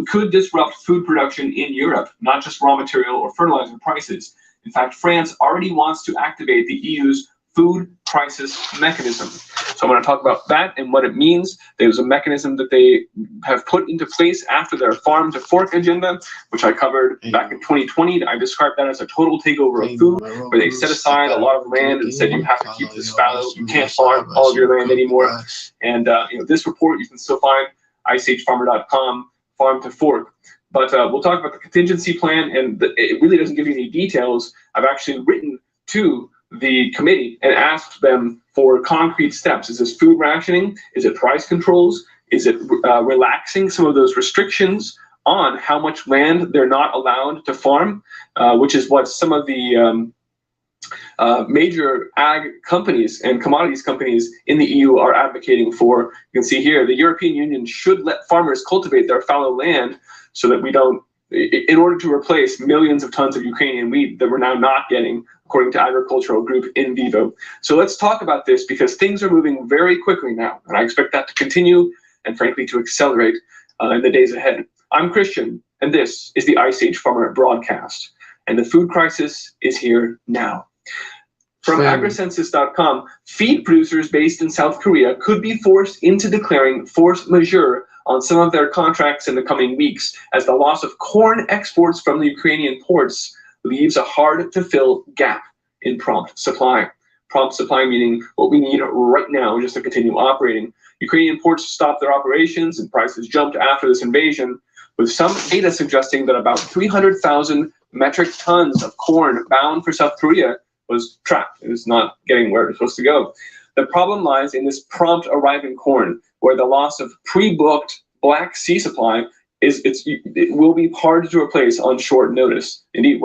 could disrupt food production in Europe, not just raw material or fertilizer prices. In fact, France already wants to activate the EU's food crisis mechanism. So I want to talk about that and what it means. There's a mechanism that they have put into place after their farm to fork agenda, which I covered back in 2020. I described that as a total takeover of food, where they set aside a lot of land and said you have to keep this fallow, you can't farm all of your land anymore. And this report you can still find iceagefarmer.com, farm to fork. But we'll talk about the contingency plan, and it really doesn't give you any details. I've actually written to the committee and asked them for concrete steps. Is this food rationing? Is it price controls? Is it relaxing some of those restrictions on how much land they're not allowed to farm, which is what some of the major ag companies and commodities companies in the EU are advocating for. You can see here, the European Union should let farmers cultivate their fallow land so that we don't, in order to replace millions of tons of Ukrainian wheat that we're now not getting, according to agricultural group In Vivo. So let's talk about this, because things are moving very quickly now, and I expect that to continue and frankly to accelerate in the days ahead. I'm Christian, and this is the Ice Age Farmer broadcast, and the food crisis is here now. From agricensus.com, feed producers based in South Korea could be forced into declaring force majeure on some of their contracts in the coming weeks, as the loss of corn exports from the Ukrainian ports leaves a hard-to-fill gap in prompt supply. Prompt supply meaning what we need right now just to continue operating. Ukrainian ports stopped their operations and prices jumped after this invasion, with some data suggesting that about 300,000 metric tons of corn bound for South Korea was trapped. It was not getting where it was supposed to go. The problem lies in this prompt arriving corn, where the loss of pre-booked Black Sea supply it will be hard to replace on short notice. Indeed,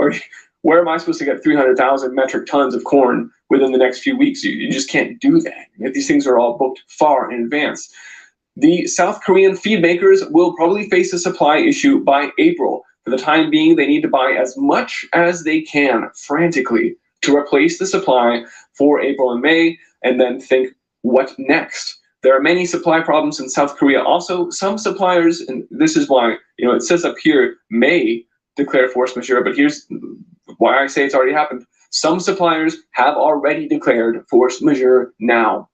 where am I supposed to get 300,000 metric tons of corn within the next few weeks? You just can't do that. These things are all booked far in advance. The South Korean feed makers will probably face a supply issue by April. For the time being, they need to buy as much as they can frantically to replace the supply for April and May, and then think, what next? There are many supply problems in South Korea. Also, some suppliers, and this is why, it says up here, may declare force majeure, but here's why I say it's already happened. Some suppliers have already declared force majeure now.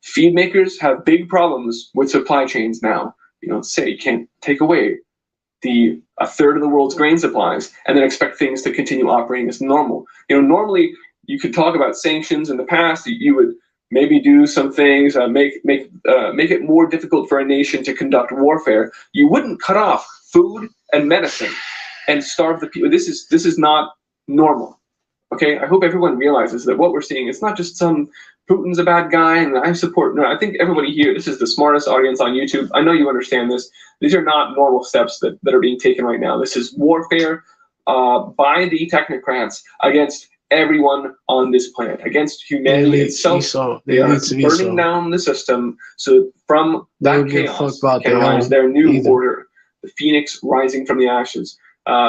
Feed makers have big problems with supply chains now. Say you can't take away a third of the world's grain supplies and then expect things to continue operating as normal. Normally you could talk about sanctions in the past. You would maybe do some things, make it more difficult for a nation to conduct warfare. You wouldn't cut off food and medicine and starve the people. This is not normal. Okay, I hope everyone realizes that what we're seeing is not just some Putin's a bad guy and I support. No, I think everybody here, this is the smartest audience on YouTube. I know you understand this. These are not normal steps that are being taken right now. This is warfare by the technocrats against everyone on this planet, against humanity itself. They are burning down the system, so from that chaos can rise their new order, the phoenix rising from the ashes.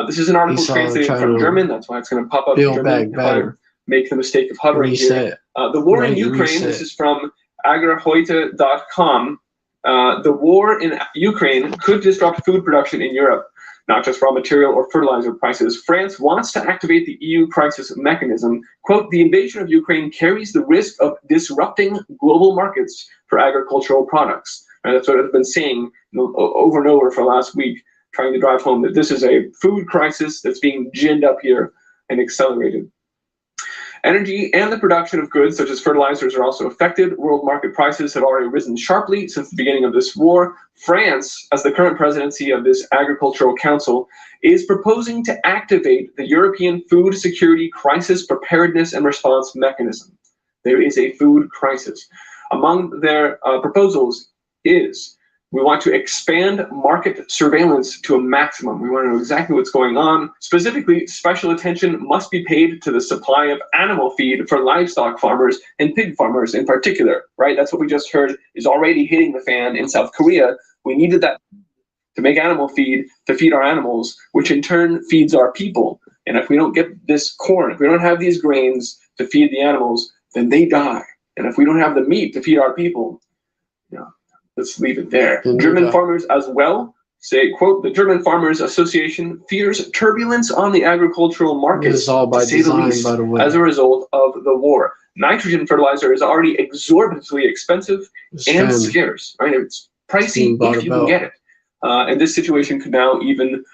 This is an article translated from German. That's why it's going to pop up in German if I make the mistake of hovering here. The war in Ukraine, this is from agrarheute.com. The war in Ukraine could disrupt food production in Europe, not just raw material or fertilizer prices. France wants to activate the EU crisis mechanism. Quote, the invasion of Ukraine carries the risk of disrupting global markets for agricultural products. And that's what I've been saying over and over for last week, trying to drive home that this is a food crisis that's being ginned up here and accelerated. Energy and the production of goods such as fertilizers are also affected. World market prices have already risen sharply since the beginning of this war. France, as the current presidency of this agricultural council, is proposing to activate the European Food Security Crisis Preparedness and Response Mechanism. There is a food crisis. Among their proposals is, we want to expand market surveillance to a maximum. We want to know exactly what's going on. Specifically, special attention must be paid to the supply of animal feed for livestock farmers and pig farmers in particular, right? That's what we just heard is already hitting the fan in South Korea. We needed that to make animal feed to feed our animals, which in turn feeds our people. And if we don't get this corn, if we don't have these grains to feed the animals, then they die. And if we don't have the meat to feed our people, let's leave it there. German farmers as well say, quote, the German Farmers Association fears turbulence on the agricultural markets, to say the least, as a result of the war. Nitrogen fertilizer is already exorbitantly expensive and scarce, right? It's pricey if you can get it. And this situation could now even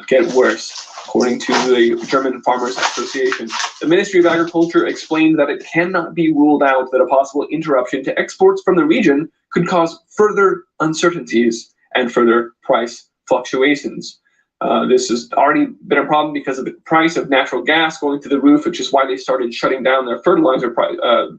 get worse, according to the German Farmers Association. The Ministry of Agriculture explained that it cannot be ruled out that a possible interruption to exports from the region could cause further uncertainties and further price fluctuations. This has already been a problem because of the price of natural gas going through the roof, which is why they started shutting down their fertilizer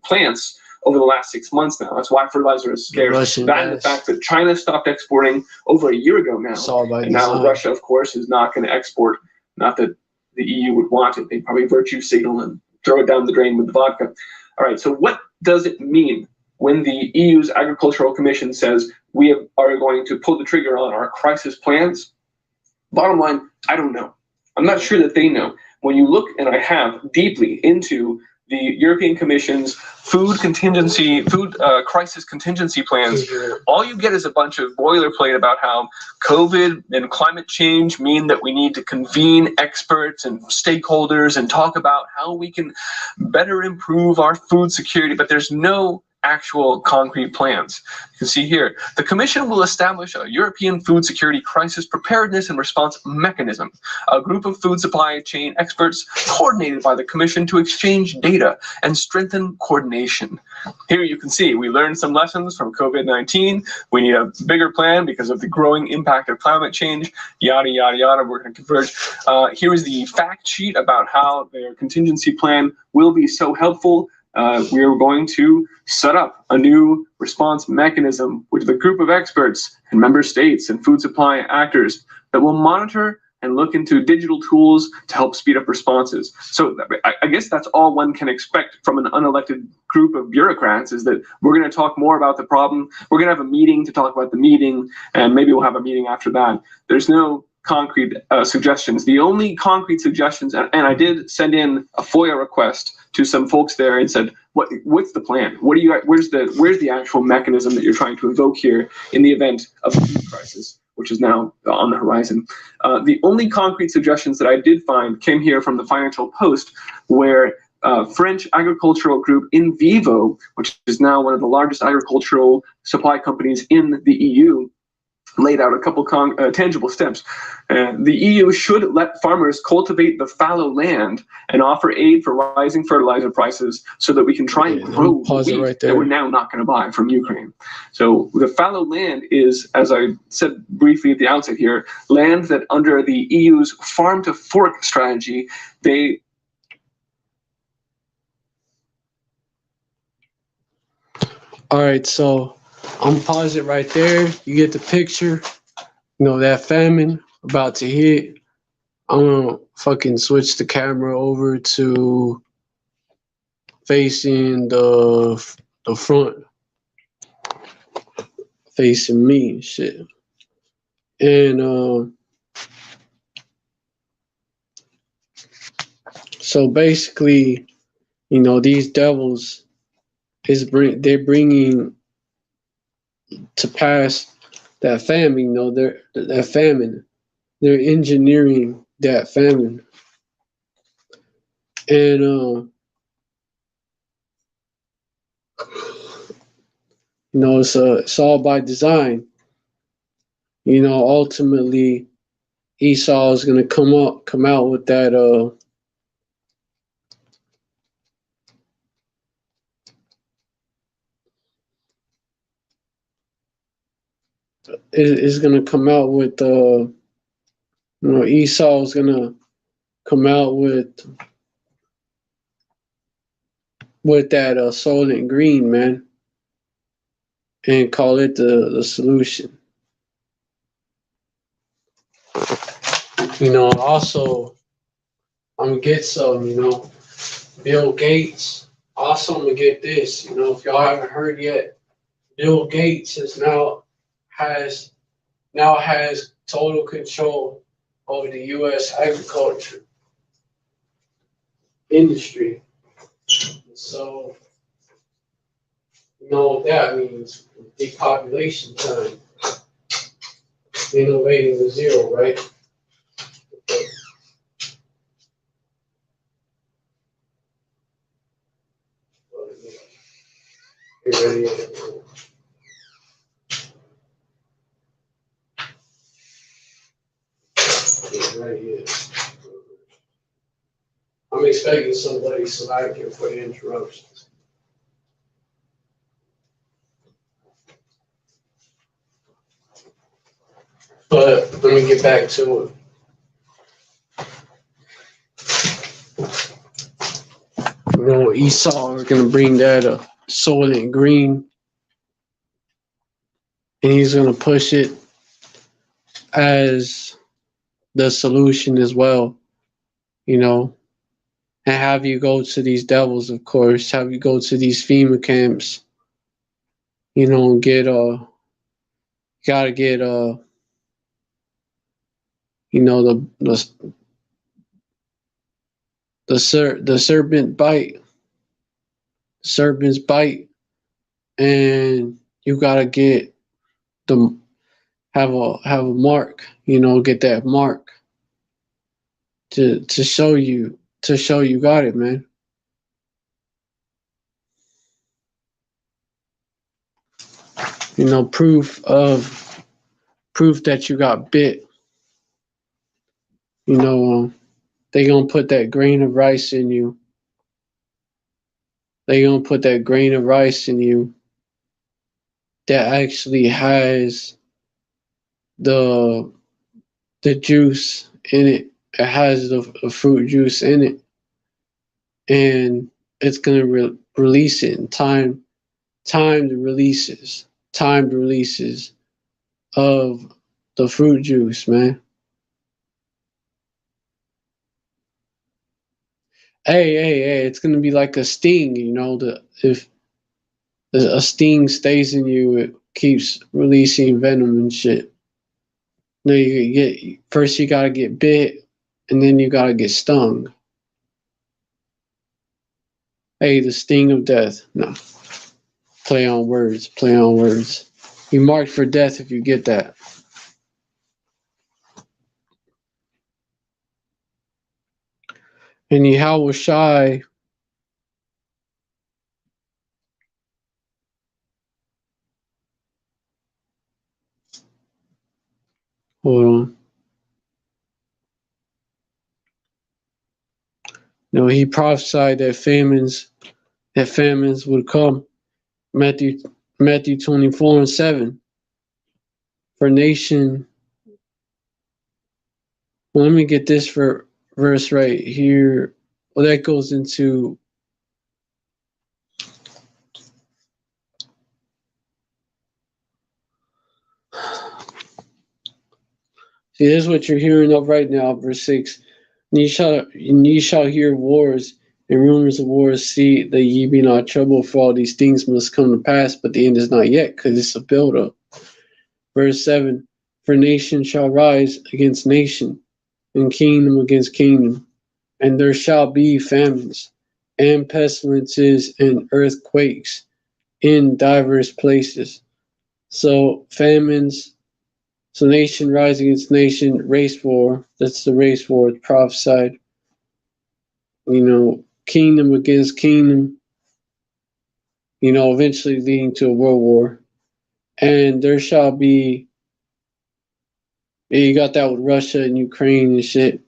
plants over the last 6 months now. That's why fertilizer is scarce. That and the fact that China stopped exporting over a year ago now. And now Russia, of course, is not going to export. Not that the EU would want it. They'd probably virtue signal and throw it down the drain with the vodka. All right, so what does it mean when the EU's Agricultural Commission says we are going to pull the trigger on our crisis plans? Bottom line, I don't know. I'm not sure that they know. When you look, and I have, deeply into the European Commission's food crisis contingency plans, all you get is a bunch of boilerplate about how COVID and climate change mean that we need to convene experts and stakeholders and talk about how we can better improve our food security, but there's no actual concrete plans. You can see here, the Commission will establish a European food security crisis preparedness and response mechanism, a group of food supply chain experts coordinated by the Commission to exchange data and strengthen coordination. Here you can see we learned some lessons from COVID-19. We need a bigger plan because of the growing impact of climate change, yada, yada, yada. We're going to converge. Here is the fact sheet about how their contingency plan will be so helpful. We are going to set up a new response mechanism with a group of experts and member states and food supply actors that will monitor and look into digital tools to help speed up responses. So I guess that's all one can expect from an unelected group of bureaucrats, is that we're going to talk more about the problem. We're going to have a meeting to talk about the meeting, and maybe we'll have a meeting after that. There's no concrete suggestions. The only concrete suggestions, and I did send in a FOIA request to some folks there and said, what's the plan? Where's the actual mechanism that you're trying to invoke here in the event of a food crisis, which is now on the horizon? The only concrete suggestions that I did find came here from the Financial Post, where French agricultural group In Vivo, which is now one of the largest agricultural supply companies in the EU, laid out a couple tangible steps. The EU should let farmers cultivate the fallow land and offer aid for rising fertilizer prices so that we can try and grow the wheat that we're now not going to buy from Ukraine. So the fallow land is, as I said briefly at the outset here, land that under the EU's farm to fork strategy, they All right, so I'm pause it right there. You get the picture. You know, that famine about to hit. I'm gonna fucking switch the camera over to facing the front, facing me and shit. And so basically, you know, these devils they're bringing to pass that famine. You know, that famine. They're engineering that famine, and you know, it's all by design. You know, ultimately, Esau is gonna come out with that is gonna come out with you know, Esau is gonna come out with that Soylent Green, man, and call it the solution. You know, also I'm gonna get some, you know, Bill Gates. Also, I'm gonna get this. You know, if y'all haven't heard yet, Bill Gates has total control over the U.S. agriculture industry. So, you know what that means? Depopulation time. Innovating the zero, right? Right here. I'm expecting somebody so I can put interruptions. But let me get back to it. You know, Esau are going to bring that Soylent Green, and he's going to push it as the solution as well, you know, and have you go to these devils, of course, have you go to these FEMA camps, you know, get gotta get you know, the serpent's bite, and you gotta get the have a mark, you know, get that mark to show you got it, man. You know, proof that you got bit. You know, they gonna put that grain of rice in you. They gonna put that grain of rice in you that actually has the juice in it. It has the fruit juice in it, and it's gonna release it in time. Timed releases of the fruit juice, man. Hey, it's gonna be like a sting, you know. If a sting stays in you, it keeps releasing venom and shit. No, you gotta get bit, and then you gotta get stung. Hey, the sting of death. No, play on words. You marked for death if you get that. And Yahweh Shai, hold on. No, he prophesied that famines would come. Matthew 24:7. For nation. Well, let me get this verse right here. Well, that goes into see, this is what you're hearing of right now, verse 6. And ye shall hear wars and rumors of wars. See that ye be not troubled, for all these things must come to pass, but the end is not yet, because it's a build-up. Verse 7. For nation shall rise against nation, and kingdom against kingdom, and there shall be famines, and pestilences, and earthquakes in diverse places. So famines, so nation rising against nation, race war, that's the race war prophesied. You know, kingdom against kingdom, you know, eventually leading to a world war. And there shall be, you got that with Russia and Ukraine and shit.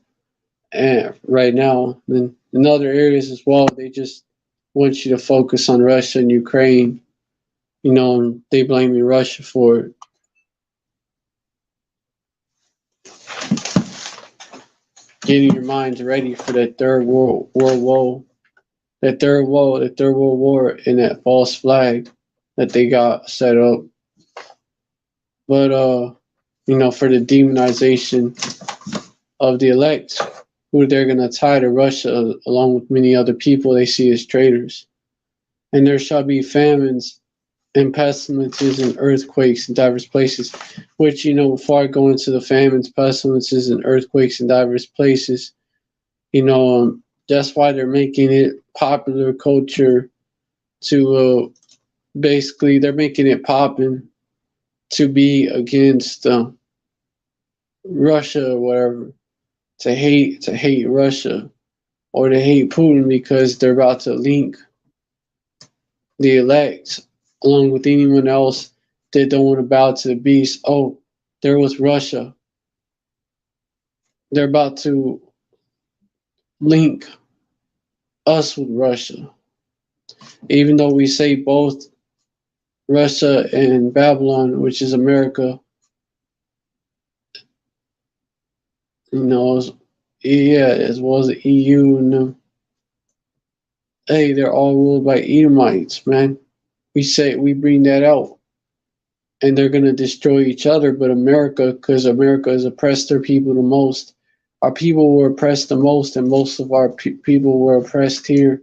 And right now, and in other areas as well, they just want you to focus on Russia and Ukraine. You know, and they blame Russia for it. Getting your minds ready for that third world war, that third world war, and that false flag that they got set up. But you know, for the demonization of the elect, who they're gonna tie to Russia along with many other people they see as traitors. And there shall be famines and pestilences and earthquakes in diverse places, which, before I go into the famines, pestilences, and earthquakes in diverse places, that's why they're making it popular culture to basically, they're making it popping to be against Russia or whatever, to hate Russia or to hate Putin because they're about to link the elect along with anyone else that don't want to bow to the beast. Oh, they're with Russia. They're about to link us with Russia. Even though we say both Russia and Babylon, which is America, as well as the EU and them, hey, they're all ruled by Edomites, man. We bring that out. And they're going to destroy each other, but America, because America has oppressed their people the most. Our people were oppressed the most, and most of our people were oppressed here.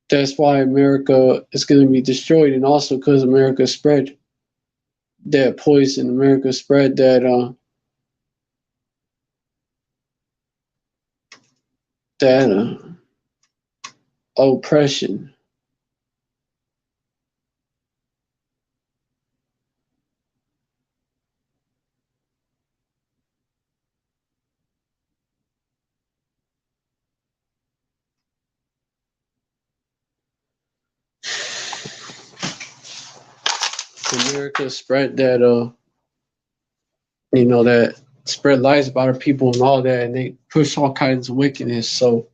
That's why America is going to be destroyed, and also because America spread that poison. America spread that oppression. America spread that spread lies about our people and all that, and they push all kinds of wickedness. So,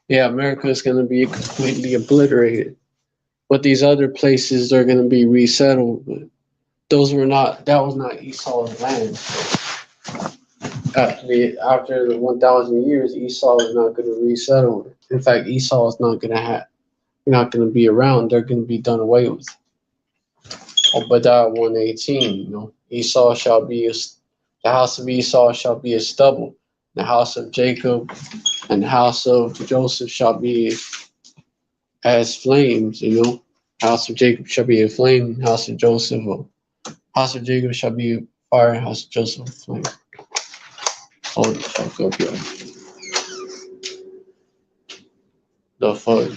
yeah, America is going to be completely obliterated. But these other places are going to be resettled. But that was not Esau's land. After the 1,000 years, Esau is not going to resettle. In fact, Esau is not going to be around. They're going to be done away with. Obadiah 1:18, the house of Esau shall be a stubble. The house of Jacob and the house of Joseph shall be as flames, House of Jacob shall be a flame, house of Jacob shall be fire, house of Joseph a flame. Hold the fuck up, yo. The fuck?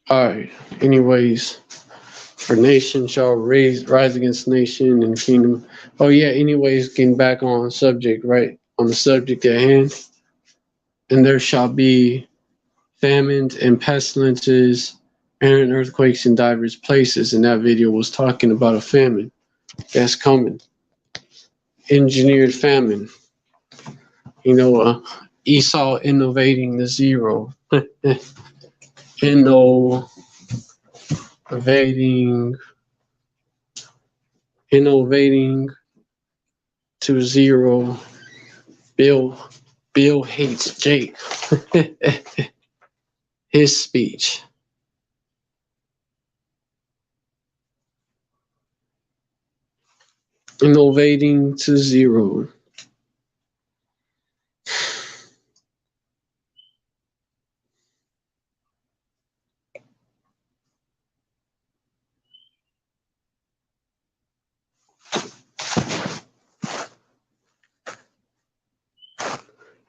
Alright, anyways, for nation shall rise against nation and kingdom. Oh yeah, anyways, getting back on subject, right? On the subject at hand. And there shall be famines and pestilences and earthquakes in diverse places. And that video was talking about a famine that's coming. Engineered famine. Esau innovating the zero. Innovating to zero. Bill hates Jake. His speech. Innovating to zero.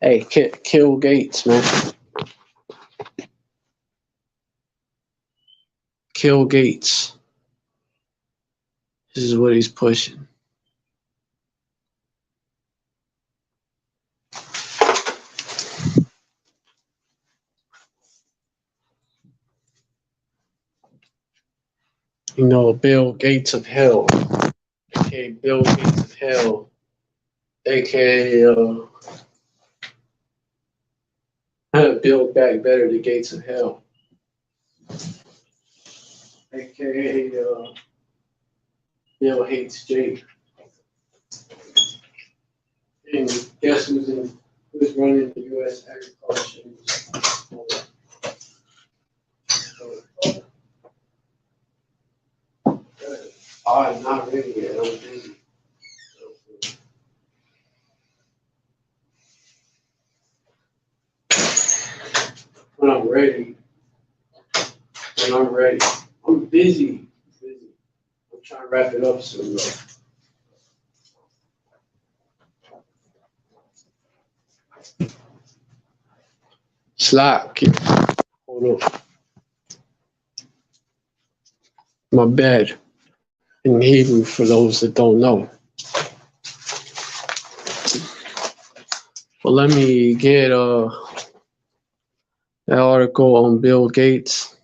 Hey, kill Gates, man. Kill Gates. This is what he's pushing. Bill Gates of hell, aka Bill Gates of hell, aka Build Back Better, the Gates of Hell, aka Bill hates Jake. And guess who's running the U.S. agriculture industry? I'm not ready yet. I'm busy. When I'm ready. When I'm ready. I'm busy. I'm trying to wrap it up soon, though. Slack. Hold on. My bad. In Hebrew, for those that don't know. Well, let me get that article on Bill Gates.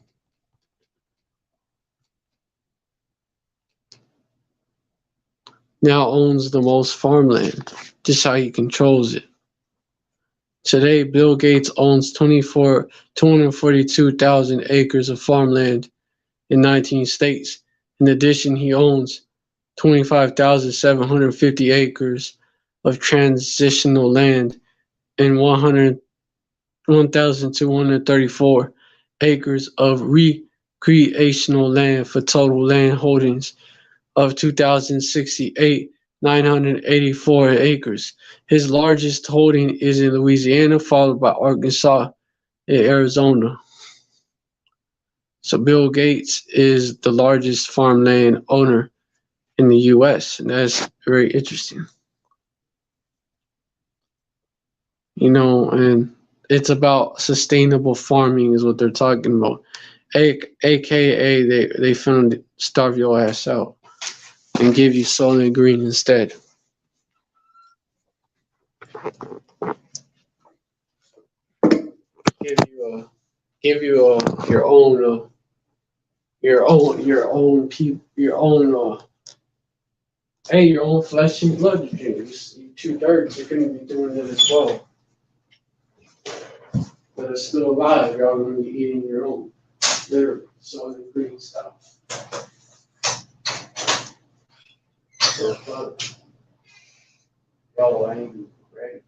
Now owns the most farmland. Just how he controls it. Today, Bill Gates owns 242,000 acres of farmland in 19 states. In addition, he owns 25,750 acres of transitional land and 1,234 acres of recreational land for total land holdings of 2,068,984 acres. His largest holding is in Louisiana, followed by Arkansas and Arizona. So Bill Gates is the largest farmland owner in the U.S., and that's very interesting. And it's about sustainable farming is what they're talking about. AKA they finna starve your ass out and give you Soylent Green instead. Give you your own flesh and blood to drink. You 2/3 are gonna be doing it as well. But it's still alive, y'all gonna be eating your own literally Soylent Green stuff. So y'all ain't ready.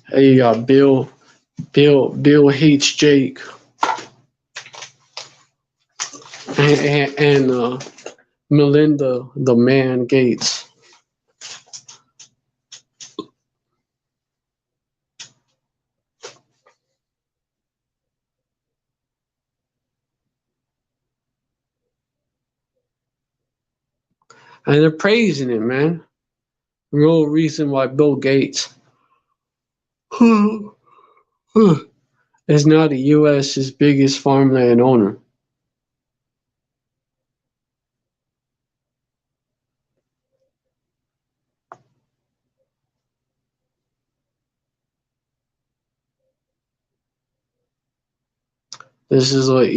Hey, you got Bill hates Jake, and Melinda the man Gates. And they're praising it, man. Real reason why Bill Gates is now the U.S.'s biggest farmland owner. This is what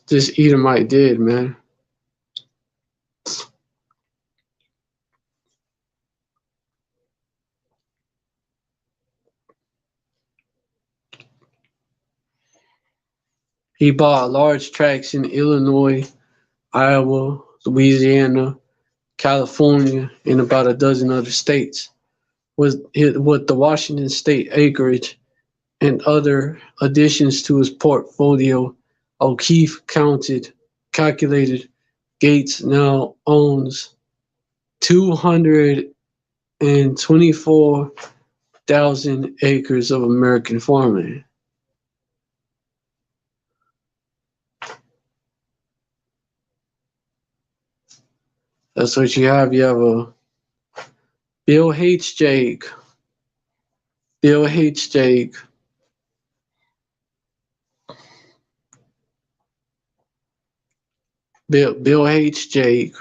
this Edomite did, man. He bought large tracts in Illinois, Iowa, Louisiana, California, and about a dozen other states. With the Washington state acreage and other additions to his portfolio, O'Keefe calculated Gates now owns 224,000 acres of American farmland. That's what you have. You have a Bill hates Jake. Bill hates Jake. Bill hates Jake.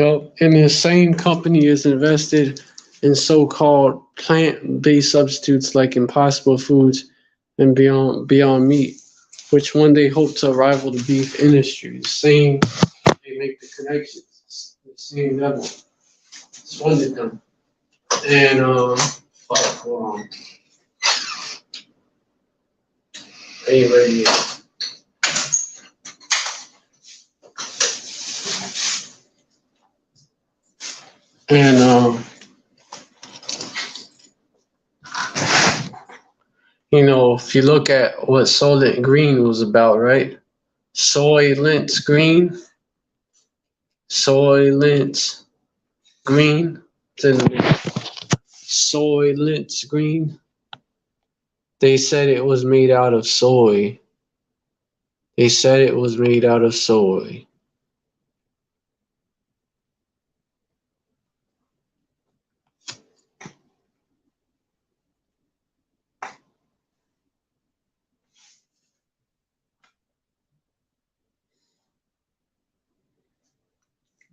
Yep. And the same company is invested in so-called plant-based substitutes like Impossible Foods and Beyond Meat, which one day hope to rival the beef industry. The same, they make the connections. The same level. It's one of them. And fuck, hold on. Ain't ready yet. And if you look at what Soylent Green was about, right? Soylent Green, Soylent Green, Soylent Green. They said it was made out of soy. They said it was made out of soy.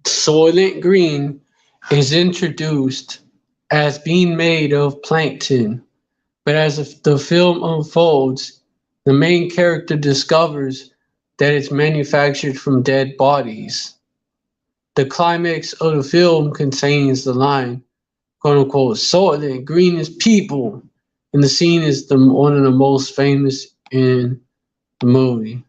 Soylent Green is introduced as being made of plankton, but as the film unfolds, the main character discovers that it's manufactured from dead bodies. The climax of the film contains the line, quote unquote, Soylent Green is people, and the scene is one of the most famous in the movie.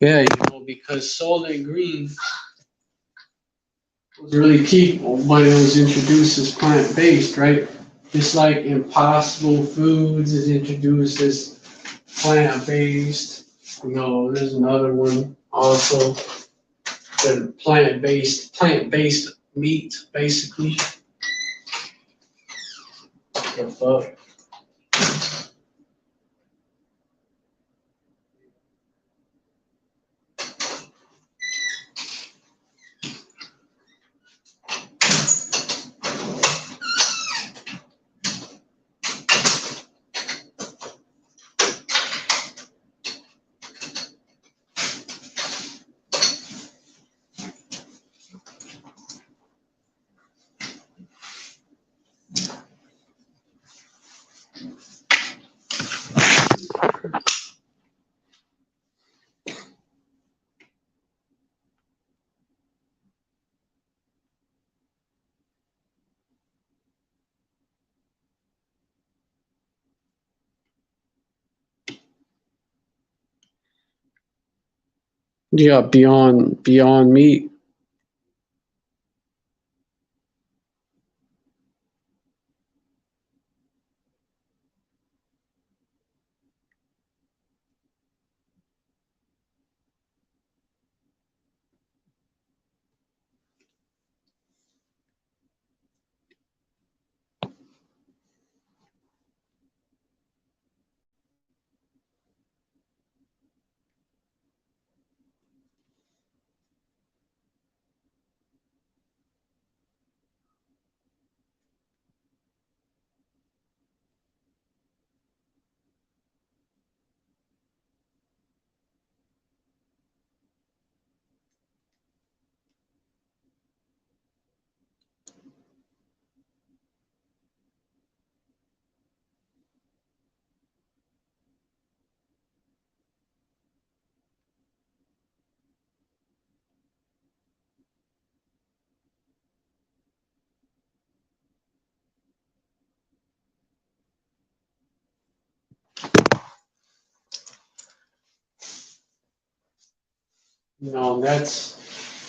Yeah, because Soylent Green was really key when it was introduced as plant-based, right? Just like Impossible Foods is introduced as plant-based. There's another one also, the plant-based meat, basically. The fuck? Yeah, Beyond Meat.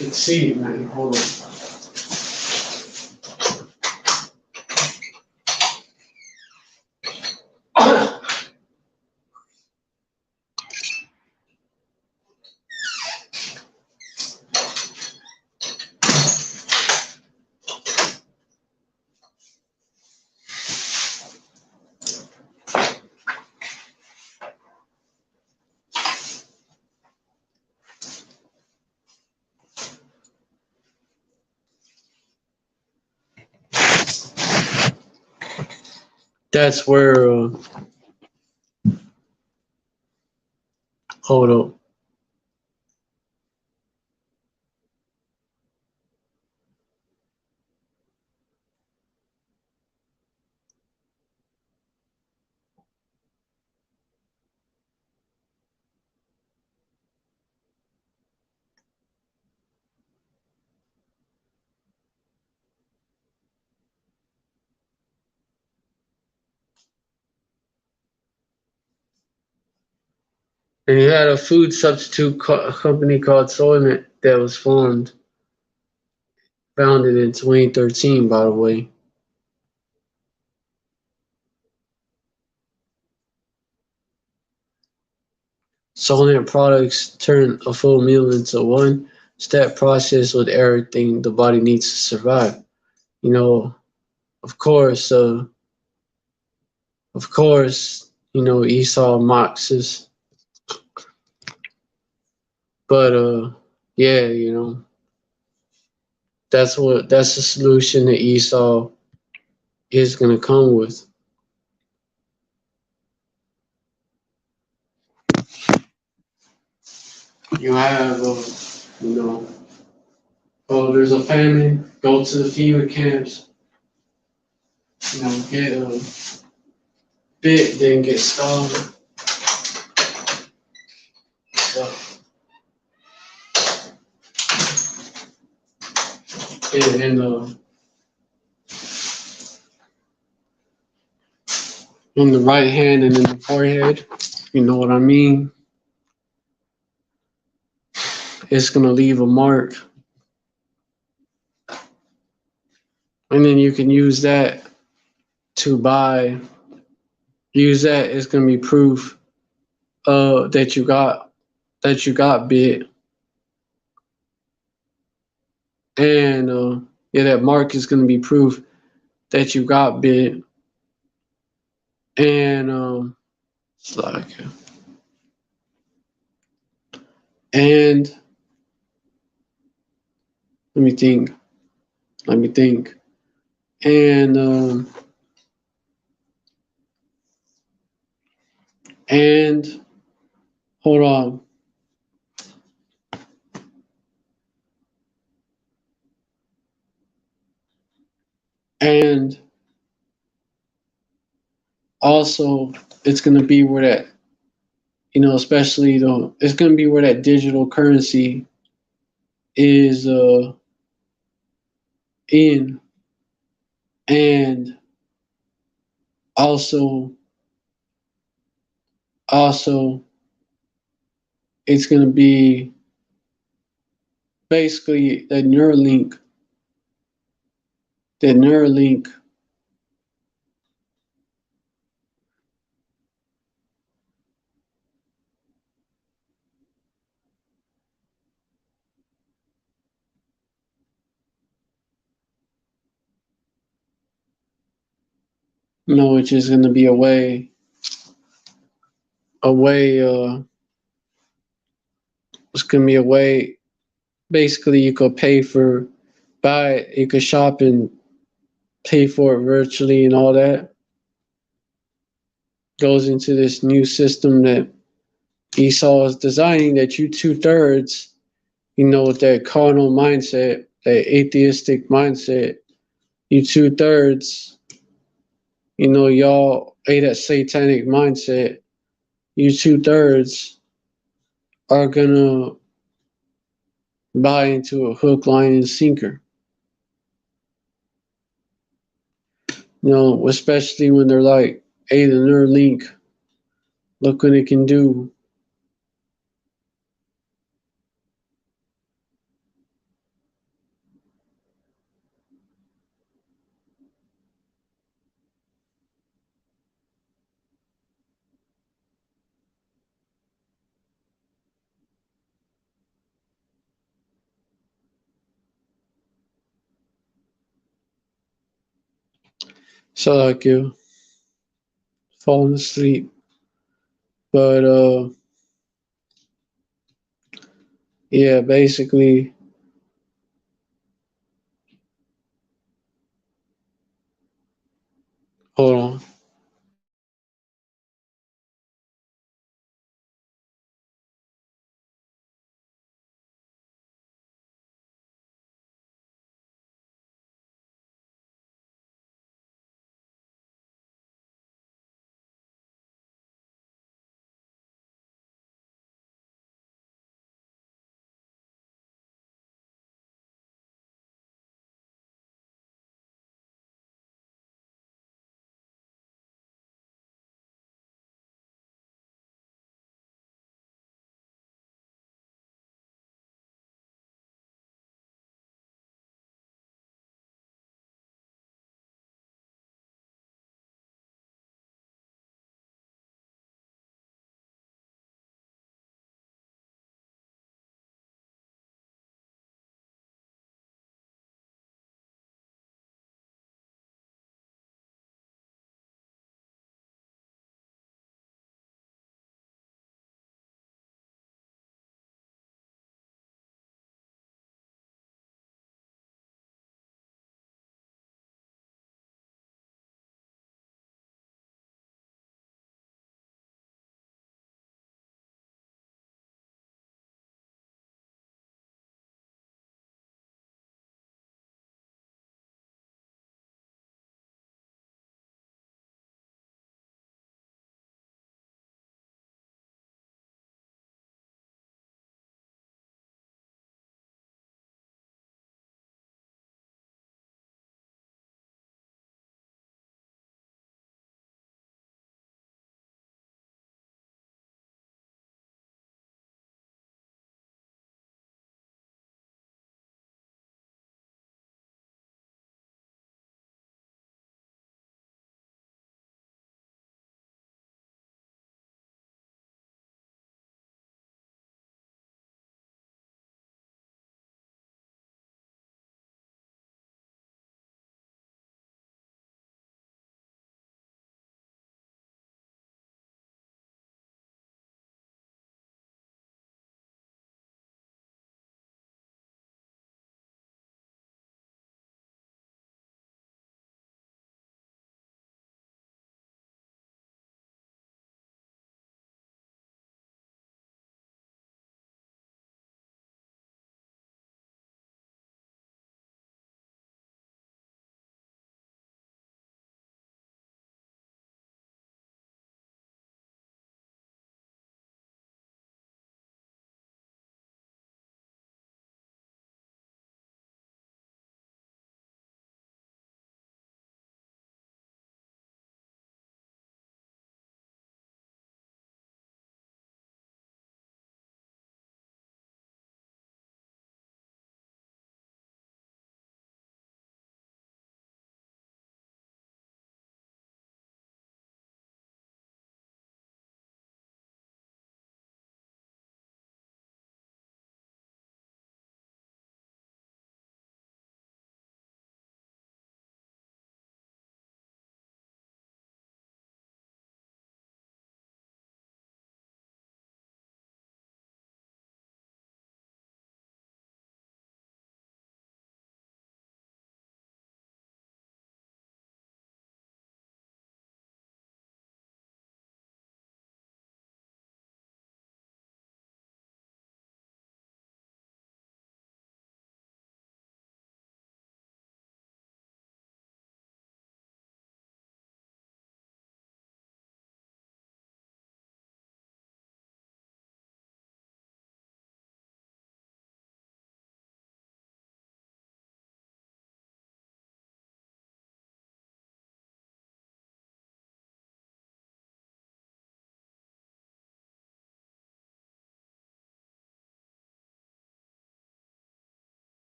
Let's see, man. Hold on. that's where hold up. And you had a food substitute company called Soylent that was founded in 2013, by the way. Soylent products turn a full meal into one step process with everything the body needs to survive. You know, of course, Esau mocks us, but yeah, that's the solution that Esau is gonna come with. You have, you know, oh, there's a famine. Go to the FEMA camps. Get bit, then get stung. So, in the right hand and in the forehead. You know what I mean? It's gonna leave a mark, and then you can use that to buy. Use that. It's gonna be proof that you got bit, and yeah, that mark is gonna be proof that you got bit, and it's like, and let me think. Let me think. And and hold on. And also, it's gonna be where that, especially though, it's gonna be where that digital currency is in, and also also it's gonna be basically that Neuralink, which is gonna be a way it's gonna be a way. Basically, you could you could shop and pay for it virtually, and all that goes into this new system that Esau is designing, that you 2/3, with that carnal mindset, that atheistic mindset, you 2/3, y'all that satanic mindset, you 2/3 are gonna buy into a hook, line, and sinker. Especially when they're like, hey, the Neuralink, look what it can do. So like you falling asleep. But yeah, basically, hold on.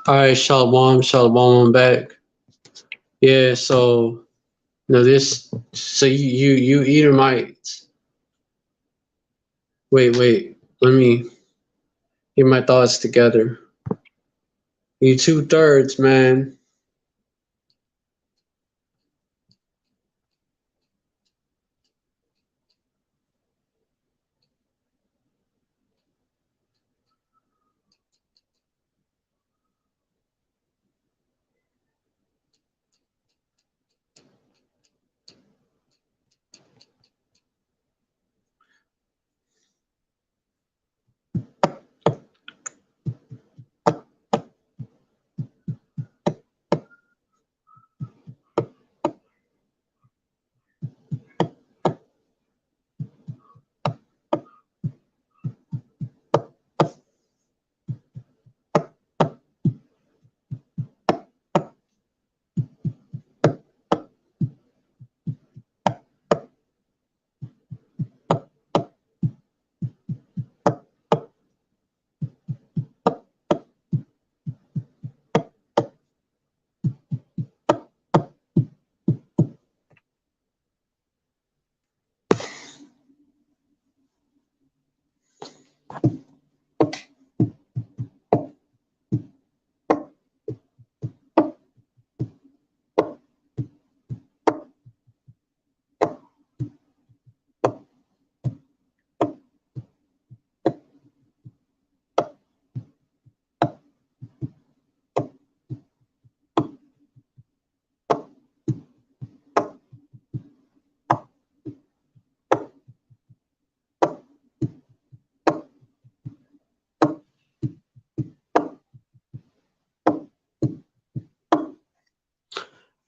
All right, shalom, shalom, I'm back. Yeah, so so you Edomites. Wait, let me get my thoughts together. You 2/3, man.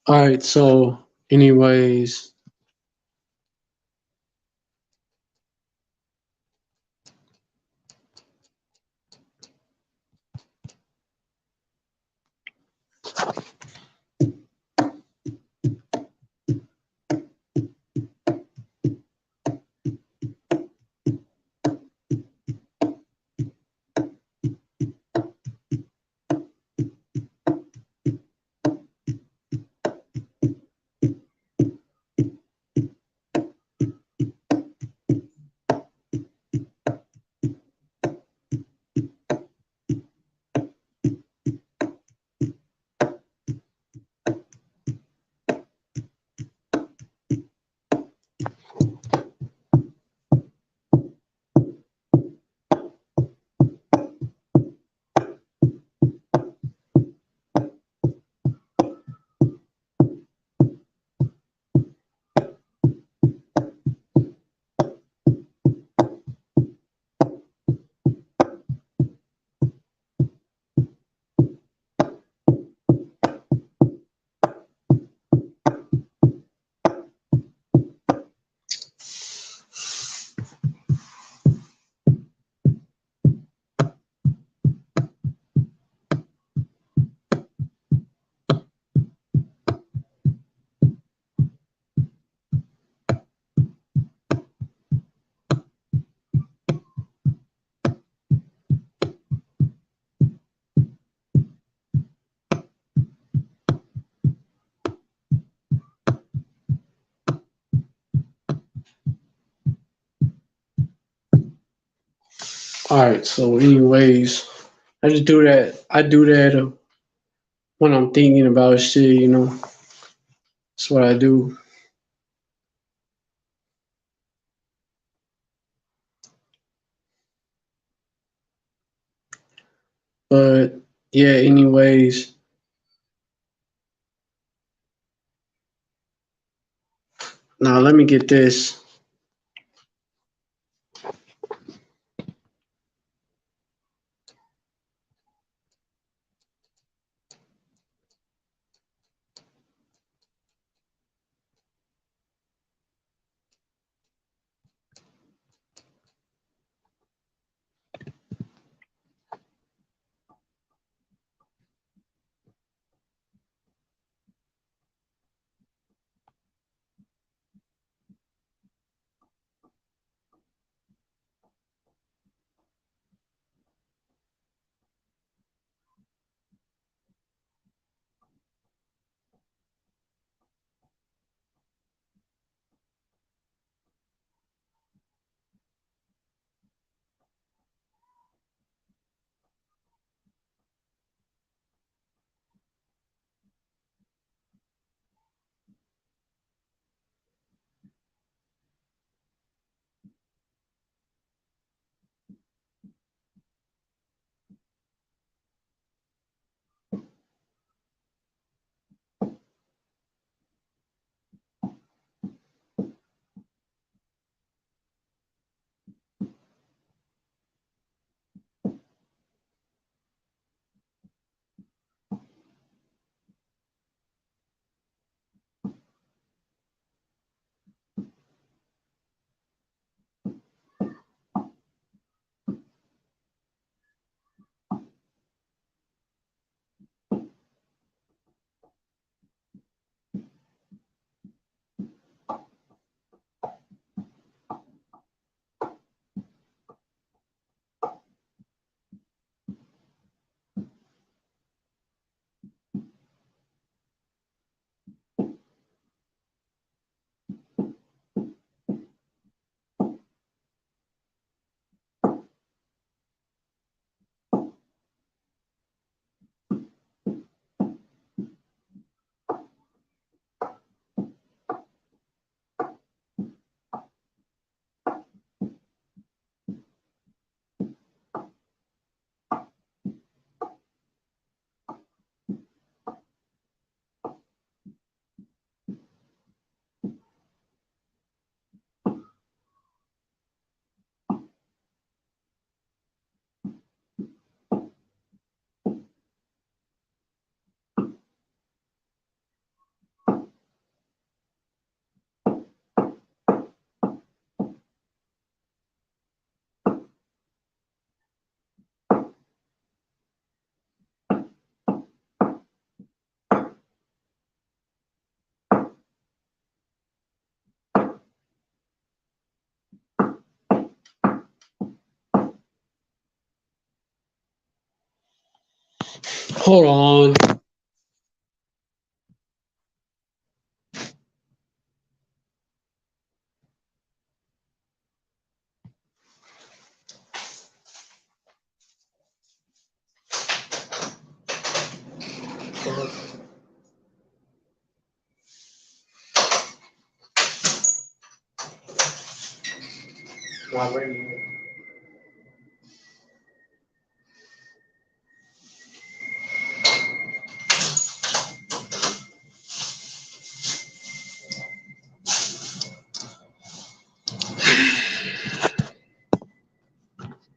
All right, so anyways, all right, so anyways, I just do that. I do that when I'm thinking about shit. That's what I do. But yeah, anyways, now let me get this. Hold on. Not ready.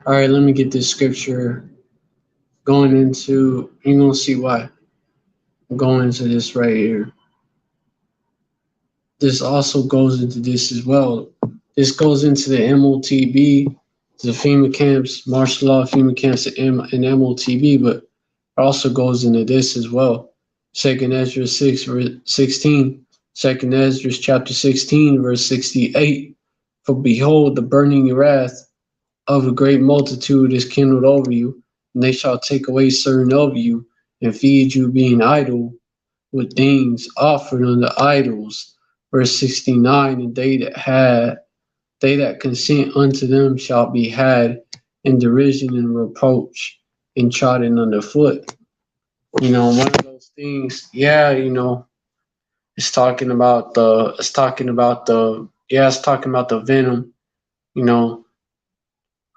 All right, let me get this scripture going into. You're gonna see why. I'm going into this right here. This also goes into this as well. This goes into the MOTB, the FEMA camps, martial law FEMA camps, and MOTB, but it also goes into this as well. 2nd Ezra 6, verse 16. 2nd Ezra chapter 16, verse 68. For behold, the burning wrath of a great multitude is kindled over you, and they shall take away certain of you, and feed you being idle with things offered unto idols. Verse 69, and they that consent unto them shall be had in derision and reproach and trodden underfoot. One of those things, it's talking about the venom,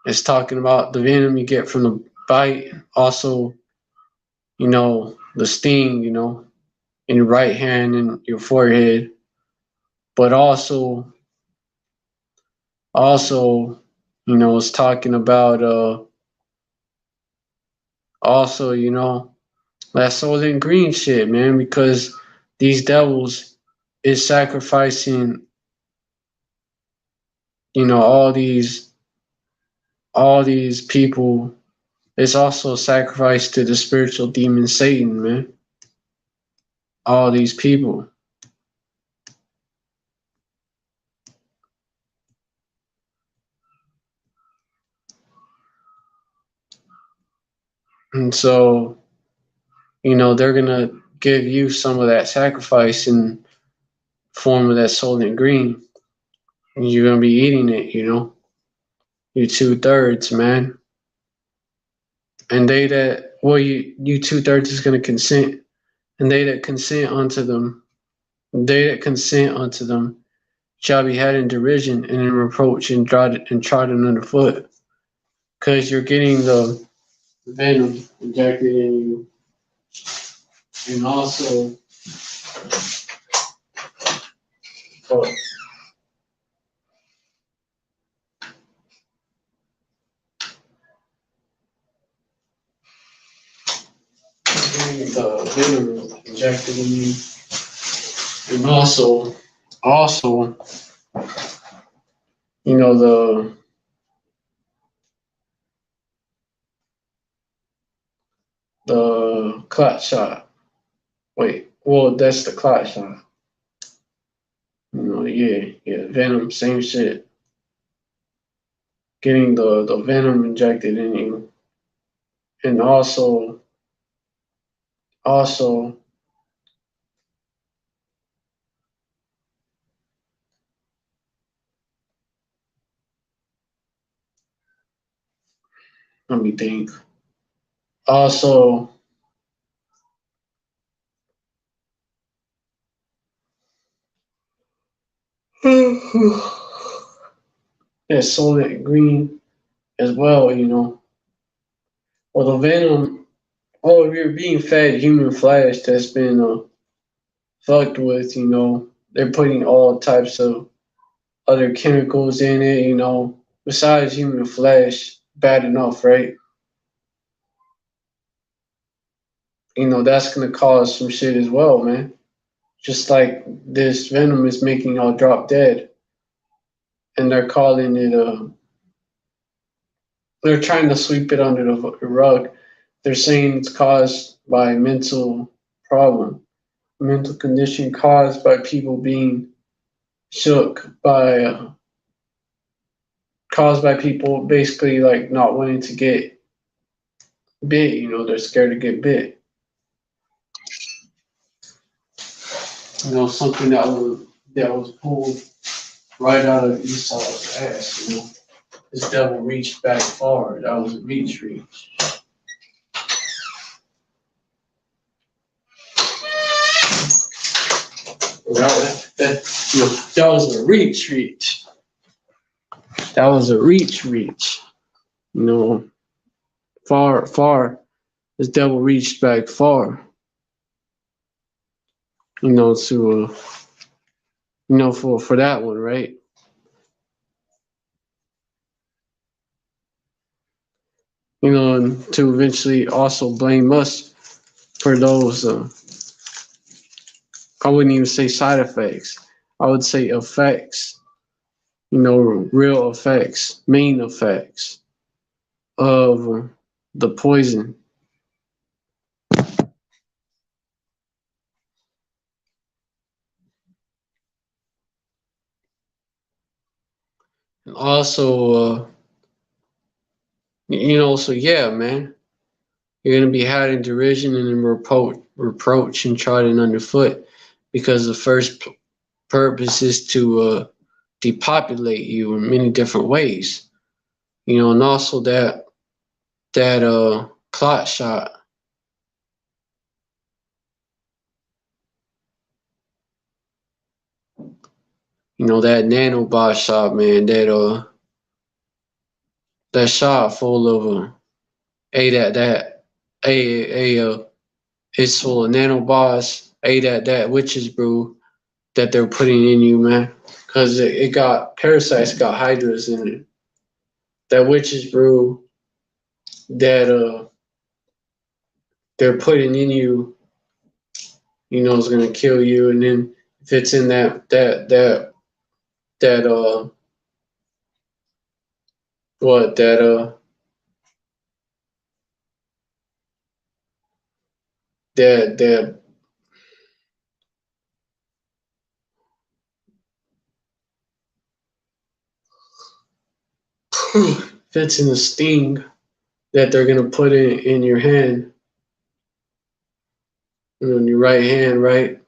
it's talking about the venom you get from the bite, also, the sting, in your right hand and your forehead, but also, it's talking about, also, that Soylent Green shit, man, because these devils is sacrificing, all these people. It's also sacrificed to the spiritual demon Satan, man. All these people. And so, they're gonna give you some of that sacrifice in form of that Soylent Green. And you're gonna be eating it, you 2/3, man. And you 2/3 is gonna consent. And they that consent unto them shall be had in derision and in reproach and trodden underfoot. Because you're getting the venom injected in you. And also, the venom injected in you. And also, the clot shot. Wait, well, that's the clot shot. Venom, same shit. Getting the venom injected in you. And also, let me think. Also, that Soylent Green as well, Well, the venom, if you're being fed human flesh that's been fucked with, they're putting all types of other chemicals in it, besides human flesh, bad enough, right? That's going to cause some shit as well, man. Just like this venom is making y'all drop dead. And they're calling it, they're trying to sweep it under the rug. They're saying it's caused by mental problem, mental condition caused by people being shook caused by people basically like not wanting to get bit, they're scared to get bit. something that was pulled right out of Esau's ass. This devil reached back far. That was a reach. That was a reach. That was a reach. Far. This devil reached back far. To for that one, right? And to eventually also blame us for those. I wouldn't even say side effects. I would say effects. Real effects, main effects of the poison. And also, so yeah, man, you're gonna be had in derision and in reproach and trodden underfoot, because the first purpose is to depopulate you in many different ways. And also that clot shot. That nanobot shot, man. That shot full of it's full of nanobots. That witches brew that they're putting in you, man. Cause it got parasites, got hydras in it. That witches brew that they're putting in you, is gonna kill you. And then if it's in that what that fits in the sting that they're gonna put in your hand, in your right hand, right?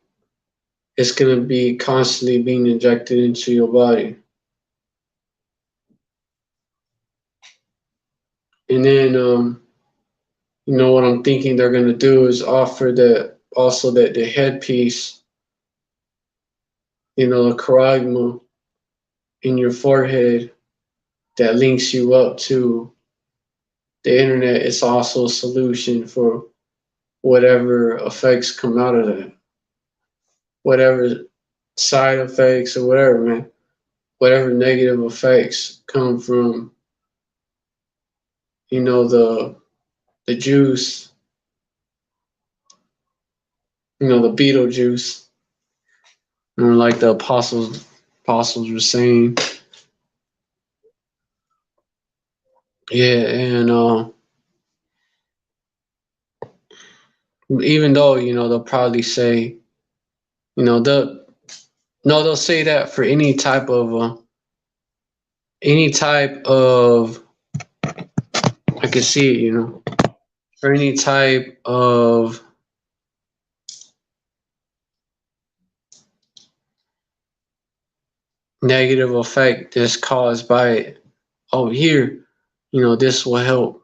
It's gonna be constantly being injected into your body. And then what I'm thinking they're gonna do is offer that the headpiece, the charagma in your forehead that links you up to the internet is also a solution for whatever effects come out of that. Whatever side effects or whatever, man. Whatever negative effects come from, the juice, the beetle juice. Like the apostles were saying. Yeah, and even though, they'll probably say, they'll say that for any type of I can see it, for any type of negative effect that's caused by it. Oh, here, this will help.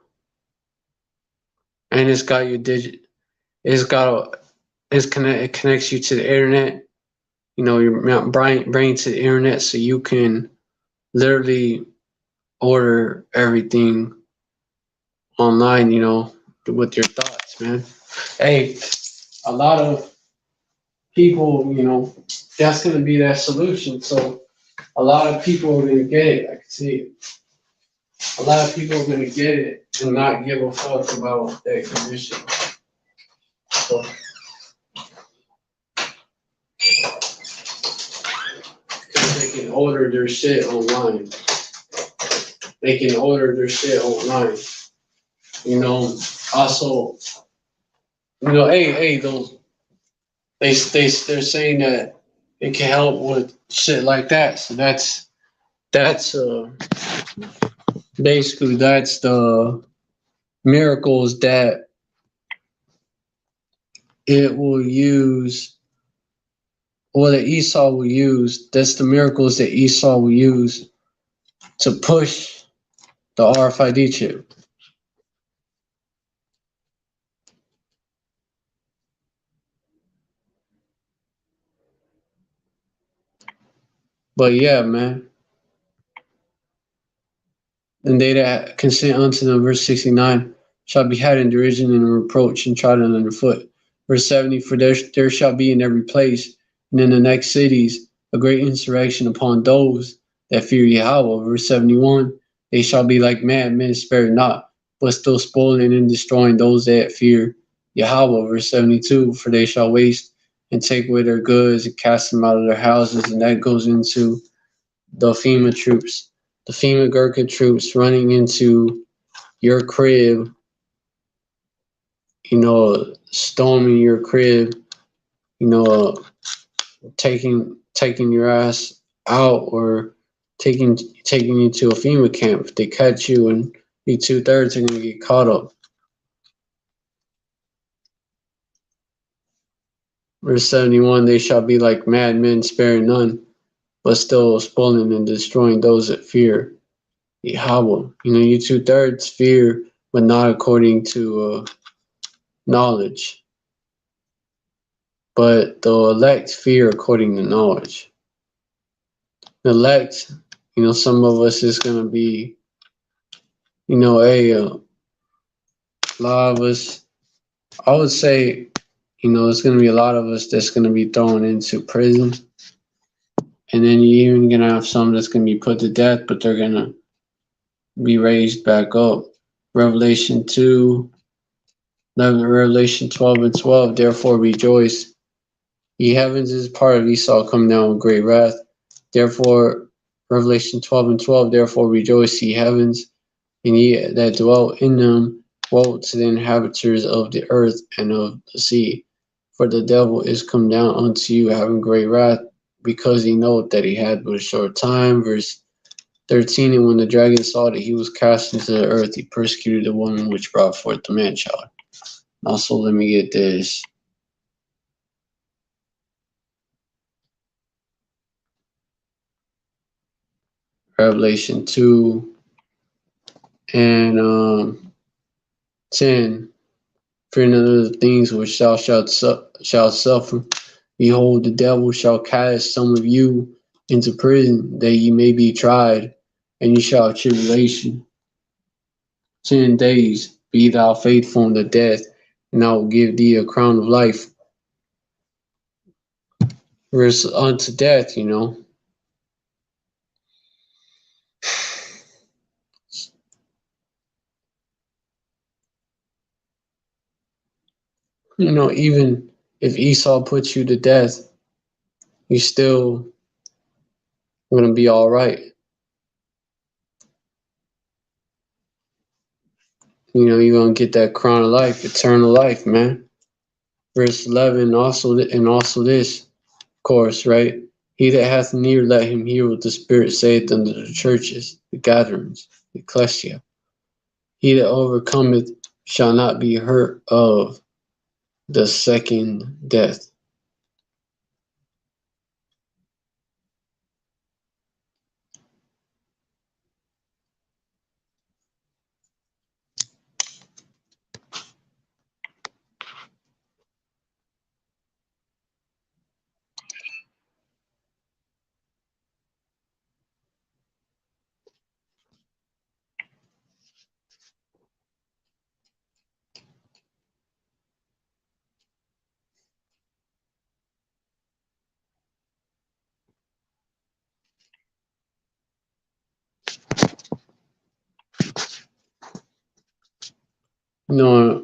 And it's got your digit. It connects you to the internet. Your brain to the internet, so you can literally order everything online. With your thoughts, man. Hey, a lot of people, that's gonna be that solution. So a lot of people are gonna get it. I can see it. A lot of people are gonna get it and not give a fuck about that condition. So they can order their shit online. Also, those they're saying that it can help with shit like that. So that's basically that's the miracles that it will use or that Esau will use. That's the miracles that Esau will use to push the RFID chip. But yeah, man. And they that consent unto them, verse 69, shall be had in derision and reproach and trodden underfoot. Verse 70, for there shall be in every place, and in the next cities, a great insurrection upon those that fear Yahweh. Verse 71, they shall be like madmen, spared not, but still spoiling and destroying those that fear Yahweh. Verse 72, for they shall waste and take away their goods and cast them out of their houses, and that goes into the FEMA troops, the FEMA Gurkha troops running into your crib, storming your crib, you know, taking your ass out or taking you to a FEMA camp. If they catch you, and you 2/3 are gonna get caught up. Verse 71, they shall be like madmen, sparing none, but still spoiling and destroying those that fear Yahweh. You 2/3 fear, but not according to knowledge. But the elect fear according to knowledge. The elect, some of us is going to be, a lot of us, I would say, it's going to be a lot of us that's going to be thrown into prison. And then you're even going to have some that's going to be put to death, but they're going to be raised back up. Revelation 2, 11, Revelation 12 and 12, therefore rejoice. Ye heavens is part of Esau come down with great wrath. Therefore, Revelation 12 and 12, therefore rejoice, ye heavens, and ye that dwell in them. Woe to the inhabitants of the earth and of the sea. For the devil is come down unto you, having great wrath, because he knoweth that he had but a short time. Verse 13, and when the dragon saw that he was cast into the earth, he persecuted the woman which brought forth the man-child. Also, let me get this. Revelation 2 and 10. Fear none of the things which thou shalt suffer. Behold, the devil shall cast some of you into prison, that ye may be tried, and ye shall have tribulation 10 days. Be thou faithful unto death, and I will give thee a crown of life. Verse unto death, even if Esau puts you to death, you still gonna be all right. You're gonna get that crown of life, eternal life, man. Verse 11, also this, of course, right? He that hath an ear, let him hear what the Spirit saith unto the churches, the gatherings, the ecclesia. He that overcometh shall not be hurt of the second death.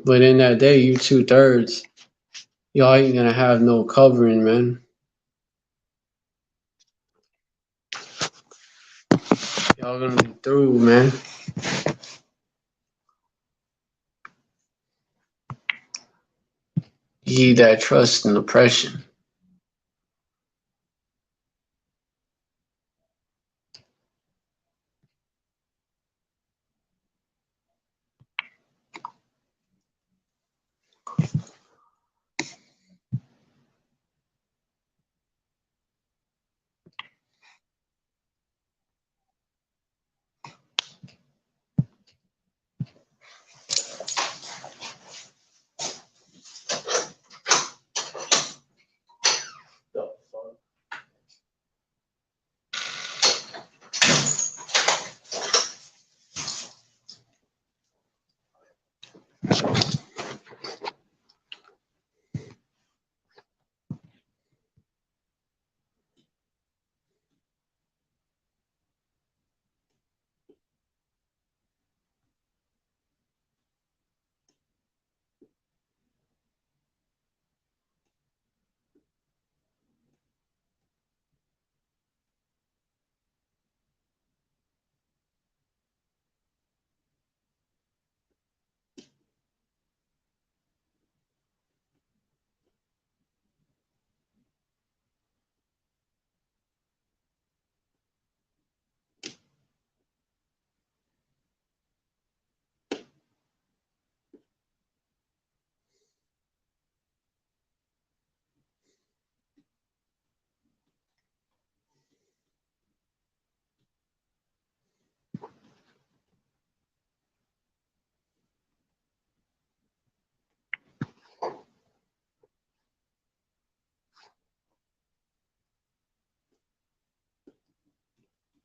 But in that day, you 2/3, y'all ain't gonna have no covering, man. Y'all gonna be through, man. Ye that trust in oppression.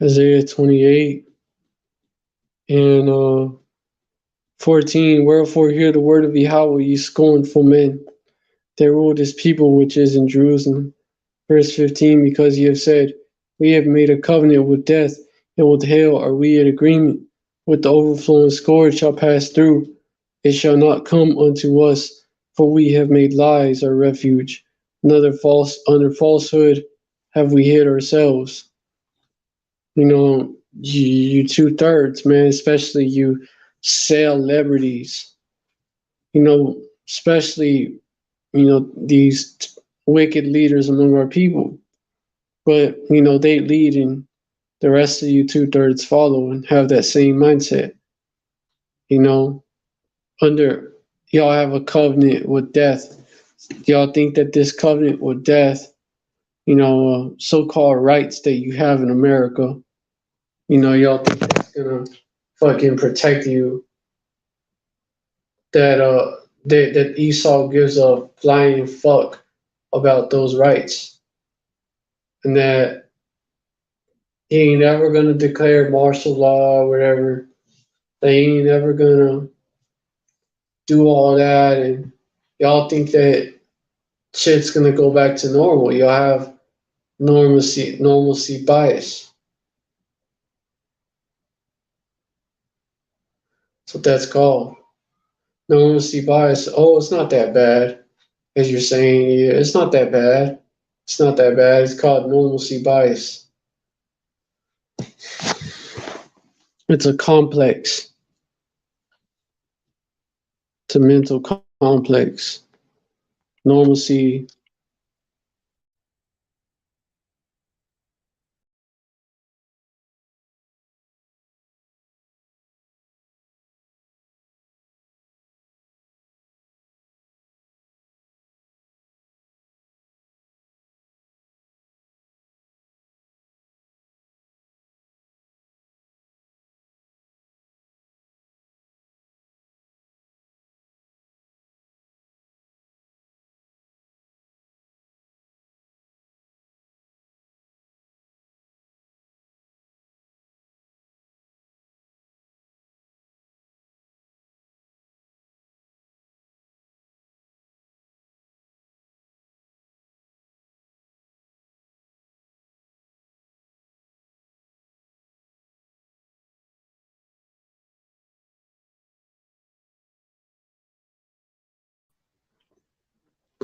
Isaiah 28 and 14. Wherefore hear the word of Yahweh, ye scornful men, that rule this people which is in Jerusalem. Verse 15, because ye have said, we have made a covenant with death, and with hell are we in agreement. With the overflowing scourge shall pass through. It shall not come unto us, for we have made lies our refuge. Under falsehood have we hid ourselves. You know, you 2/3, man, especially you celebrities. You know, especially, these wicked leaders among our people. But, they lead and the rest of you 2/3 follow and have that same mindset. You know, under y'all have a covenant with death. Y'all think that this covenant with death, so-called rights that you have in America, y'all think that's gonna fucking protect you. That Esau gives a flying fuck about those rights, and that he ain't ever gonna declare martial law or whatever. They ain't ever gonna do all that, and y'all think that shit's gonna go back to normal. Y'all have normalcy bias. That's what that's called. Normalcy bias. Oh, it's not that bad, as you're saying. Yeah, it's not that bad. It's not that bad. It's called normalcy bias. It's a complex. It's a mental complex. Normalcy.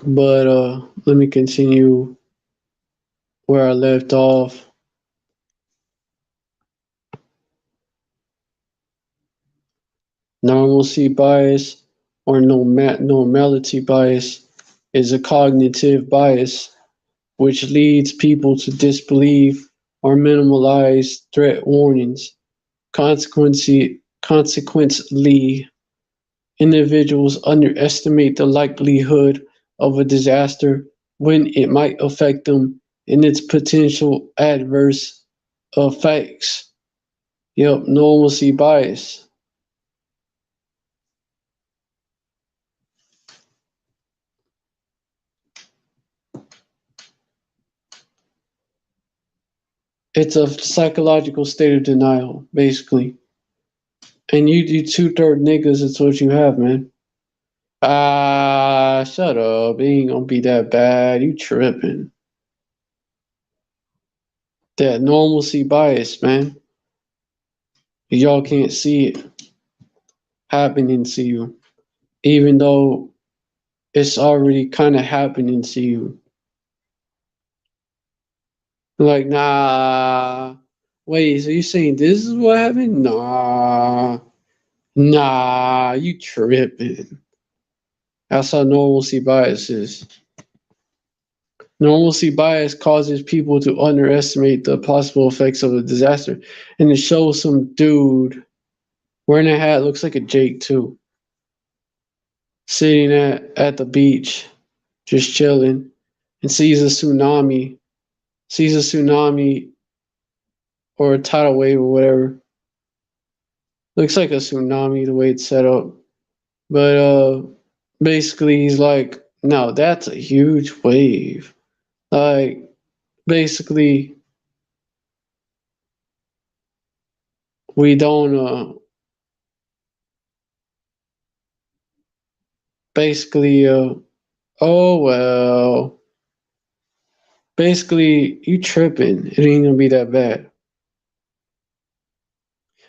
But let me continue where I left off. Normalcy bias or normality bias is a cognitive bias which leads people to disbelieve or minimalize threat warnings. Consequently, individuals underestimate the likelihood of a disaster when it might affect them and its potential adverse effects. Yep, normalcy bias. It's a psychological state of denial, basically. And you 2/3 niggas, it's what you have, man. Ah, shut up. It ain't gonna be that bad. You tripping. That normalcy bias, man. Y'all can't see it happening to you, even though it's already kind of happening to you. Like, nah. Wait, so you saying this is what happened? Nah. Nah, you tripping. That's how normalcy bias is. Normalcy bias causes people to underestimate the possible effects of a disaster. And it shows some dude wearing a hat, looks like a Jake too, sitting at the beach, just chilling, and sees a tsunami or a tidal wave or whatever. Looks like a tsunami the way it's set up. But basically he's like, no, that's a huge wave. Like basically we don't basically oh well, basically you tripping. It ain't gonna be that bad.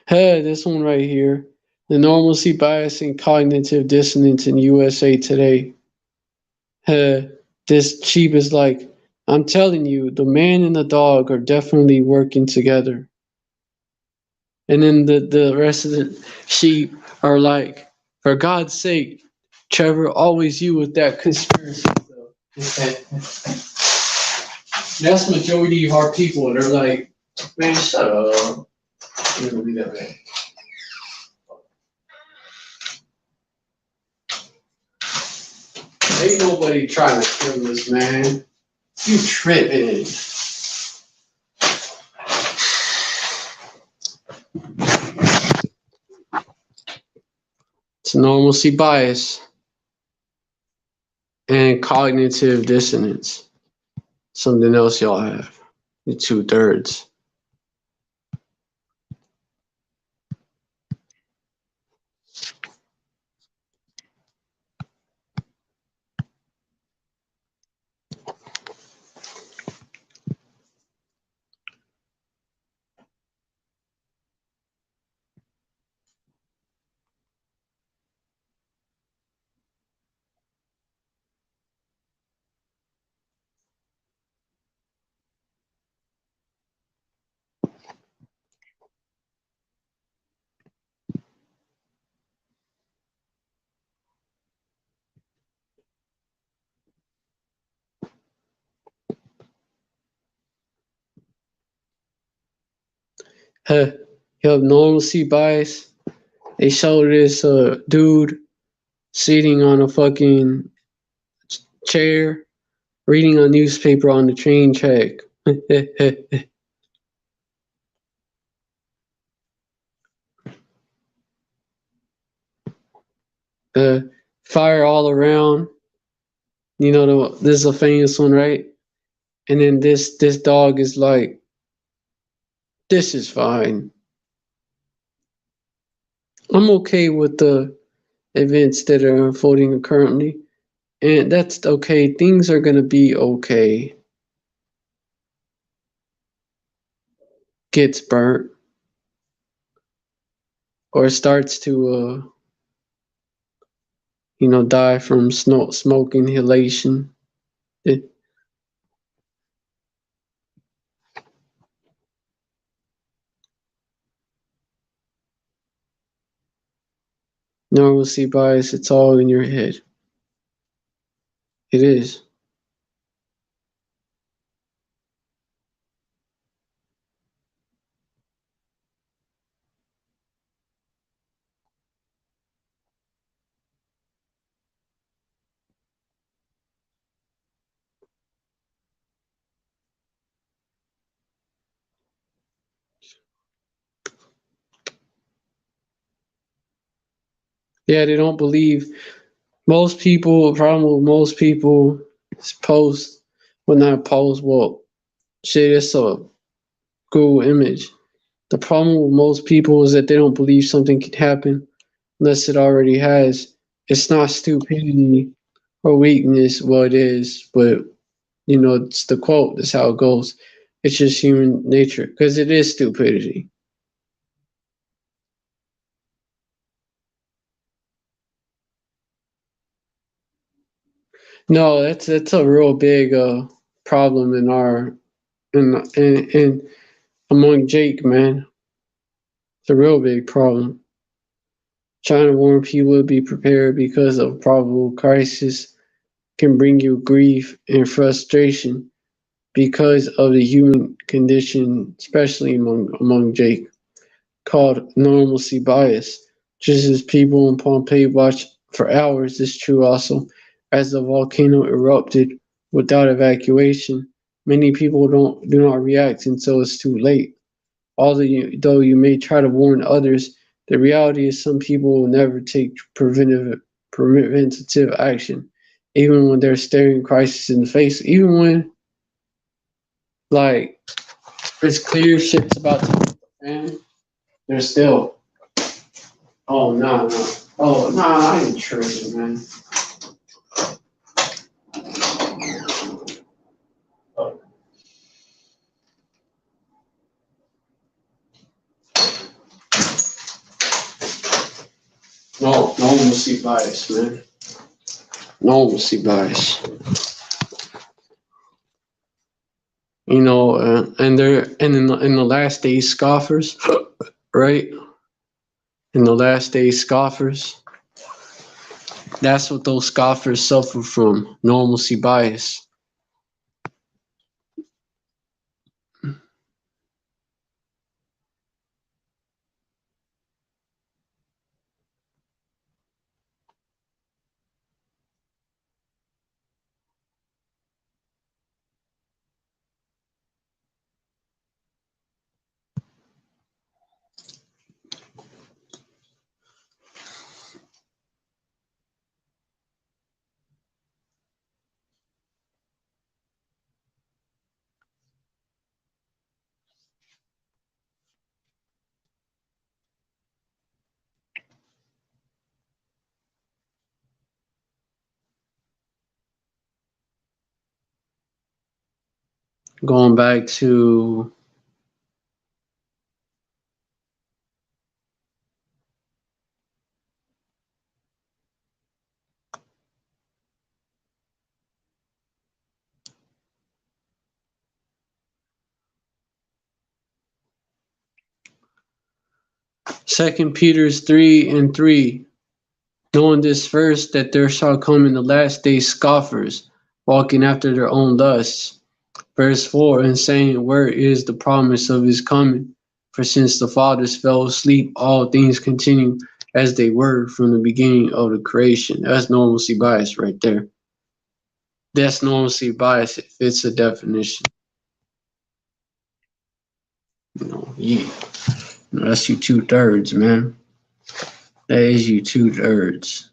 Hey, this one right here. The normalcy bias and cognitive dissonance in USA Today. Hey, this cheap is like, I'm telling you, the man and the dog are definitely working together. And then the rest of the sheep are like, for God's sake, Trevor, always you with that conspiracy stuff. That's majority of our people. They're like, man, shut up. It'll be that bad. Ain't nobody trying to kill us, man. You tripping. It's normalcy bias and cognitive dissonance. Something else y'all have. The 2/3. Huh. You have normalcy bias. They show this dude sitting on a fucking chair reading a newspaper on the train track. uh, Fire all around. You know, this is a famous one, right? And then this dog is like, this is fine. I'm okay with the events that are unfolding currently, and that's okay. Things are gonna be okay. Gets burnt or starts to die from smoke inhalation. Normalcy bias, it's all in your head. It is. Yeah, they don't believe. Most people, problem with most people is post, well, not post, well, shit, it's a Google image. The problem with most people is that they don't believe something can happen unless it already has. It's not stupidity or weakness. Well, it is, but it's the quote. That's how it goes. It's just human nature because it is stupidity. No, that's a real big problem in our in among Jake, man. It's a real big problem. Trying to warn people to be prepared because of probable crisis can bring you grief and frustration because of the human condition, especially among Jake, called normalcy bias. Just as people in Pompeii watch for hours is true also, as the volcano erupted without evacuation. Many people do not react until it's too late. Though you may try to warn others, the reality is some people will never take preventative action, even when they're staring crisis in the face, even when like it's clear shit's about to hit the fan. They're still. Oh no no. Oh no, I ain't tripping, man. No, normalcy bias, man. Normalcy bias. You know, and in the last days scoffers, right? In the last days scoffers. That's what those scoffers suffer from, normalcy bias. Going back to 2 Peter 3:3, knowing this first, that there shall come in the last days scoffers, walking after their own lusts. Verse 4, and saying, where is the promise of his coming? For since the fathers fell asleep, all things continue as they were from the beginning of the creation. That's normalcy bias right there. That's normalcy bias. It fits the definition. That's you 2/3, man. That is you 2/3.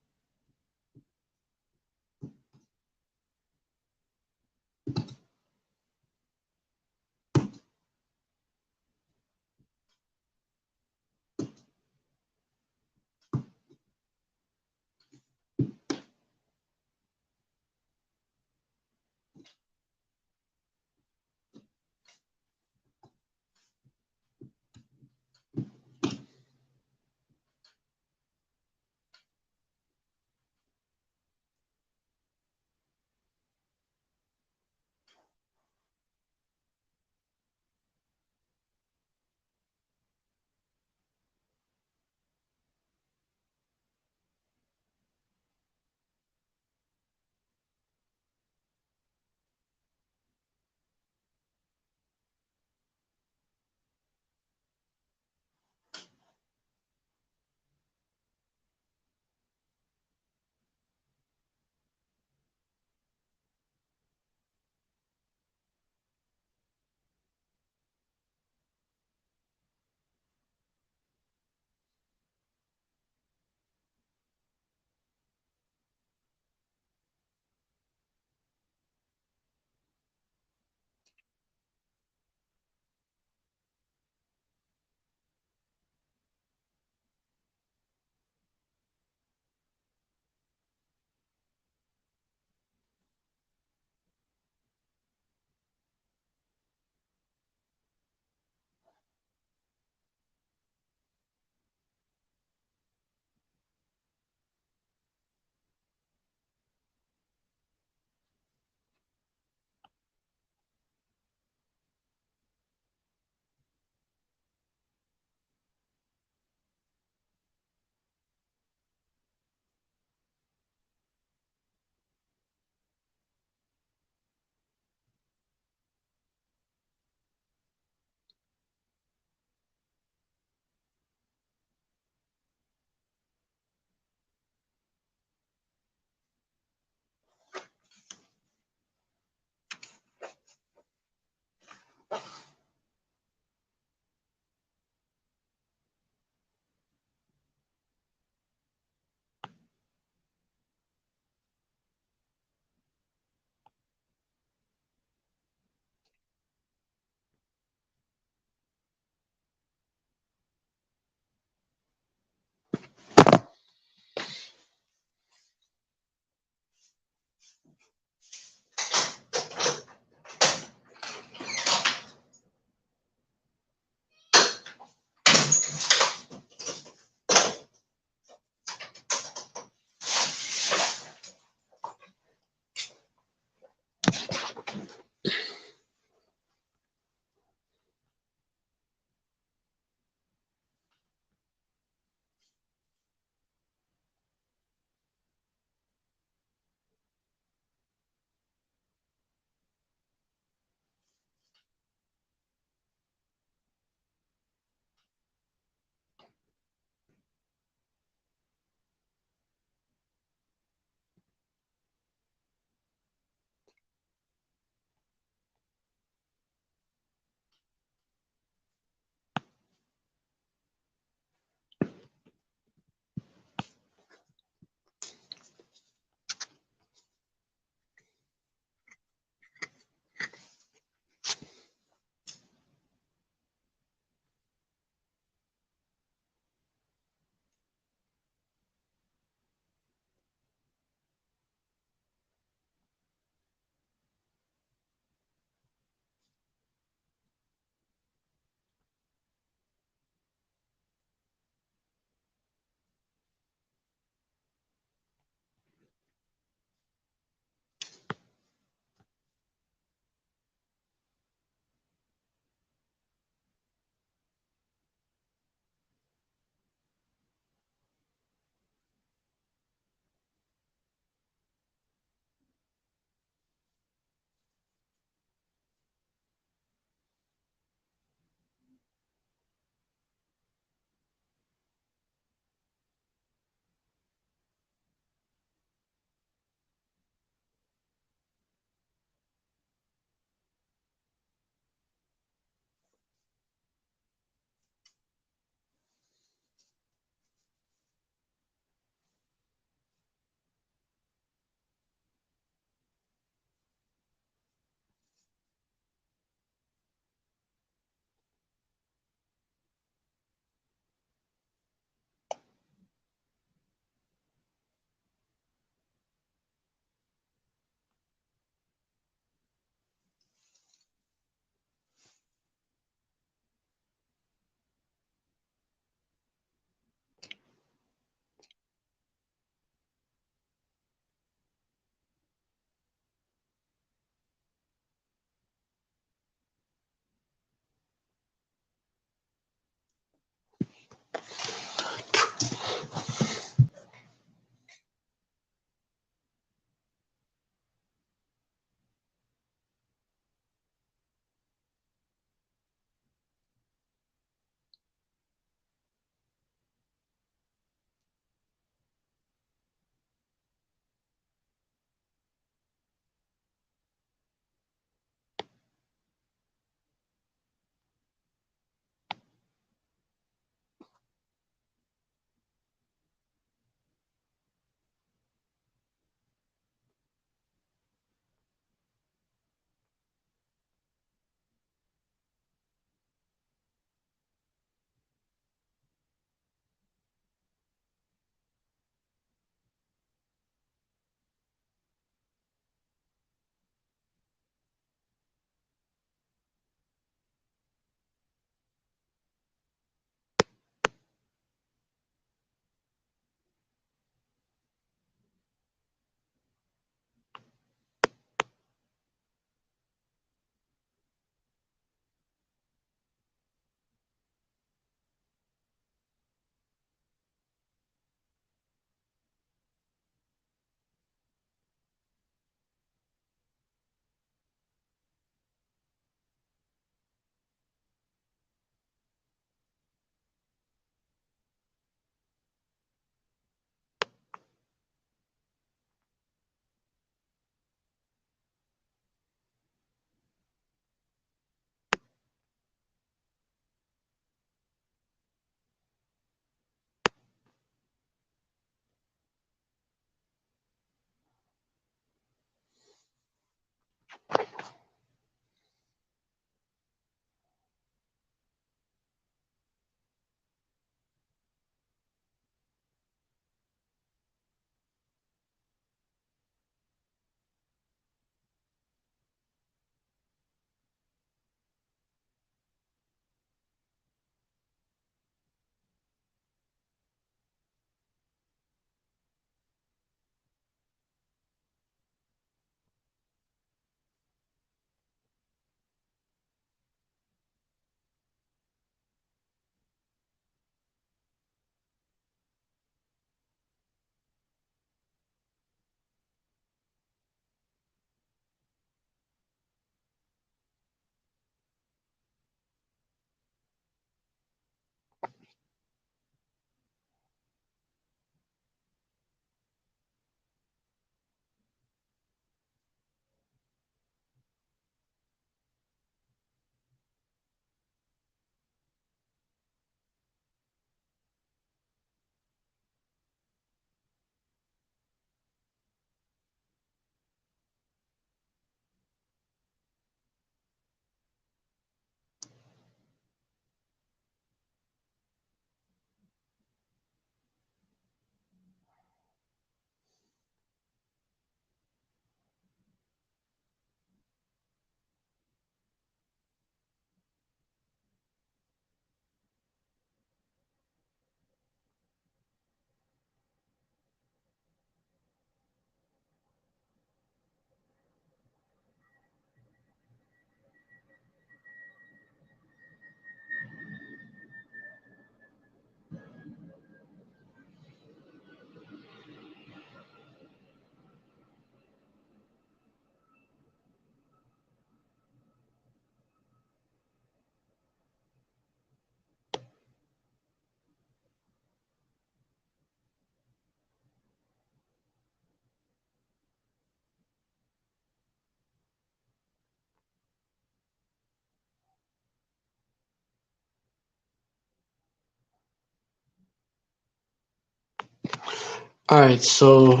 Alright, so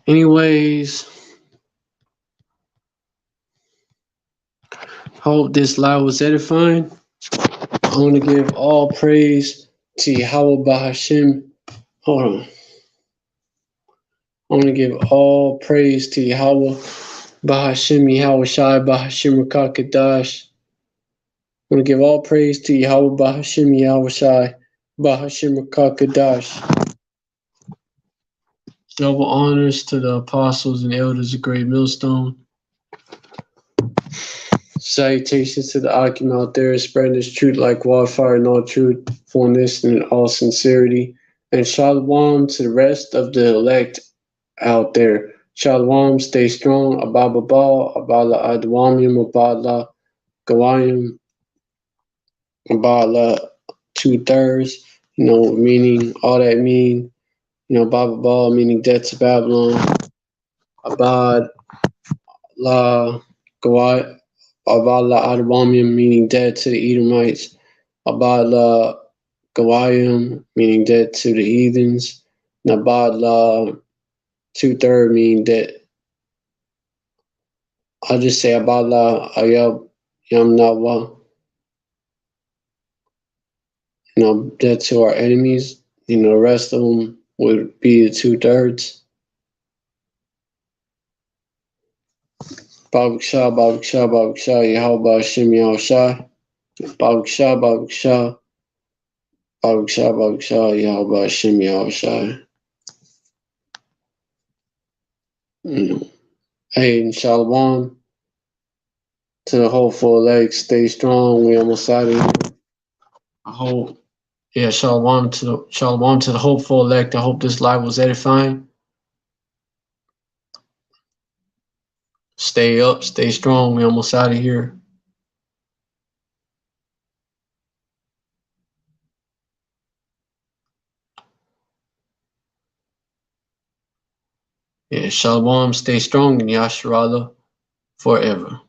anyways, hope this live was edifying. I want to give all praise to Yahweh Bahashim. Hold on. I want to give all praise to Yahweh Bahashim, Yahweh Shai, Bahashim Rakakadash. I want to give all praise to Yahweh Bahashim, Yahweh Shai, Bahashim Rakakadash. Double honors to the apostles and elders of Great Millstone. Salutations to the Akim out there, spreading this truth like wildfire in all truthfulness and in all sincerity. And shalom to the rest of the elect out there. Shalom, stay strong. Ababa, Abala Adwamim, Abala Gawayim, Abala 2/3. Meaning all that mean. Baba meaning death to Babylon. Abad La Gawai. Abad La Adwamim meaning dead to the Edomites. Abad La Gawayim meaning dead to the heathens. And Abad La 2/3 meaning dead. I'll just say Abad La Ayab Yam Nawa. Dead to our enemies. The rest of them would be the 2/3. Baruch Shah, Baruch Shah, Baruch Shah, Yahweh Hashem Yahushai. Baruch Shah, Baruch Shah, Baruch Shah, Baruch Shah, Yahweh Hashem Yahushai. Hey, and Shalom to the hopeful elect. Stay strong. We almost out of here. I hope. Yeah, Shalom to the hopeful elect. I hope this live was edifying. Stay up, stay strong. We almost out of here. Yeah, Shalom, stay strong in Yasharallah forever.